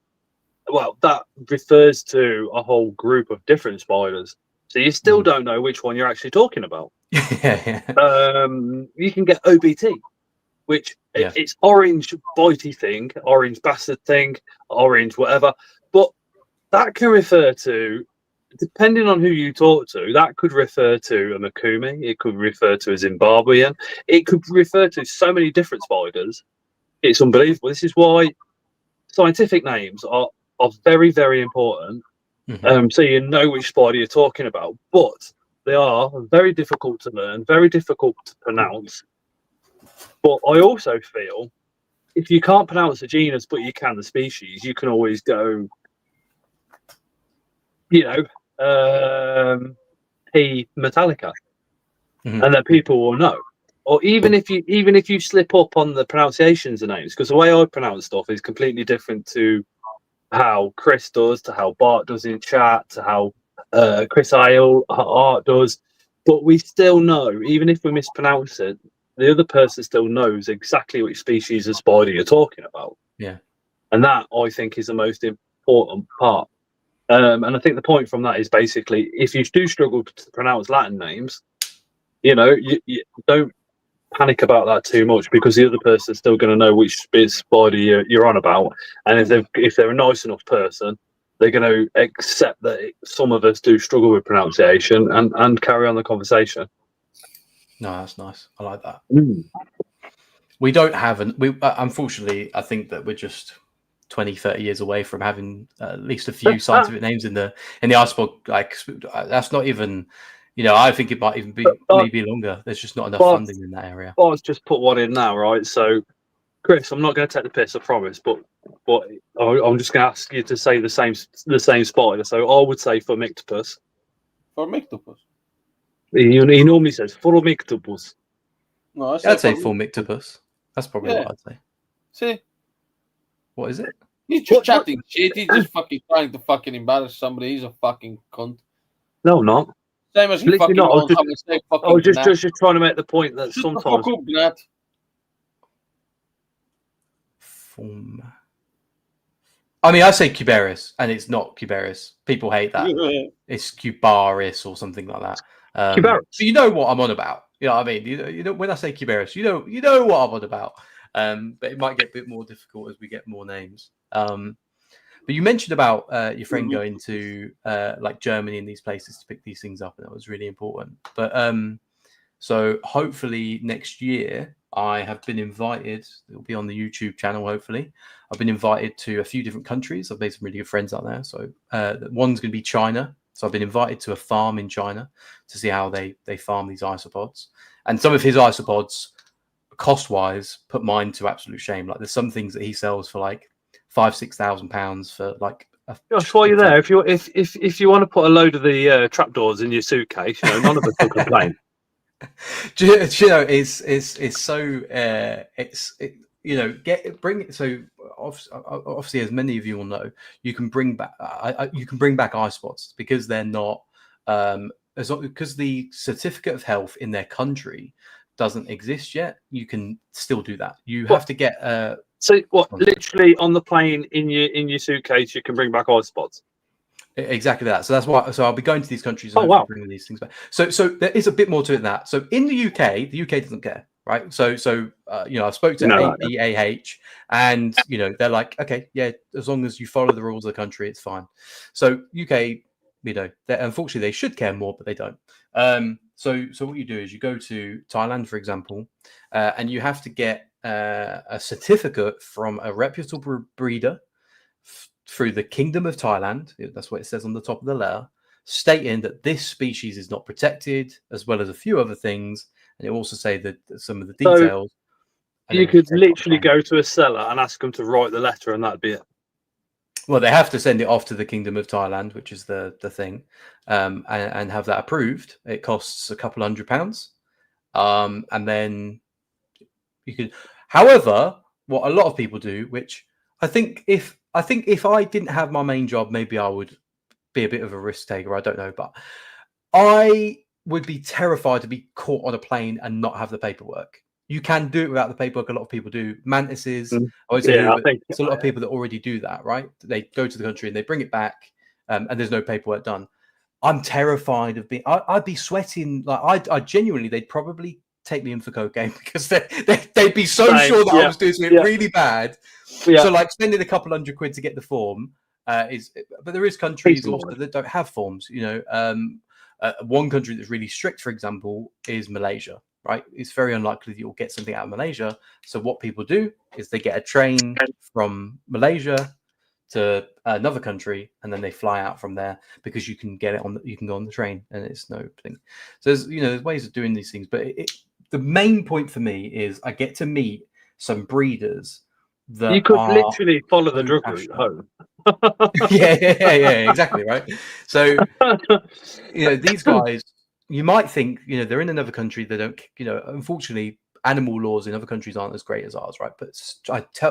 [SPEAKER 2] Well, that refers to a whole group of different spiders. So you still don't know which one you're actually talking about. You can get OBT, which it's orange bitey thing, orange bastard thing, orange whatever. But that can refer to, depending on who you talk to, that could refer to a Makumi. It could refer to a Zimbabwean. It could refer to so many different spiders. It's unbelievable. This is why scientific names are very, very important. So you know which spider you're talking about. But they are very difficult to learn, very difficult to pronounce. But I also feel if you can't pronounce the genus, but you can the species, you can always go, P. metallica, and then people will know. Or even if you slip up on the pronunciations of names, because the way I pronounce stuff is completely different to how Chris does, to how Bart does in chat, to how Chris Art does. But we still know, even if we mispronounce it, the other person still knows exactly which species of spider you're talking about.
[SPEAKER 3] Yeah.
[SPEAKER 2] And that, I think, is the most important part. And I think the point from that is basically, if you do struggle to pronounce Latin names, you don't panic about that too much, because the other person's still going to know which spider you're on about. And if they're a nice enough person, they're going to accept that some of us do struggle with pronunciation and carry on the conversation.
[SPEAKER 3] No, that's nice. I like that. We don't have unfortunately, I think that we're just 20, 30 years away from having at least a few scientific names in the Isopod. Like, that's not even, I think it might even be maybe longer. There's just not enough funding in that area.
[SPEAKER 2] Well, let's just put one in now, right? So, Chris, I'm not going to take the piss, I promise, but I'm just going to ask you to say the same spider. So I would say Formictopus.
[SPEAKER 1] Formictopus.
[SPEAKER 2] He normally says Formictopus.
[SPEAKER 1] No, I
[SPEAKER 3] I'd say
[SPEAKER 1] for-
[SPEAKER 3] Formictopus. That's probably
[SPEAKER 1] Yeah.
[SPEAKER 3] what I'd say.
[SPEAKER 1] See,
[SPEAKER 3] What is it?
[SPEAKER 1] he's just
[SPEAKER 2] What-
[SPEAKER 1] chatting shit. He's just fucking trying to fucking embarrass somebody. He's a fucking cunt.
[SPEAKER 2] No, I'm not.
[SPEAKER 1] Same as he
[SPEAKER 2] Literally
[SPEAKER 1] fucking
[SPEAKER 2] not. I was
[SPEAKER 1] knows
[SPEAKER 2] just-
[SPEAKER 1] how to say fucking
[SPEAKER 2] I was
[SPEAKER 1] gnat.
[SPEAKER 2] just trying to make the point that
[SPEAKER 1] Shut the
[SPEAKER 2] sometimes.
[SPEAKER 1] fuck up, gnat.
[SPEAKER 3] Form. I mean, I say Cubaris, and it's not Cubaris. People hate that. It's Cubaris or something like that.
[SPEAKER 2] Cubaris.
[SPEAKER 3] So you know what I'm on about. You know what I mean? You know when I say Cubaris, you know what I'm on about. But it might get a bit more difficult as we get more names. But you mentioned about your friend going to like Germany and these places to pick these things up, and that was really important. But so hopefully next year I have been invited. It'll be on the YouTube channel. Hopefully, I've been invited to a few different countries. I've made some really good friends out there. So one's going to be China. So I've been invited to a farm in China to see how they farm these isopods. And some of his isopods, cost-wise, put mine to absolute shame. Like there's some things that he sells for like £5,000-6,000 for like.
[SPEAKER 2] Josh, while you're there, if you want to put a load of the trapdoors in your suitcase, you know, none of us will complain.
[SPEAKER 3] Do you know, it's so bring it. So obviously, as many of you will know, you can bring back iSpots because they're not because the certificate of health in their country doesn't exist yet. You can still do that. You have to get
[SPEAKER 2] So what? Literally on the plane in your suitcase, you can bring back iSpots.
[SPEAKER 3] Exactly that. So that's why. So I'll be going to these countries and bringing these things back. So there is a bit more to it than that. So in the UK doesn't care, right? So you know, I spoke to APAH, and you know, they're like, okay, yeah, as long as you follow the rules of the country, it's fine. So UK, you know, unfortunately they should care more, but they don't. So what you do is you go to Thailand, for example, and you have to get a certificate from a reputable breeder through the Kingdom of Thailand, that's what it says on the top of the letter, stating that this species is not protected, as well as a few other things. And it also say that some of the details.
[SPEAKER 2] So you could literally go to a seller and ask them to write the letter, and that'd be it.
[SPEAKER 3] Well, they have to send it off to the Kingdom of Thailand, which is the thing, and have that approved. It costs a couple £100, and then you could. However, what a lot of people do, which I think if I didn't have my main job, maybe I would be a bit of a risk taker. I don't know, but I would be terrified to be caught on a plane and not have the paperwork. You can do it without the paperwork. A lot of people do. Mantises, I would say, it's a lot of people that already do that, right? They go to the country and they bring it back, and there's no paperwork done. I'm terrified of being. I'd be sweating. Like I genuinely, they'd probably take me in for cocaine because they'd be so sure that I was doing something really bad. So like spending a couple £100 to get the form but there is countries also that don't have forms. You know, one country that's really strict, for example, is Malaysia. Right, it's very unlikely that you'll get something out of Malaysia. So what people do is they get a train from Malaysia to another country, and then they fly out from there because you can get it on. You can go on the train, and it's no thing. So there's ways of doing these things, but the main point for me is I get to meet some breeders that
[SPEAKER 2] you could literally follow the drug route home.
[SPEAKER 3] yeah, exactly, right. So you know, these guys, you might think, you know, they're in another country, they don't, you know, unfortunately animal laws in other countries aren't as great as ours, right? But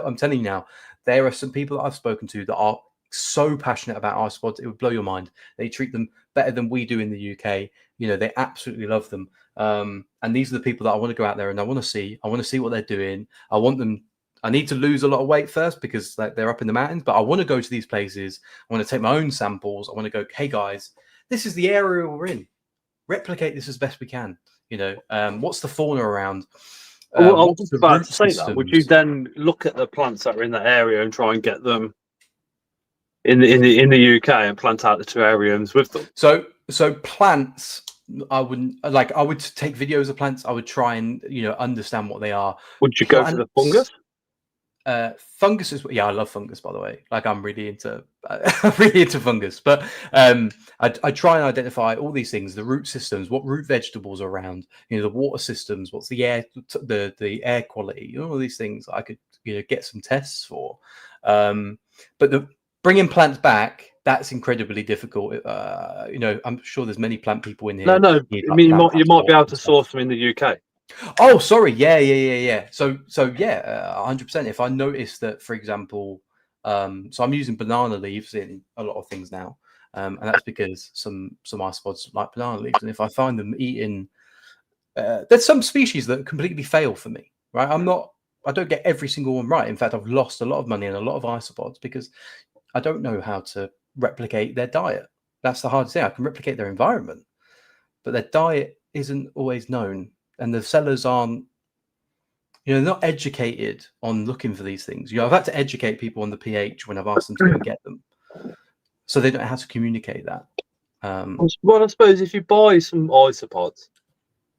[SPEAKER 3] I'm telling you now, there are some people that I've spoken to that are so passionate about iSpods, it would blow your mind. They treat them better than we do in the UK. You know, they absolutely love them. And these are the people that I want to go out there and I want to see what they're doing. I need to lose a lot of weight first because they're up in the mountains, but I want to go to these places. I want to take my own samples. I want to go, hey guys, this is the area we're in. Replicate this as best we can. You know, what's the fauna around?
[SPEAKER 2] Well, I was about to say that. Would you then look at the plants that are in that area and try and get them in the UK and plant out the terrariums with them?
[SPEAKER 3] So plants, I wouldn't like. I would take videos of plants. I would try and, you know, understand what they are.
[SPEAKER 2] Would you go for the fungus?
[SPEAKER 3] Fungus is, yeah, I love fungus, by the way. Like I'm really into fungus, but I try and identify all these things, the root systems, what root vegetables are around, you know, the water systems, what's the air, the air quality, you know, all these things I could, you know, get some tests for. But bringing plants back that's incredibly difficult. I'm sure there's many plant people in here.
[SPEAKER 2] No. I mean, you might be able to source them in the UK.
[SPEAKER 3] Oh, sorry. Yeah. So 100%. If I notice that, for example, so I'm using banana leaves in a lot of things now, and that's because some isopods like banana leaves, and if I find them eating, there's some species that completely fail for me. Right? I don't get every single one right. In fact, I've lost a lot of money in a lot of isopods because I don't know how to replicate their diet. That's the hardest thing. I can replicate their environment, but their diet isn't always known, and the sellers aren't, not educated on looking for these things. I've had to educate people on the pH when I've asked them to go and get them, so they don't know how to communicate that.
[SPEAKER 2] Well, I suppose if you buy some isopods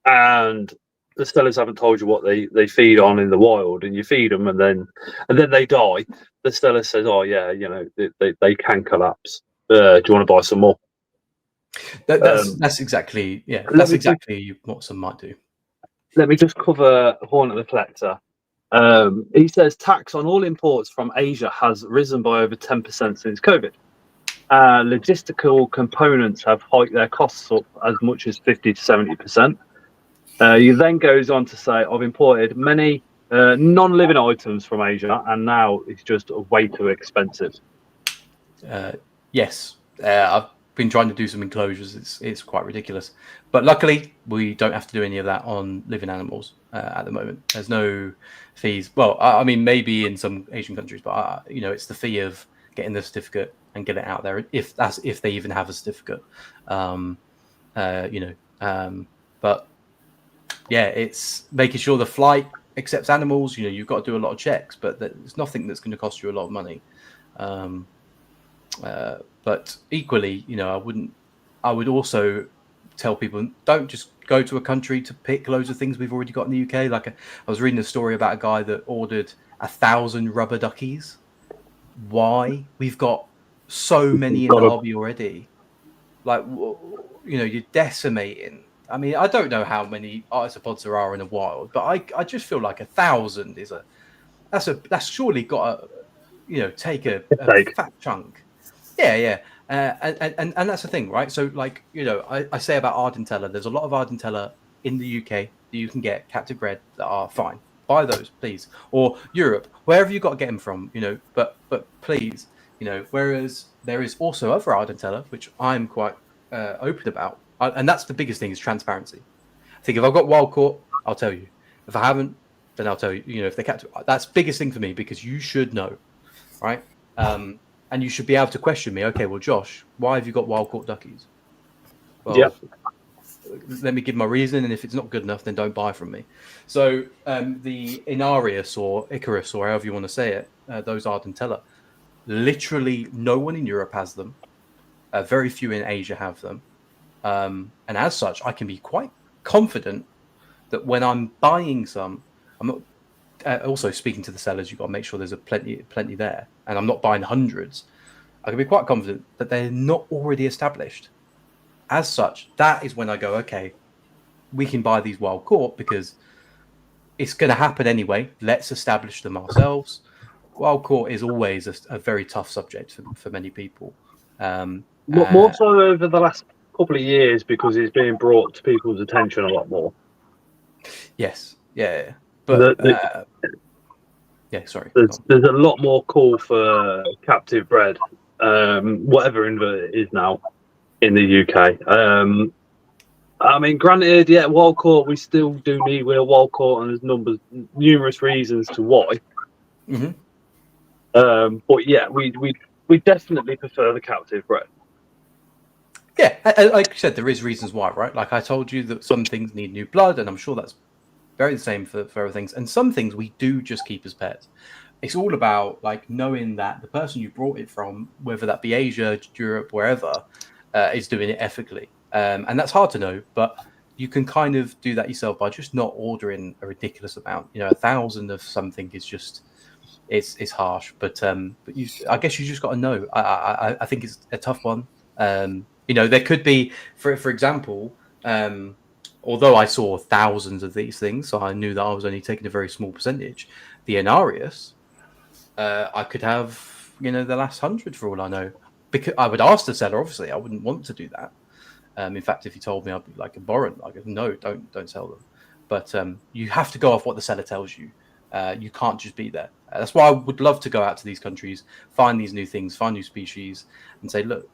[SPEAKER 2] and the sellers haven't told you what they feed on in the wild, and you feed them, and then they die, the seller says, "Oh yeah, they can collapse. Do you want to buy some more?"
[SPEAKER 3] That's exactly what some might do.
[SPEAKER 2] Let me just cover Hornet the Collector. He says tax on all imports from Asia has risen by over 10% since COVID. Logistical components have hiked their costs up as much as 50 to 70%. He then goes on to say, I've imported many non-living items from Asia, and now it's just way too expensive.
[SPEAKER 3] Yes, I've been trying to do some enclosures. It's quite ridiculous, but luckily we don't have to do any of that on living animals at the moment. There's no fees. Well, I mean, maybe in some Asian countries, but it's the fee of getting the certificate and get it out there, if they even have a certificate. But yeah, it's making sure the flight accepts animals. You've got to do a lot of checks, but there's nothing that's going to cost you a lot of money. But equally, I would also tell people, don't just go to a country to pick loads of things we've already got in the UK. Like I was reading a story about a guy that ordered 1,000 rubber duckies. Why? We've got so many in the hobby already. Like, you're decimating. I mean, I don't know how many isopods there are in the wild, but I just feel like 1,000 is that's surely got to take a fat chunk. Yeah. And that's the thing, right? So, like, I say about Ardentella, there's a lot of Ardentella in the UK that you can get captive bred that are fine. Buy those, please. Or Europe, wherever you got to get them from, but please, whereas there is also other Ardentella, which I'm quite open about. And that's the biggest thing, is transparency. I think if I've got wild caught, I'll tell you. If I haven't, then I'll tell you. If they're captive, that's the biggest thing for me, because you should know, right? And you should be able to question me. Okay, well, Josh, why have you got wild caught duckies? Well, let me give my reason, and if it's not good enough, then don't buy from me. So the Inarius or Icarus, or however you want to say it, those Ardentella, literally no one in Europe has them. Very few in Asia have them. And as such, I can be quite confident that when I'm buying some, I'm not. Also, speaking to the sellers, you've got to make sure there's plenty there, and I'm not buying hundreds. I can be quite confident that they're not already established. As such, that is when I go, okay, we can buy these wild caught, because it's going to happen anyway. Let's establish them ourselves. Wild caught is always a very tough subject for many people.
[SPEAKER 2] More so over the last couple of years, because it's being brought to people's attention a lot more.
[SPEAKER 3] Yes, yeah. But sorry.
[SPEAKER 2] There's a lot more call for captive bred, whatever invert it is now in the UK. I mean, granted, wild caught, we still do need wild caught, and there's numerous reasons to why.
[SPEAKER 3] Mm-hmm.
[SPEAKER 2] But yeah, we definitely prefer the captive bred.
[SPEAKER 3] Yeah, like you said, there is reasons why, right? Like I told you that some things need new blood, and I'm sure that's very the same for other things. And some things we do just keep as pets. It's all about like knowing that the person you brought it from, whether that be Asia, Europe, wherever, is doing it ethically. And that's hard to know, but you can kind of do that yourself by just not ordering a ridiculous amount. 1,000 of something is just it's harsh. But I guess you just got to know. I think it's a tough one. There could be, for example. Although I saw thousands of these things, so I knew that I was only taking a very small percentage. The Inarius, I could have, the last 100 for all I know. because I would ask the seller. Obviously, I wouldn't want to do that. In fact, if he told me, I'd be like abhorrent. Like, no, don't sell them. But you have to go off what the seller tells you. You can't just be there. That's why I would love to go out to these countries, find these new things, find new species, and say, look,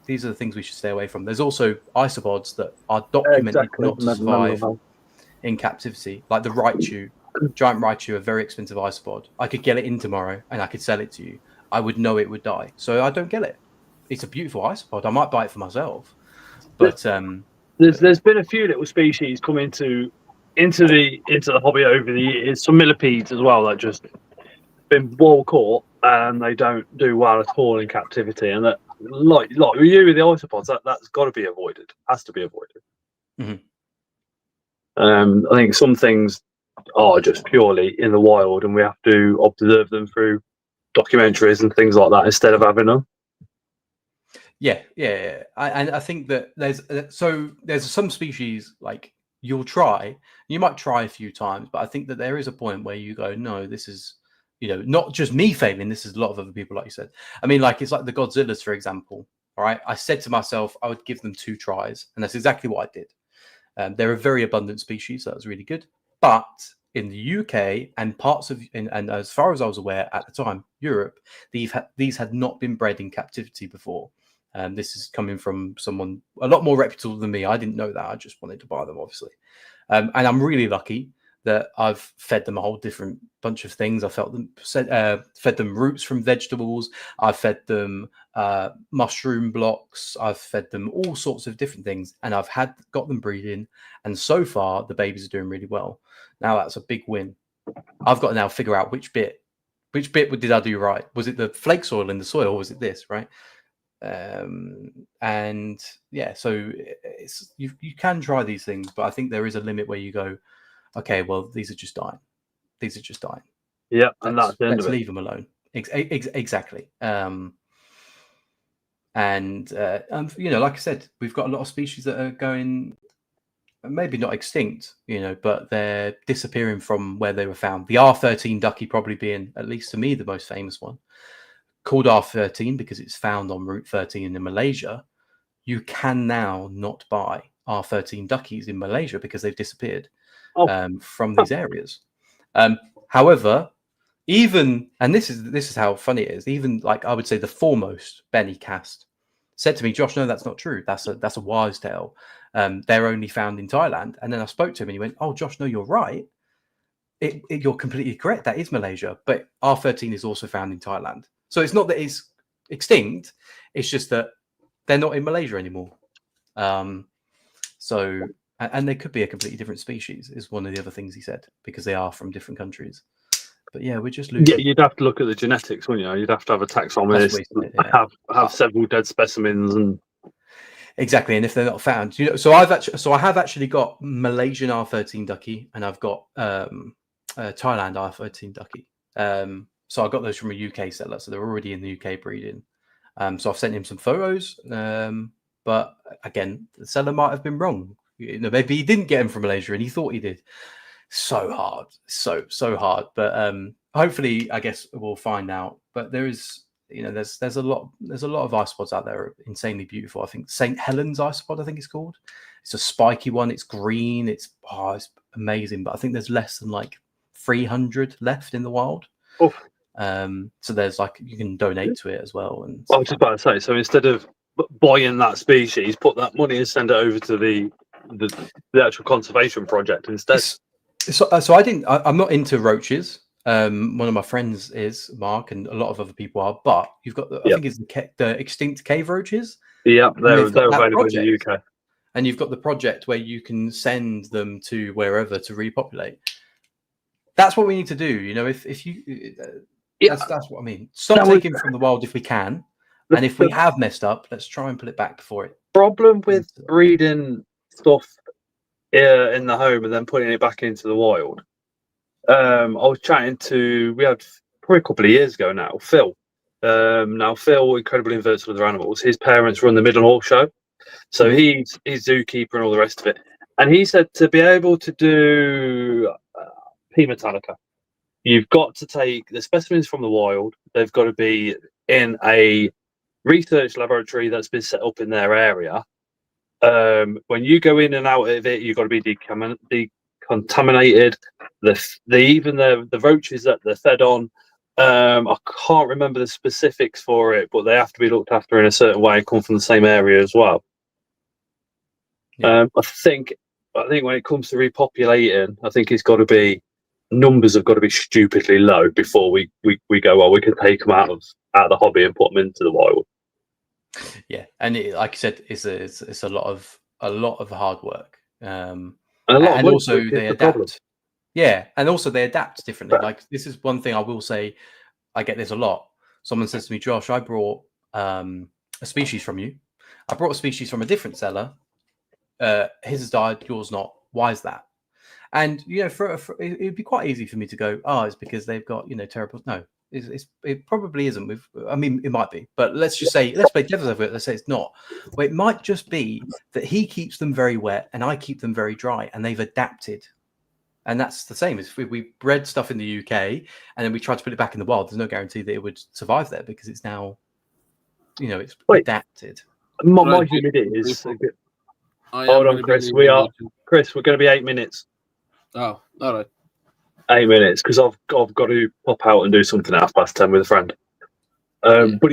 [SPEAKER 3] these are the things we should stay away from. There's also isopods that are documented not to survive in captivity, like the Raichu, giant Raichu, a very expensive isopod. I could get it in tomorrow and I could sell it to you. I would know it would die, so I don't get it. It's a beautiful isopod. I might buy it for myself, but
[SPEAKER 2] there's been a few little species come into the hobby over the years. Some millipedes as well that just been well caught and they don't do well at all in captivity. And that, like you with the isopods, that's got to be avoided. Has to be avoided.
[SPEAKER 3] Mm-hmm.
[SPEAKER 2] I think some things are just purely in the wild, and we have to observe them through documentaries and things like that instead of having them.
[SPEAKER 3] Yeah. And I think that there's some species like you might try a few times, but I think that there is a point where you go, no, this is, not just me failing. This is a lot of other people, like you said. I mean, like it's like the Godzillas, for example. All right, I said to myself I would give them 2 tries, and that's exactly what I did. They're a very abundant species, so that was really good. But in the UK and parts of, and as far as I was aware at the time, Europe, these had not been bred in captivity before. This is coming from someone a lot more reputable than me. I didn't know that. I just wanted to buy them, obviously. And I'm really lucky that I've fed them a whole different bunch of things. I fed them roots from vegetables. I've fed them mushroom blocks. I've fed them all sorts of different things, and I've got them breeding. And so far, the babies are doing really well. Now that's a big win. I've got to now figure out which bit did I do right? Was it the flake soil in the soil, or was it this, right? And yeah, so you can try these things, but I think there is a limit where you go, okay, well, these are just dying. Yeah,
[SPEAKER 2] and that's the end of it.
[SPEAKER 3] Let's leave them alone. Exactly. And like I said, we've got a lot of species that are going, maybe not extinct, but they're disappearing from where they were found. The R13 ducky probably being, at least to me, the most famous one. Called R13 because it's found on Route 13 in Malaysia. You can now not buy R13 duckies in Malaysia because they've disappeared from these areas. However, and this is how funny it is. Even like I would say the foremost Benny cast said to me, Josh, no, that's not true. That's a wise tale. They're only found in Thailand. And then I spoke to him and he went, oh, Josh, no, you're right. You're completely correct. That is Malaysia, but R13 is also found in Thailand. So it's not that it's extinct. It's just that they're not in Malaysia anymore. So, and they could be a completely different species is one of the other things he said, because they are from different countries. But yeah, we're just losing.
[SPEAKER 2] Yeah, you'd have to look at the genetics, wouldn't you? You'd have to have a taxonomist, have several dead specimens, and
[SPEAKER 3] exactly. And if they're not found, so I have actually got Malaysian R13 ducky, and I've got Thailand R13 ducky. So I got those from a UK seller, so they're already in the UK breeding. So I've sent him some photos, but again, the seller might have been wrong. Maybe he didn't get them from Malaysia and he thought he did. So hard, so hard. But hopefully, I guess we'll find out. But there is, there's a lot of isopods out there, insanely beautiful. I think St. Helens isopod, I think it's called. It's a spiky one. It's green. It's amazing. But I think there's less than like 300 left in the wild.
[SPEAKER 2] Oh.
[SPEAKER 3] So there's you can donate to it as well. And
[SPEAKER 2] I was just about to say, so instead of buying that species, put that money and send it over to the actual conservation project instead.
[SPEAKER 3] So I'm not into roaches. One of my friends is, Mark, and a lot of other people are. But you've got I think it's the extinct cave roaches.
[SPEAKER 2] Yeah, they're available in the UK.
[SPEAKER 3] And you've got the project where you can send them to wherever to repopulate. That's what we need to do. If you. That's what I mean. Stop taking from the wild if we can, and if we have messed up, let's try and put it back before it. Problem
[SPEAKER 2] with breeding stuff in the home and then putting it back into the wild. I was chatting we had probably a couple of years ago now, Phil. Now Phil, incredible inverts with other animals. His parents run the Midland Hawk Show, so he's zookeeper and all the rest of it. And he said to be able to do P. Metallica, you've got to take the specimens from the wild. They've got to be in a research laboratory that's been set up in their area. When you go in and out of it, you've got to be decontaminated. Even the roaches that they're fed on, I can't remember the specifics for it, but they have to be looked after in a certain way and come from the same area as well.
[SPEAKER 3] Yeah.
[SPEAKER 2] I think when it comes to repopulating, I think numbers have got to be stupidly low before we go, well, we can take them out of the hobby and put them into the wild.
[SPEAKER 3] Yeah, and like you said, it's a lot of hard work, and also they adapt. Yeah, and also they adapt differently. Like, this is one thing I will say, I get this a lot. Someone says to me, Josh, I brought a species from you. I brought a species from a different seller. His has died, yours not. Why is that? And it'd be quite easy for me to go, oh, it's because they've got terrible. No, it probably isn't. I mean, it might be, but let's play devil's advocate. Let's say it's not. Well, it might just be that he keeps them very wet and I keep them very dry, and they've adapted. And that's the same as we bred stuff in the UK and then we tried to put it back in the wild. There's no guarantee that it would survive there because it's now, it's adapted.
[SPEAKER 2] My humidity is. Hold on, Chris. We're going to be 8 minutes.
[SPEAKER 1] Oh, all right.
[SPEAKER 2] 8 minutes, because I've got to pop out and do something at 10:30 with a friend. But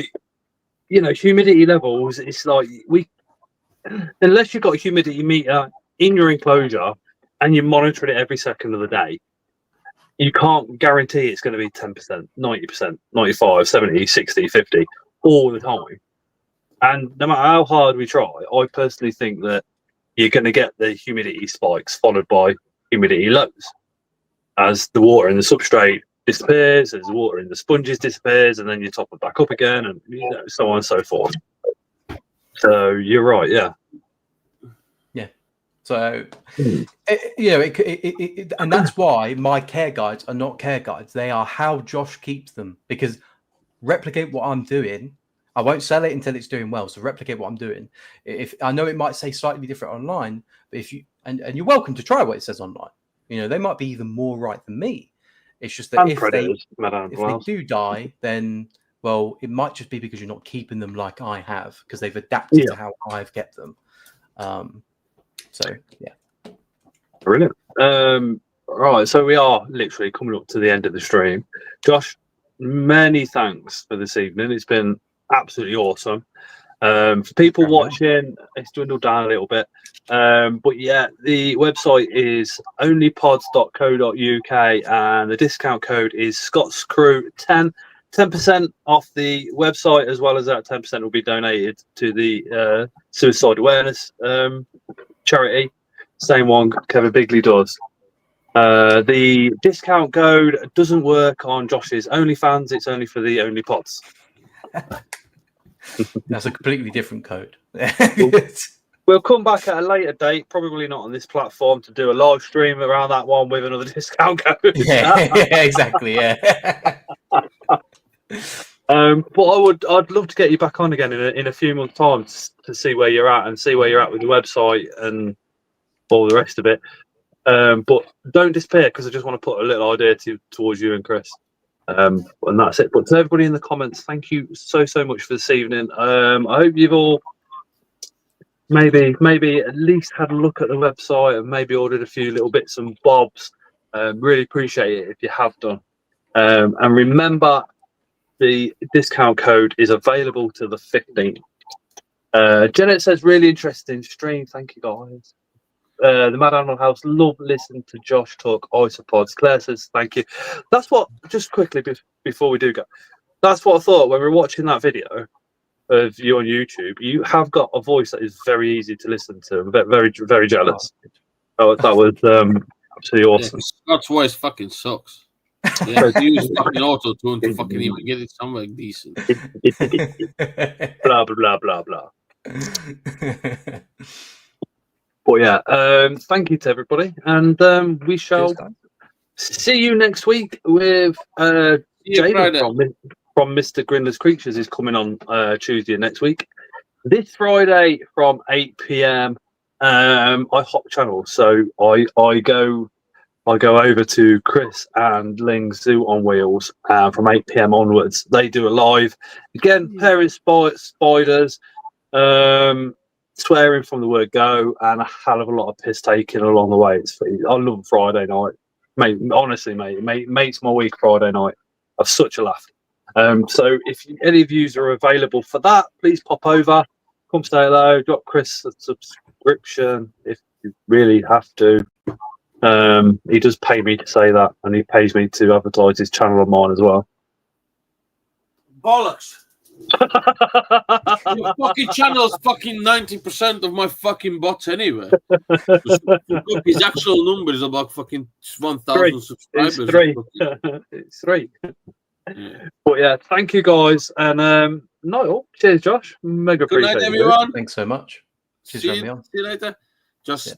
[SPEAKER 2] humidity levels. It's like unless you've got a humidity meter in your enclosure and you're monitoring it every second of the day, you can't guarantee it's going to be 10%, 90%, 95, 70, 60, 50 all the time. And no matter how hard we try, I personally think that you're going to get the humidity spikes followed by humidity lows. As the water in the substrate disappears, as the water in the sponges disappears, and then you top it back up again, and so on and so forth. So you're right, yeah.
[SPEAKER 3] So, and that's why my care guides are not care guides. They are how Josh keeps them, because replicate what I'm doing. I won't sell it until it's doing well. So replicate what I'm doing. If I know it might say slightly different online, but if you and you're welcome to try what it says online. They might be even more right than me. It's just that if they do die, then it might just be because you're not keeping them like I have, because they've adapted to how I've kept them. So yeah,
[SPEAKER 2] brilliant. Right, so we are literally coming up to the end of the stream. Josh, many thanks for this evening. It's been absolutely awesome. For people watching, it's dwindled down a little bit, but yeah, the website is onlypods.co.uk and the discount code is ScotsCrew10. 10% off the website, as well as that 10% will be donated to the suicide awareness charity, same one Kevin Bigley does. The discount code doesn't work on Josh's OnlyFans. It's only for the OnlyPods.
[SPEAKER 3] That's a completely different code.
[SPEAKER 2] We'll come back at a later date, probably not on this platform, to do a live stream around that one with another discount code.
[SPEAKER 3] Yeah, exactly. Yeah.
[SPEAKER 2] But I'd love to get you back on again in a few months' time to see where you're at and see where you're at with the website and all the rest of it. But don't despair, because I just want to put a little idea towards you and Chris. And that's it. But to everybody in the comments, thank you so much for this evening. I hope you've all maybe at least had a look at the website and maybe ordered a few little bits and bobs. Really appreciate it if you have done. And remember, the discount code is available to the 15th. Janet says, really interesting stream. Thank you, guys. The Mad Animal House, love listening to Josh talk isopods. Claire says, thank you. That's what, just quickly before we do go, that's what I thought when we were watching that video of you on YouTube. You have got a voice that is very easy to listen to. I'm very, very jealous. Oh, that was absolutely awesome.
[SPEAKER 1] Yeah, Scott's voice fucking sucks. Yeah, he use fucking auto tune to fucking even get it somewhere decent.
[SPEAKER 2] Blah blah blah blah. But yeah, thank you to everybody, and we shall see you next week with Jaden from Mr. Grindler's Creatures is coming on Tuesday next week. This Friday from 8 p.m. I hop channel, so I go I go over to Chris and Ling's Zoo on Wheels from 8 p.m. onwards. They do a live. Again, pairing spiders, swearing from the word go, and a hell of a lot of piss taking along the way. I love Friday night. Mate, honestly, mate, makes my week Friday night. I've such a laugh. So if any of you are available for that, please pop over. Come say hello. Drop Chris a subscription if you really have to. He does pay me to say that, and he pays me to advertise his channel on mine as well.
[SPEAKER 1] Bollocks. Your fucking channel's fucking 90% of my fucking bots anyway. His actual number is about fucking 1,000 subscribers.
[SPEAKER 2] It's 3. It's 3.
[SPEAKER 1] Yeah.
[SPEAKER 2] But yeah, thank you guys, and no, cheers, Josh. Mega
[SPEAKER 1] Good night,
[SPEAKER 2] appreciate it.
[SPEAKER 1] everyone.
[SPEAKER 3] Thanks so much. Cheers for having me on.
[SPEAKER 1] See you later. Just.